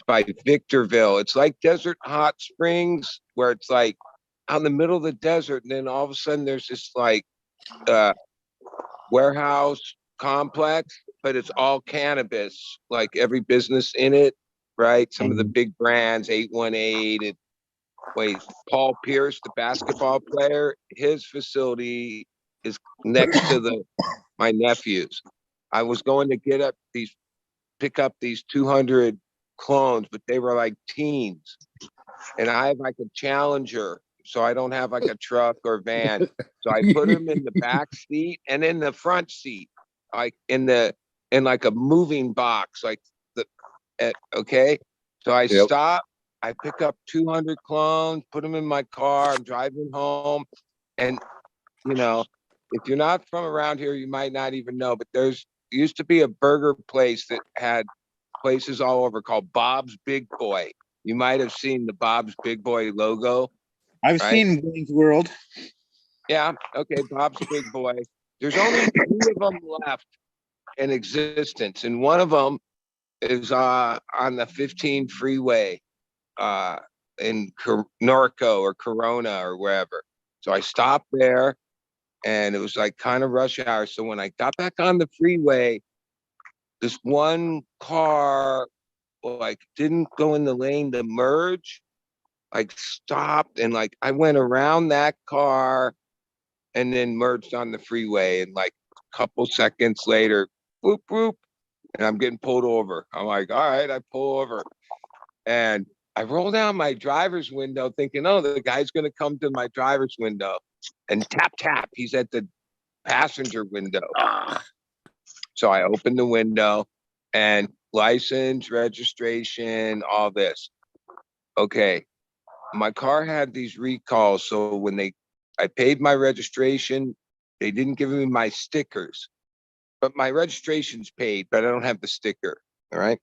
by Victorville. It's like Desert Hot Springs, where it's like out in the middle of the desert, and then all of a sudden there's this like warehouse complex, but it's all cannabis, like every business in it, right? Some of the big brands, 818 and Paul Pierce, the basketball player, his facility is next to my nephew's. I was going to pick up these 200 clones, but they were like teens. And I have like a Challenger, so I don't have like a truck or van. So I put them in the back seat and in the front seat, like in like a moving box, like okay. So I stop, I pick up 200 clones, put them in my car, I'm driving home. And, you know, if you're not from around here, you might not even know, but used to be a burger place that had places all over called Bob's Big Boy. You might have seen the Bob's Big Boy logo. I've right? seen Wayne's World. Yeah, okay, Bob's Big Boy. There's only 3 of them left in existence, and one of them is on the 15 freeway in Norco or Corona or wherever. So I stopped there, and it was like kind of rush hour. So when I got back on the freeway, this one car like didn't go in the lane to merge, like stopped, and like I went around that car and then merged on the freeway, and like a couple seconds later, whoop whoop, and I'm getting pulled over. I'm like, all right, I pull over, and I roll down my driver's window thinking, oh, the guy's gonna come to my driver's window, and tap tap, he's at the passenger window. So I opened the window, and license, registration, all this. Okay, my car had these recalls, so when I paid my registration, they didn't give me my stickers. but my registration's paid, but I don't have the sticker. All right.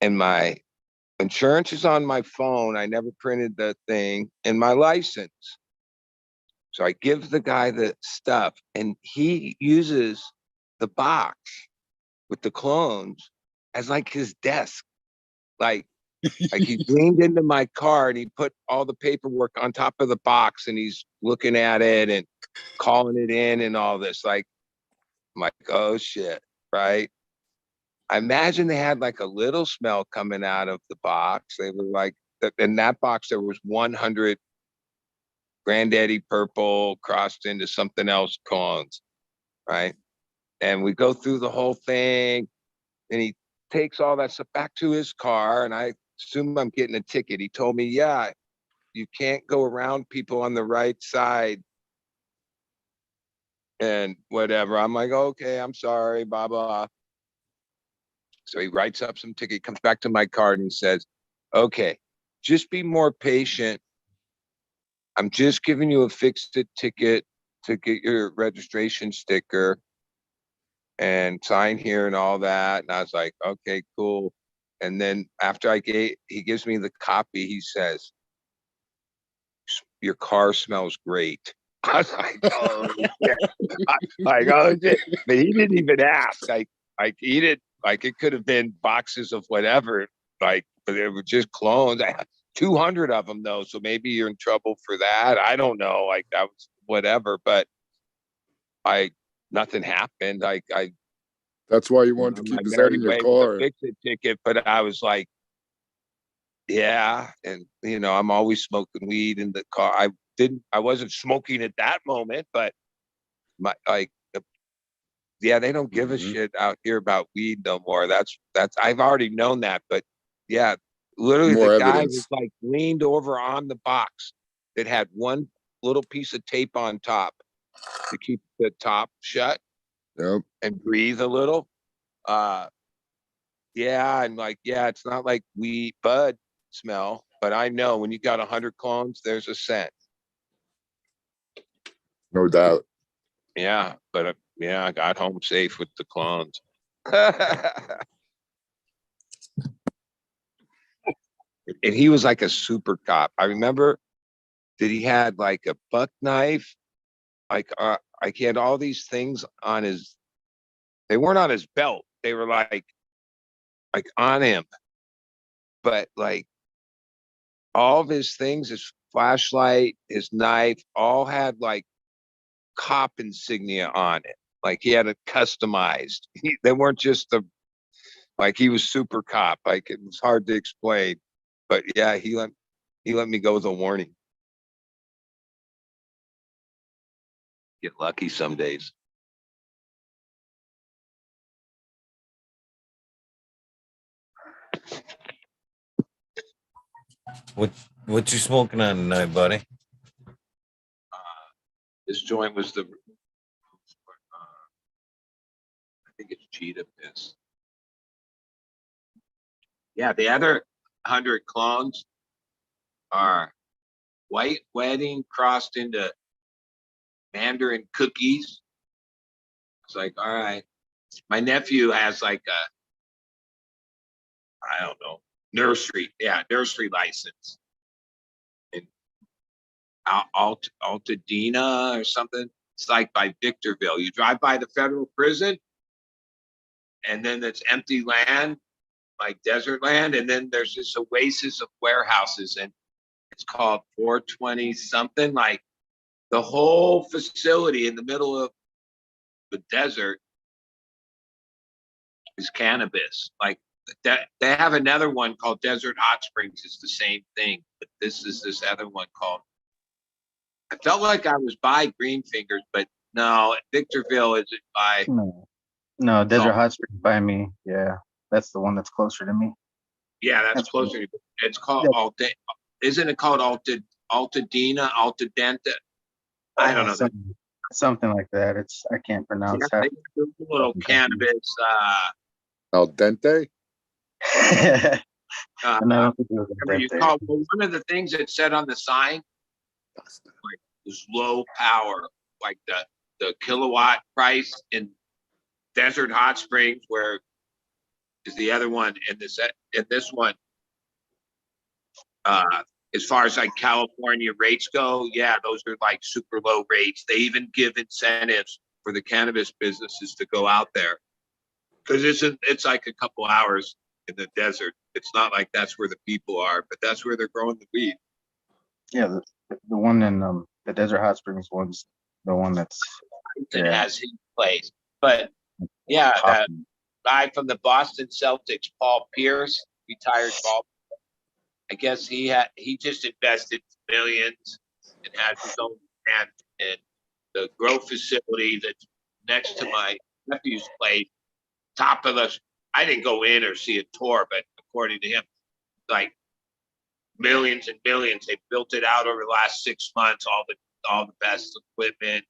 And my insurance is on my phone. I never printed the thing, and my license. So I give the guy the stuff, and he uses the box with the clones as like his desk. Like he leaned into my car and he put all the paperwork on top of the box, and he's looking at it and calling it in and all this. Like, I'm like, oh shit, right? I imagine they had like a little smell coming out of the box. They were like, in that box, there was 100 Granddaddy Purple crossed into something else clones, right? And we go through the whole thing, and he takes all that stuff back to his car, and I assume I'm getting a ticket. He told me, yeah, you can't go around people on the right side and whatever. I'm like, okay, I'm sorry, blah, blah. So he writes up some ticket, comes back to my card and says, okay, just be more patient. I'm just giving you a fixed ticket to get your registration sticker and sign here and all that. And I was like, okay, cool. And then after he gives me the copy, he says, your car smells great. I was like, oh, shit. Oh, shit. But he didn't even ask. He didn't, like, it could have been boxes of whatever, like, but they were just clones. I had 200 of them though. So maybe you're in trouble for that. I don't know. Like, that was whatever, but nothing happened. That's why you wanted to keep his head in your car. Fix it ticket, but I was like, yeah. And I'm always smoking weed in the car. I wasn't smoking at that moment, but yeah, they don't give a shit out here about weed no more. That's I've already known that, but yeah, literally More the guy evidence. was like leaned over on the box that had one little piece of tape on top to keep the top shut. Yep. And breathe a little. Yeah, and like, yeah, it's not like weed bud smell, but I know when you got 100 clones, there's a scent. No doubt. Yeah, but yeah, I got home safe with the clones. And he was like a super cop. I remember that he had like a buck knife, like he had all these things on his. They weren't on his belt. They were like on him, but like all of his things, his flashlight, his knife, all had like cop insignia on it. Like he had it customized. They weren't just like he was super cop. Like it was hard to explain, but yeah, he let me go with a warning. Get lucky some days. What you smoking on tonight, buddy? This joint was I think it's cheetah piss. Yeah, the other 100 clones are white wedding crossed into Mandarin cookies. It's like, all right. My nephew has like I don't know, nursery license. And Altadena or something. It's like by Victorville. You drive by the federal prison, and then it's empty land, like desert land, and then there's this oasis of warehouses, and it's called 420 something. Like the whole facility in the middle of the desert is cannabis. Like that, they have another one called Desert Hot Springs. It's the same thing, but this is this other one called. I felt like I was by Greenfingers, but no, Victorville isn't by. No, Desert Hot Springs by me. Yeah, that's the one that's closer to me. Yeah, that's closer. It's called Alta. Isn't it called Altadena? I don't know. Something like that. I can't pronounce that. A little cannabis. Al dente. No, you call one of the things that said on the sign like was low power, like the kilowatt price in Desert Hot Springs, where is the other one, and this one, as far as like California rates go, yeah, those are like super low rates. They even give incentives for the cannabis businesses to go out there because it's like a couple hours in the desert. It's not like that's where the people are, but that's where they're growing the weed. Yeah, the one in the Desert Hot Springs one's the one that's It has his place, but yeah, that guy from the Boston Celtics, Paul Pierce, retired ball. I guess he just invested millions and had his own brand in the grow facility that's next to my nephew's place. Top of the, I didn't go in or see a tour, but according to him, like millions and millions. They built it out over the last 6 months. All the best equipment.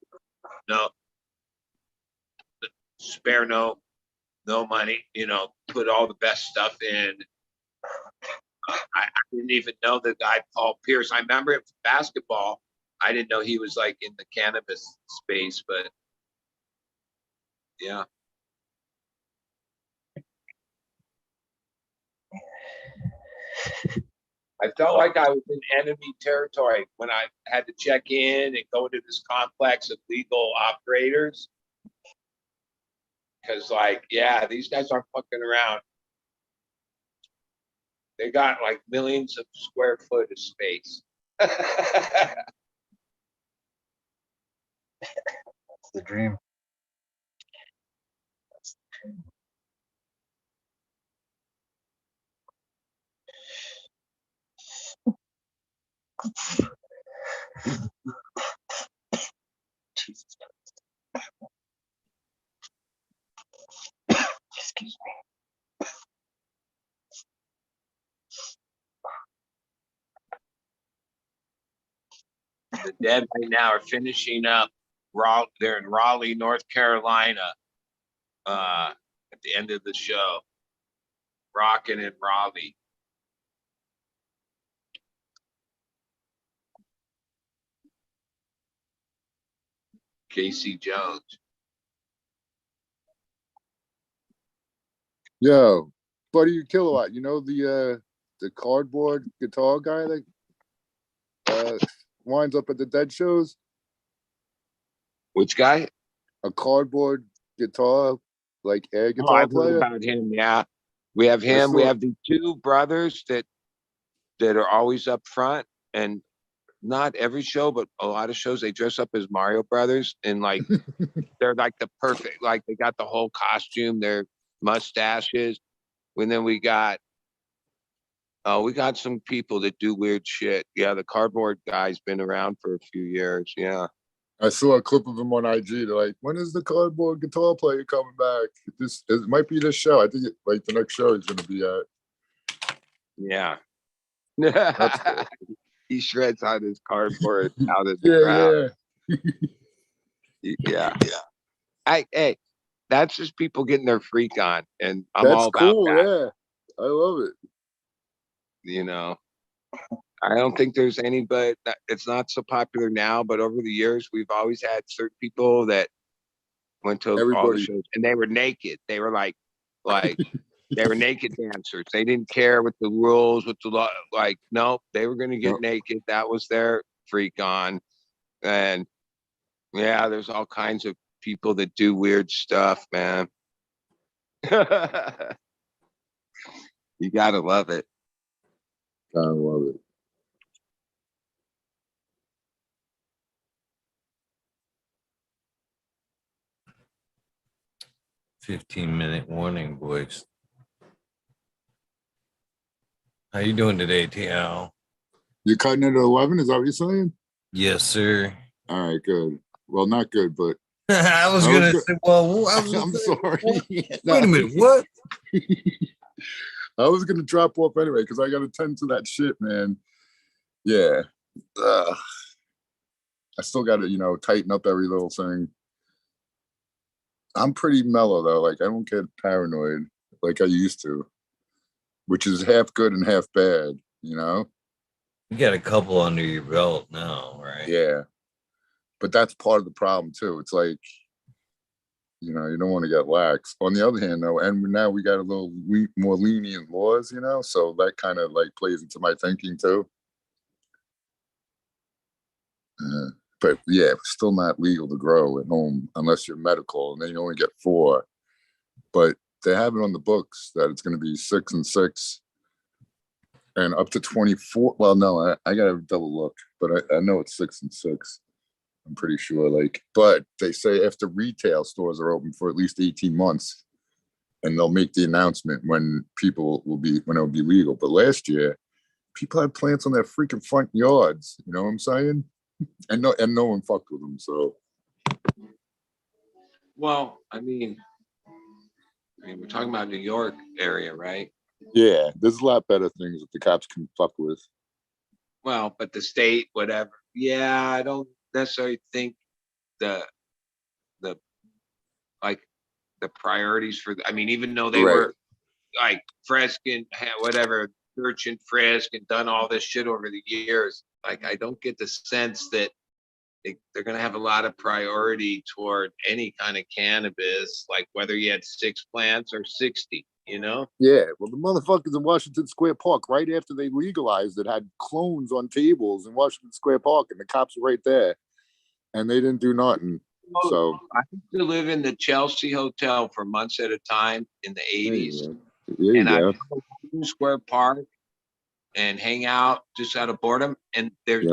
No spare, no money. Put all the best stuff in. I didn't even know the guy Paul Pierce. I remember him from basketball. I didn't know he was like in the cannabis space, but yeah. I felt like I was in enemy territory when I had to check in and go into this complex of legal operators. Because, these guys aren't fucking around. They got like millions of square foot of space. That's the dream. Jesus Christ. Excuse me. The Dead right now are finishing up. They're in Raleigh, North Carolina. At the end of the show, rocking in Raleigh. Casey Jones. Yo, Buddy Kilowatt, you know the cardboard guitar guy that winds up at the Dead shows? Which guy? A cardboard guitar, like air Oh, guitar I've heard player. about him. Yeah, we have him. We saw- have the two brothers that are always up front, and not every show, but a lot of shows they dress up as Mario Brothers, and they're like the perfect. Like they got the whole costume, their mustaches. And then we got some people that do weird shit. Yeah, the cardboard guy's been around for a few years. Yeah. I saw a clip of him on IG. They're like, when is the cardboard guitar player coming back? It might be this show. I think the next show is going to be at. Yeah. That's cool. He shreds out his cardboard out of the crowd. Yeah. Hey, that's just people getting their freak on, and I'm That's all about cool. that. Yeah, I love it. I don't think there's anybody that it's not so popular now, but over the years we've always had certain people that went to all the Everybody. shows and they were naked. They were like they were naked dancers. They didn't care with the rules, with the law. No, they were going to get Nope. naked. That was their freak on. And yeah, there's all kinds of people that do weird stuff, man. You gotta love it. I love it. $15-minute warning, boys. How you doing today, TL? You're cutting it at 11? Is that what you're saying? Yes, sir. All right, good. Well, not good, but I was gonna say, well, I'm sorry. Wait a minute, what? I was gonna drop off anyway because I gotta tend to that shit, man. Yeah. I still gotta, tighten up every little thing. I'm pretty mellow though. Like I don't get paranoid like I used to, which is half good and half bad, You got a couple under your belt now, right? Yeah. But that's part of the problem too. It's like, you don't want to get lax. On the other hand, though, and now we got a little more lenient laws, so that kind of like plays into my thinking too. But yeah, it's still not legal to grow at home unless you're medical, and then you only get 4. But they have it on the books that it's going to be 6 and 6, and up to 24. Well, no, I got to double look, but I know it's 6 and 6. I'm pretty sure. But they say after retail stores are open for at least 18 months, and they'll make the announcement when it'll be legal. But last year, people had plants on their freaking front yards. You know what I'm saying? And no one fucked with them. So, Well, I mean, we're talking about New York area, right? yeah, there's a lot better things that the cops can fuck with. Well, but the state, whatever. Yeah, I don't necessarily think the priorities for. I mean, even though they Right. were like frisk and whatever, search and frisk and done all this shit over the years, like I don't get the sense that they're going to have a lot of priority toward any kind of cannabis, like whether you had 6 plants or 60, Yeah, well, the motherfuckers in Washington Square Park, right after they legalized it, had clones on tables in Washington Square Park, and the cops were right there, and they didn't do nothing. So I used to live in the Chelsea Hotel for months at a time in the 80s. there you And I go. go to Square Park and hang out just out of boredom. And there's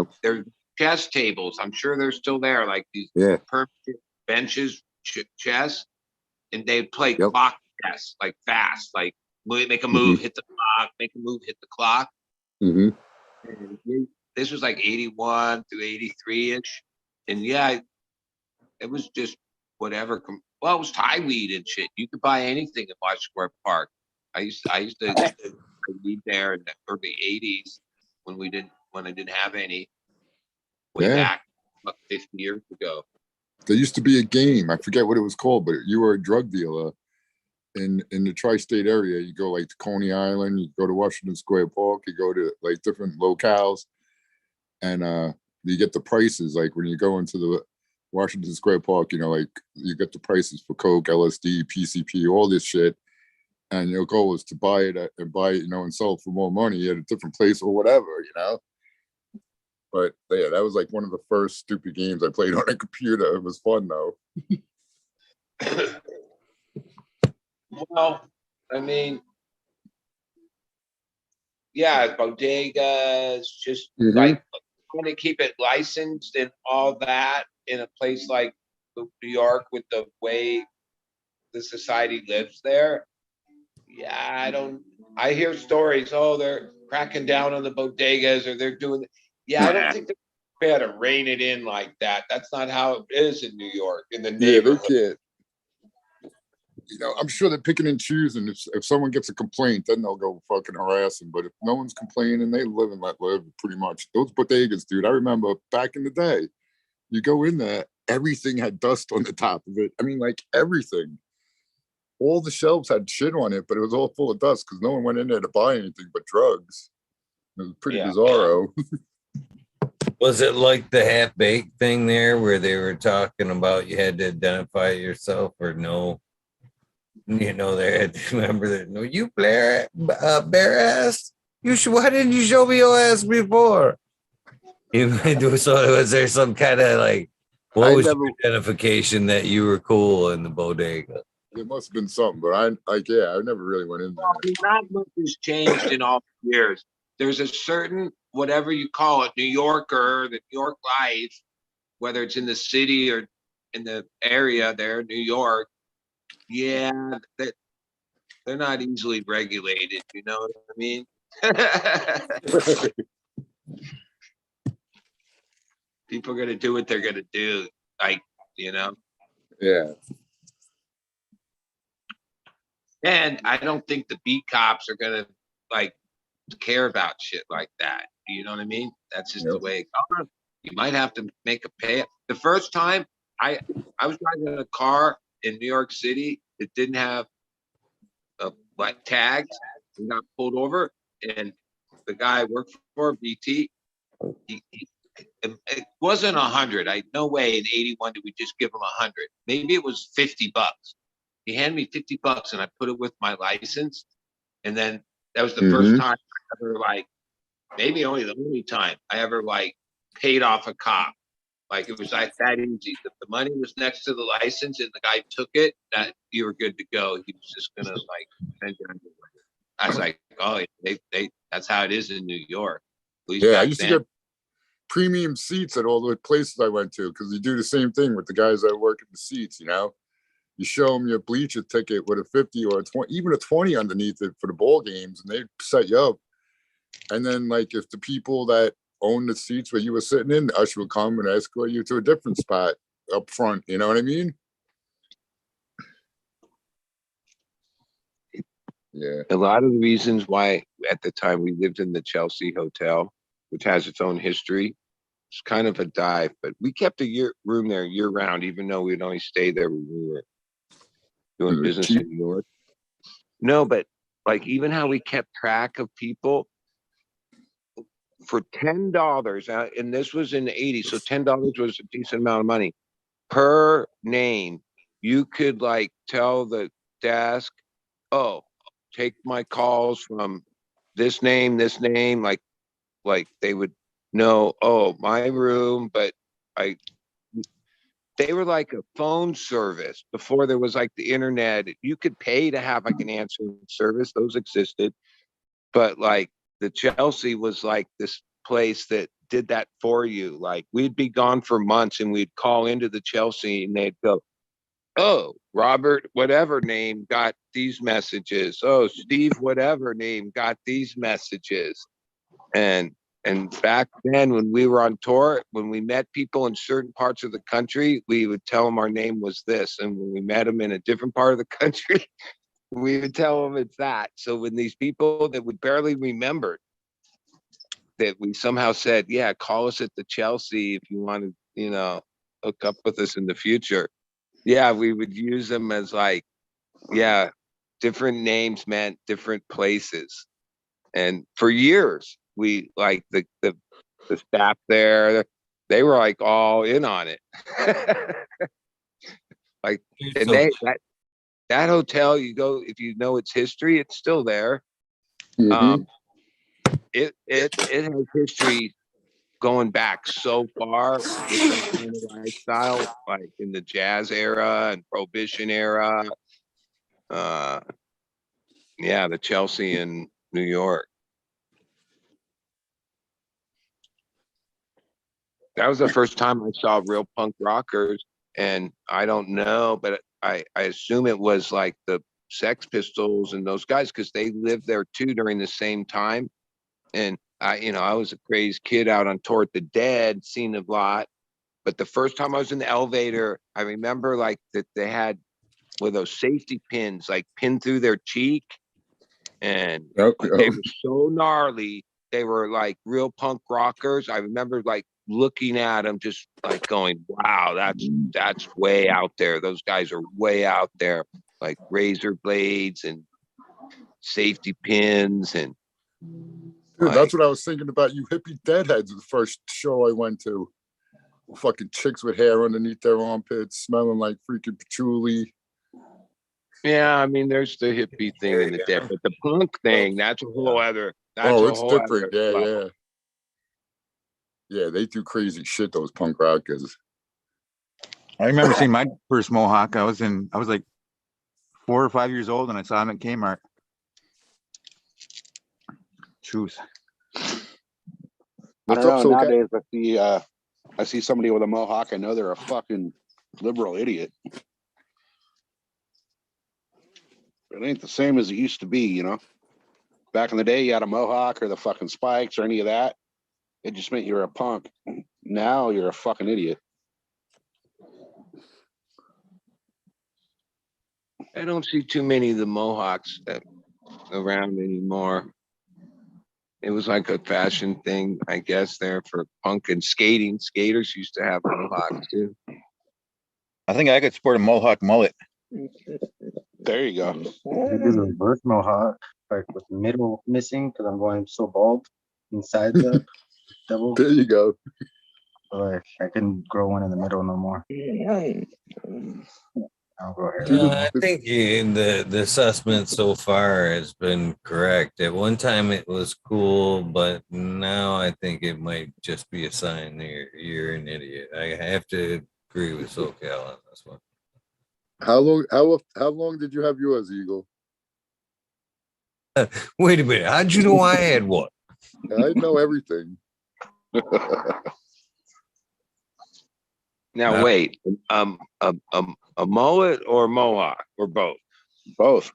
chess tables. I'm sure they're still there, like these permanent benches, chess, and they play clock chess, like fast, like make a move, hit the clock, make a move, hit the clock. And this was like 81 through 83 ish, and it was just whatever. Well, it was Thai weed and shit. You could buy anything at Washington Square Park. I used to weed there in the early 80s when I didn't have any way back about 50 years ago. There used to be a game. I forget what it was called, but you were a drug dealer in the tri-state area. You go like to Coney Island, you go to Washington Square Park, you go to like different locales, and you get the prices. Like when you go into the Washington Square Park, like you get the prices for coke, LSD, PCP, all this shit. And your goal is to buy it and sell it for more money at a different place or whatever, But yeah, that was like one of the first stupid games I played on a computer. It was fun though. Well, I mean, yeah, bodegas, just like want to keep it licensed and all that in a place like New York with the way the society lives there. Yeah, I hear stories. Oh, they're cracking down on the bodegas, or they're doing. Yeah, I don't think they're to rein it in like that. That's not how it is in New York, in the neighborhood. Yeah, they can't. I'm sure they're picking and choosing. If someone gets a complaint, then they'll go fucking harass them. But if no one's complaining, they live and let live pretty much. Those bodegas, dude, I remember back in the day, you go in there, everything had dust on the top of it. I mean, like everything. All the shelves had shit on it, but it was all full of dust because no one went in there to buy anything but drugs. It was pretty bizarro. Was it like the half-baked thing there where they were talking about you had to identify yourself or no? They had to remember that. No, you bare ass. Why didn't you show me your ass before? So was there some kind of what was your identification that you were cool in the bodega? There must have been something, but I never really went in there. Not much has changed in all the years. There's a certain, whatever you call it, New Yorker, the New York life, whether it's in the city or in the area there, New York. Yeah, they're not easily regulated. You know what I mean? People are gonna do what they're gonna do, Yeah. And I don't think the beat cops are gonna care about shit like that. You know what I mean? That's just the way it goes. You might have to make a pay. The first time I was driving a car in New York City that didn't have tags, and got pulled over, and the guy I worked for, BT, it wasn't 100. No way in 81 did we just give him 100. Maybe it was $50. He handed me $50 and I put it with my license. And then that was the first time I ever maybe only the only time I ever paid off a cop. Like it was that easy. The money was next to the license and the guy took it, that you were good to go. He was just gonna send you under. I was like, oh, they that's how it is in New York. Yeah, I used to get premium seats at all the places I went to because you do the same thing with the guys that work at the seats, you know. You show them your bleacher ticket with a 50 or a 20, even a 20 underneath it for the ball games, and they set you up. And then, if the people that own the seats where you were sitting in, the usher would come and escort you to a different spot up front. You know what I mean? Yeah. A lot of the reasons why at the time we lived in the Chelsea Hotel, which has its own history, it's kind of a dive, but we kept a room there year round, even though we'd only stay there when we were doing business in New York. No, but even how we kept track of people for $10, and this was in the 80s, so $10 was a decent amount of money per name. You could tell the desk, oh, take my calls from this name, like they would know, oh, my room, but they were like a phone service before there was the internet. You could pay to have an answering service. Those existed. But the Chelsea was this place that did that for you. We'd be gone for months and we'd call into the Chelsea and they'd go, oh, Robert, whatever name got these messages. Oh, Steve, whatever name got these messages. And back then, when we were on tour, when we met people in certain parts of the country, we would tell them our name was this. And when we met them in a different part of the country, we would tell them it's that. So when these people that we barely remembered, that we somehow said, yeah, call us at the Chelsea if you want to, hook up with us in the future. Yeah, we would use them as different names meant different places. And for years, we the staff there, they were all in on it. And that hotel, you go, if you know its history, it's still there. It has history going back so far with that kind of lifestyle, in the jazz era and prohibition era. Yeah, the Chelsea in New York. That was the first time I saw real punk rockers, and I don't know, but I assume it was the Sex Pistols and those guys because they lived there too during the same time. And I was a crazed kid out on tour at the Dead, seen a lot. But the first time I was in the elevator, I remember that they had with those safety pins pinned through their cheek, and they were so gnarly. They were real punk rockers. I remember looking at them, just going, wow, that's way out there. Those guys are way out there, razor blades and safety pins. And dude, that's what I was thinking about. You hippie deadheads, the first show I went to. Fucking chicks with hair underneath their armpits, smelling like freaking patchouli. Yeah, I mean, there's the hippie thing in the dead, but the punk thing, that's a whole other. It's different. Yeah, they do crazy shit, those punk rockers. I remember seeing my first Mohawk. I was 4 or 5 years old and I saw him at Kmart. Truth. I don't know, nowadays I see somebody with a Mohawk, I know they're a fucking liberal idiot. It ain't the same as it used to be, Back in the day, you had a Mohawk or the fucking spikes or any of that. It just meant you were a punk. Now you're a fucking idiot. I don't see too many of the Mohawks around anymore. It was a fashion thing, I guess, there for punk and skating. Skaters used to have Mohawks too. I think I could sport a Mohawk mullet. There you go. I do the reverse Mohawk, with the middle missing because I'm going so bald. Inside the double. There you go. Like I couldn't grow one in the middle no more. I'll go ahead. Dude, I think the assessment so far has been correct. At one time it was cool, but now I think it might just be a sign that you're an idiot. I have to agree with SoCal on this one. how long did you have yours, Eagle? Wait a minute. How'd you know I had one? I know everything. Now wait, a mullet or mohawk or both? Both.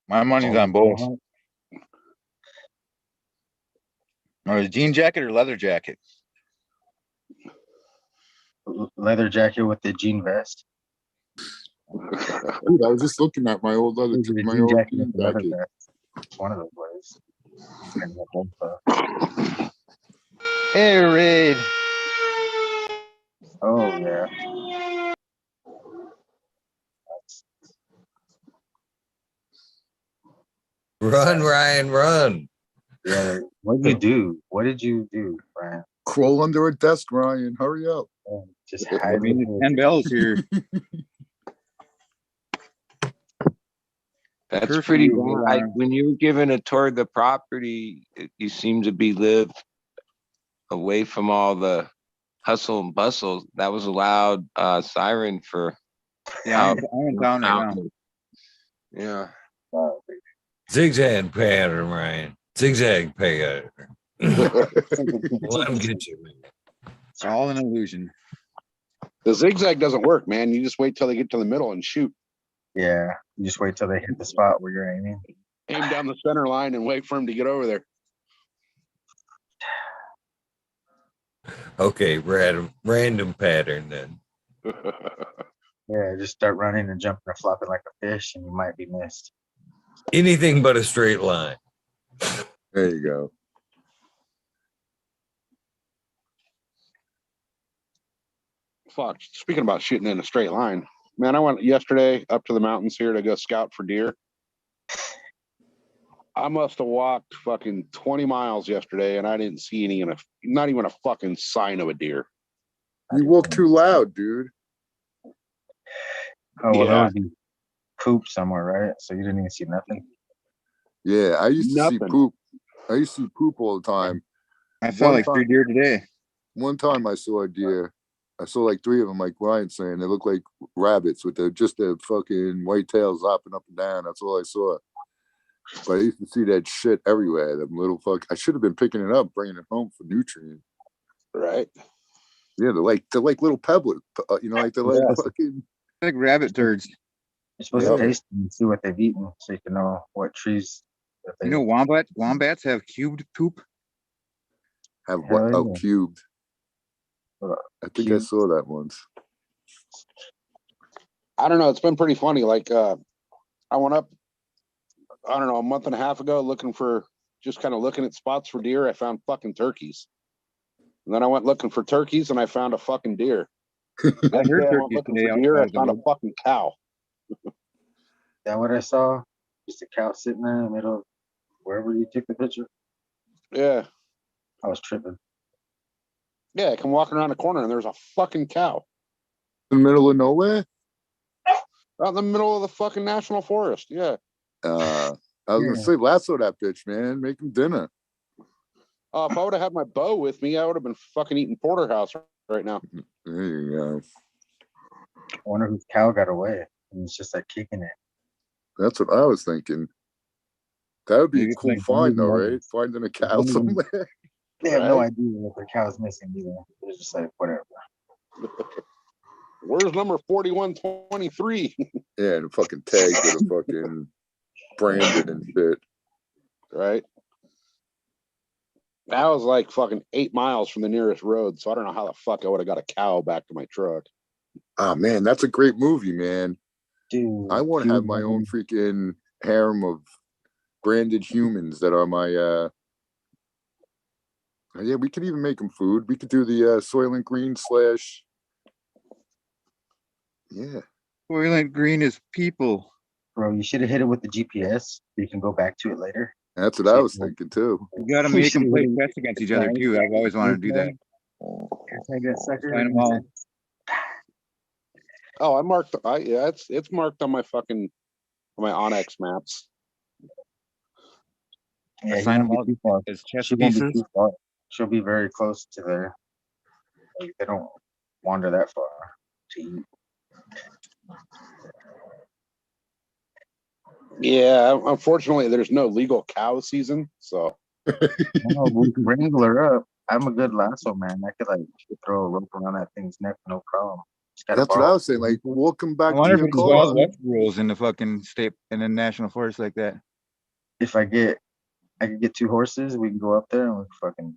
My money's on both. Or a jean jacket or leather jacket? Leather jacket with the jean vest. Dude, I was just looking at my old leather, Usually my jean old jacket jean with the leather jacket. vest. One of those ways. And the both, Hey, Raid. oh yeah. Run, Ryan, run. Yeah. What did you do? What did you do, Brian? Crawl under a desk, Ryan. Hurry up. Just I hide mean, with it's 10 bells here. That's Curfew, pretty hold bad. on. When you were given a tour of the property, you seem to be lived away from all the hustle and bustle. That was a loud siren for Yeah, out. I'm in town right now. Yeah. Zigzag pattern, Ryan. Zigzag pattern. Let him get you, man. It's all an illusion. The zigzag doesn't work, man. You just wait till they get to the middle and shoot. Yeah. You just wait till they hit the spot where you're aiming. Aim down the center line and wait for him to get over there. Okay, random pattern then. Yeah, just start running and jumping or flopping like a fish and you might be missed. Anything but a straight line. There you go. Fuck. Speaking about shooting in a straight line, man, I went yesterday up to the mountains here to go scout for deer. I must have walked fucking 20 miles yesterday and I didn't see not even a fucking sign of a deer. You walk too loud, dude. Oh, well, Yeah. there was poop somewhere, right? So you didn't even see nothing? Yeah, I used to see Nothing. poop. I used to see poop all the time. I saw like 3 deer today. One time I saw a deer. I saw like 3 of them, like Ryan saying. They look like rabbits with their fucking white tails hopping up and down. That's all I saw. But I used to see that shit everywhere. Them little I should have been picking it up, bringing it home for nutrient. Right. Yeah, they're like little pebbles. You know, like they're like fucking Like rabbit turds. You're supposed Yeah. to taste them and see what they've eaten so you can know what trees that they You know, wombats have cubed poop. have Hell yeah. cubed. Uh, I think I cubed. saw that once. I don't know. It's been pretty funny. Like, I went up, I don't know, a month and a half ago looking at spots for deer. I found fucking turkeys. And then I went looking for turkeys and I found a fucking deer. I Next heard day I went turkeys looking today for deer. I outside the found a road. fucking cow. That what I saw? Just a cow sitting there in the middle of wherever you took the picture. Yeah. I was tripping. Yeah. I come walking around the corner and there's a fucking cow In the middle of nowhere? out in the middle of the fucking national forest. Yeah. I was gonna say lasso that bitch, man. Make him dinner. If I would have had my bow with me, I would have been fucking eating porterhouse right now. There you go. I wonder whose cow got away. And it's just like kicking it. That's what I was thinking. That would be Maybe a it's cool like find, though, moving right? Finding a cow One of them- somewhere. They have no Right. idea what their cow's missing either. They're just like, whatever. Where's number 4123? Yeah, and fucking tagged with a fucking branded and shit. Right. That was like fucking 8 miles from the nearest road, so I don't know how the fuck I would have got a cow back to my truck. Oh man, that's a great movie, man. Dude, I want to have my own freaking harem of branded humans that are my yeah, we could even make them food. We could do the Soylent Green / yeah. Soylent Green is people. Bro, you should have hit it with the GPS. So you can go back to it later. That's what I was thinking too. You gotta make them play chess against each other too. I've always wanted to do that. I get sucker. Sign 'em all. Oh, I marked. Yeah, it's marked on my fucking on my Onyx maps. Yeah, Sign he 'em won't all be too far. as chess She won't be pieces. too far. She'll be very close to there. Like, they don't wander that far to eat. Yeah, unfortunately, there's no legal cow season, so No, we can wrangle her up. I'm a good lasso man. I could like throw a rope around that thing's neck, no problem. Just gotta That's what I borrow. was saying. Like, welcome I back to wonder if your it's Wild car. West rules in the fucking state in the national forest like that. If I could get 2 horses, we can go up there and we fucking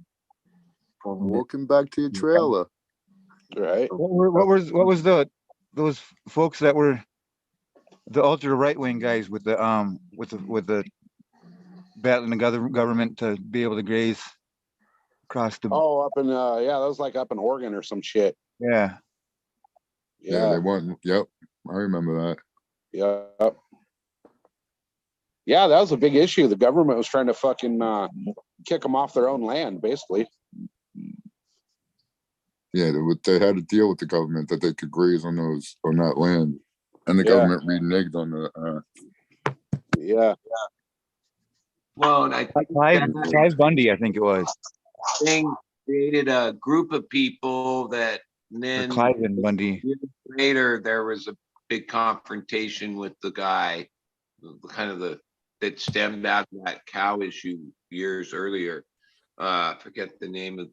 pull them. Welcome back to your trailer. right. What was those folks that were the ultra right wing guys with the battling the government to be able to graze across the Oh, up in yeah, that was like up in Oregon or some shit. yeah. Yeah, they want. Yep, I remember that. Yep. Yeah, that was a big issue. The government was trying to fucking kick them off their own land, basically. Yeah, they had to deal with the government that they could graze on that land, and the Yeah. government reneged on the. Yeah. Well, and I think Clive Bundy, I think it was. thing created a group of people that and Or then Clive and Bundy. years later there was a big confrontation with the guy, that stemmed out of that cow issue years earlier. I forget the name of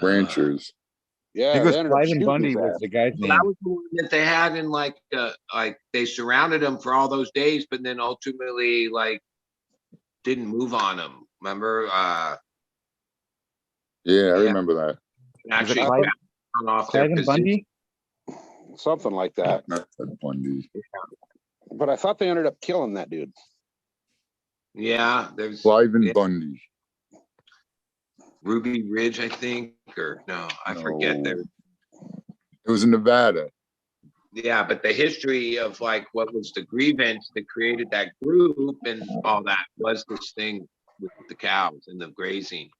Ranchers. I Yeah, think it they was ended up Clive and shooting Bundy his was ass. the guy's that name. was the one that they had in like they surrounded him for all those days, but then ultimately like didn't move on him. Remember? Yeah, I Yeah. remember that. Actually, Clive- down off their Clive and position. Bundy? Something like that. Not that Bundy. But I thought they ended up killing that dude. Yeah, there's Clive and yeah, Bundy. Ruby Ridge, I think, or no, I forget. No. There, It was in Nevada. yeah, but the history of like what was the grievance that created that group and all that was this thing with the cows and the grazing.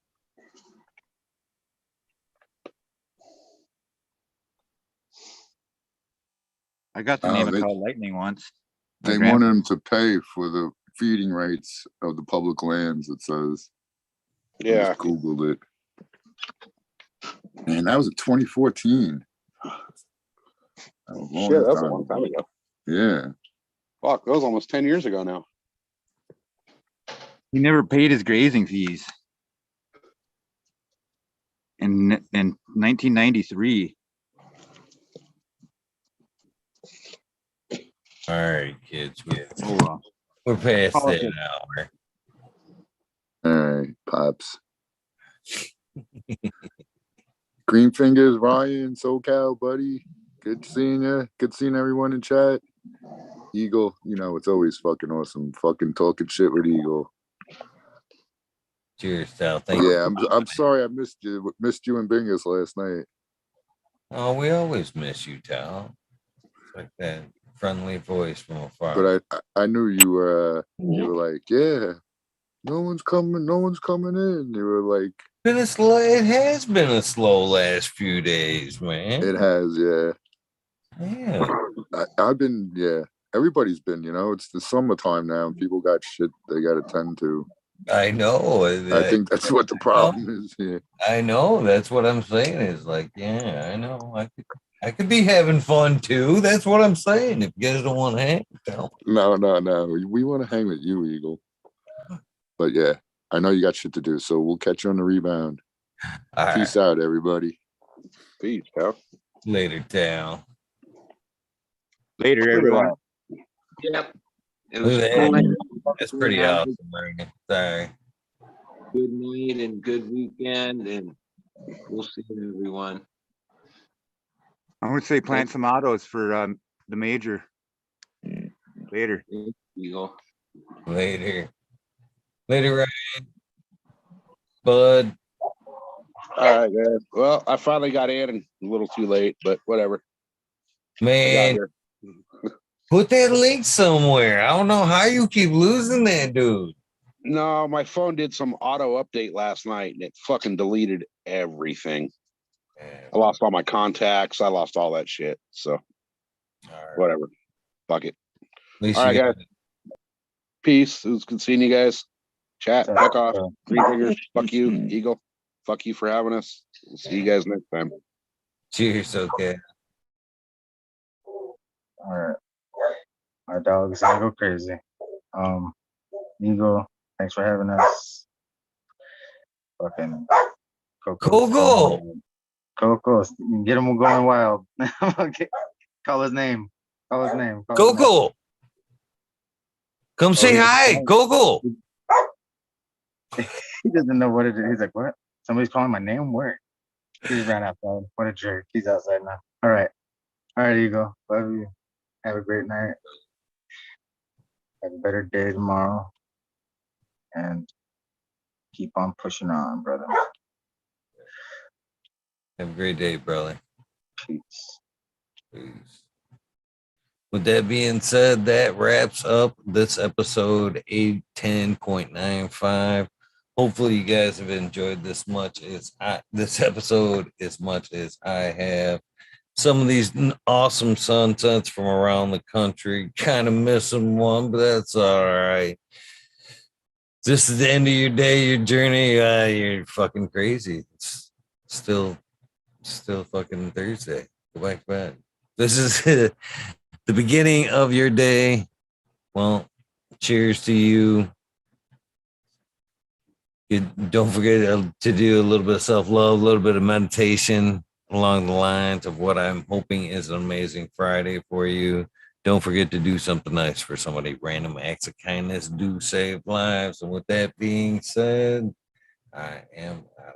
I got to Oh, name a they- cow Lightning once. My They grandpa- wanted him to pay for the feeding rights of the public lands. It says. I Yeah. just Googled it. Man, that was in 2014. That was a long Shit, that was a time long time ago. Yeah. Fuck, that was almost 10 years ago now. He never paid his grazing fees. In 1993. All right, kids. Oh, well. We're past Oh, that okay. hour. All right, pops. Green fingers, Ryan, SoCal, buddy. Good seeing you. Good seeing everyone in chat. Eagle, it's always fucking awesome. Fucking talking shit with Eagle. Cheers, Sal. Thank you. Yeah, I'm sorry I missed you and Bingus last night. Oh, we always miss you, Tal. It's like that friendly voice from afar. But I knew you were like, yeah, no one's coming in. You were like, it has been a slow last few days, man. it has, yeah. Yeah. I've been, yeah. Everybody's been, it's the summertime now and people got shit they got to tend to. I know. I think that's what the problem is. Yeah. I know. That's what I'm saying. Is like, yeah, I know. I could be having fun too. That's what I'm saying. If you guys don't want to hang, tell me. No. We want to hang with you, Eagle. But yeah, I know you got shit to do, so we'll catch you on the rebound. All Peace out, everybody. Peace, pal. Later, Tal. Later, everyone. Yep. It Look was at cool. that. That's pretty awesome, Reagan. Sorry. Good night and good weekend, and we'll see you, everyone. I would say plant some autos for the major. Later. Eagle. Later. Later, Ryan. Bud. All right, guys. Well, I finally got in and a little too late, but whatever. I got Man, here. put that link somewhere. I don't know how you keep losing that, dude. No, my phone did some auto update last night and it fucking deleted everything. I lost all my contacts. I lost all that shit. So whatever. Fuck it. At least All right, you guys. Peace. It was good seeing you guys. Chat. Fuck off. Green fingers. Fuck you, Eagle. Fuck you for having us. We'll see you guys next time. cheers. Okay. All right. My dog's gonna go crazy. Eagle, thanks for having us. Fucking Coco. Coco, get him going wild. Okay. Call his name. Call his name. Coco. Come say hi, Coco. He doesn't know what it is. He's like, what? Somebody's calling my name? Where? He just ran outside. What a jerk. He's outside now. All right. All right, Eagle. Love you. Have a great night. Have a better day tomorrow. And keep on pushing on, brother. Have a great day, brother. Peace. Peace. With that being said, that wraps up this episode 810.95. Hopefully you guys have enjoyed this episode as much as I have. Some of these awesome sunsets from around the country. Kind of missing one, but that's all right. This is the end of your day, your journey. You're fucking crazy. It's still fucking Thursday. Go back to bed. This is the beginning of your day. Well, cheers to you. Don't forget to do a little bit of self-love, a little bit of meditation along the lines of what I'm hoping is an amazing Friday for you. Don't forget to do something nice for somebody. Random acts of kindness do save lives. And with that being said, I am out.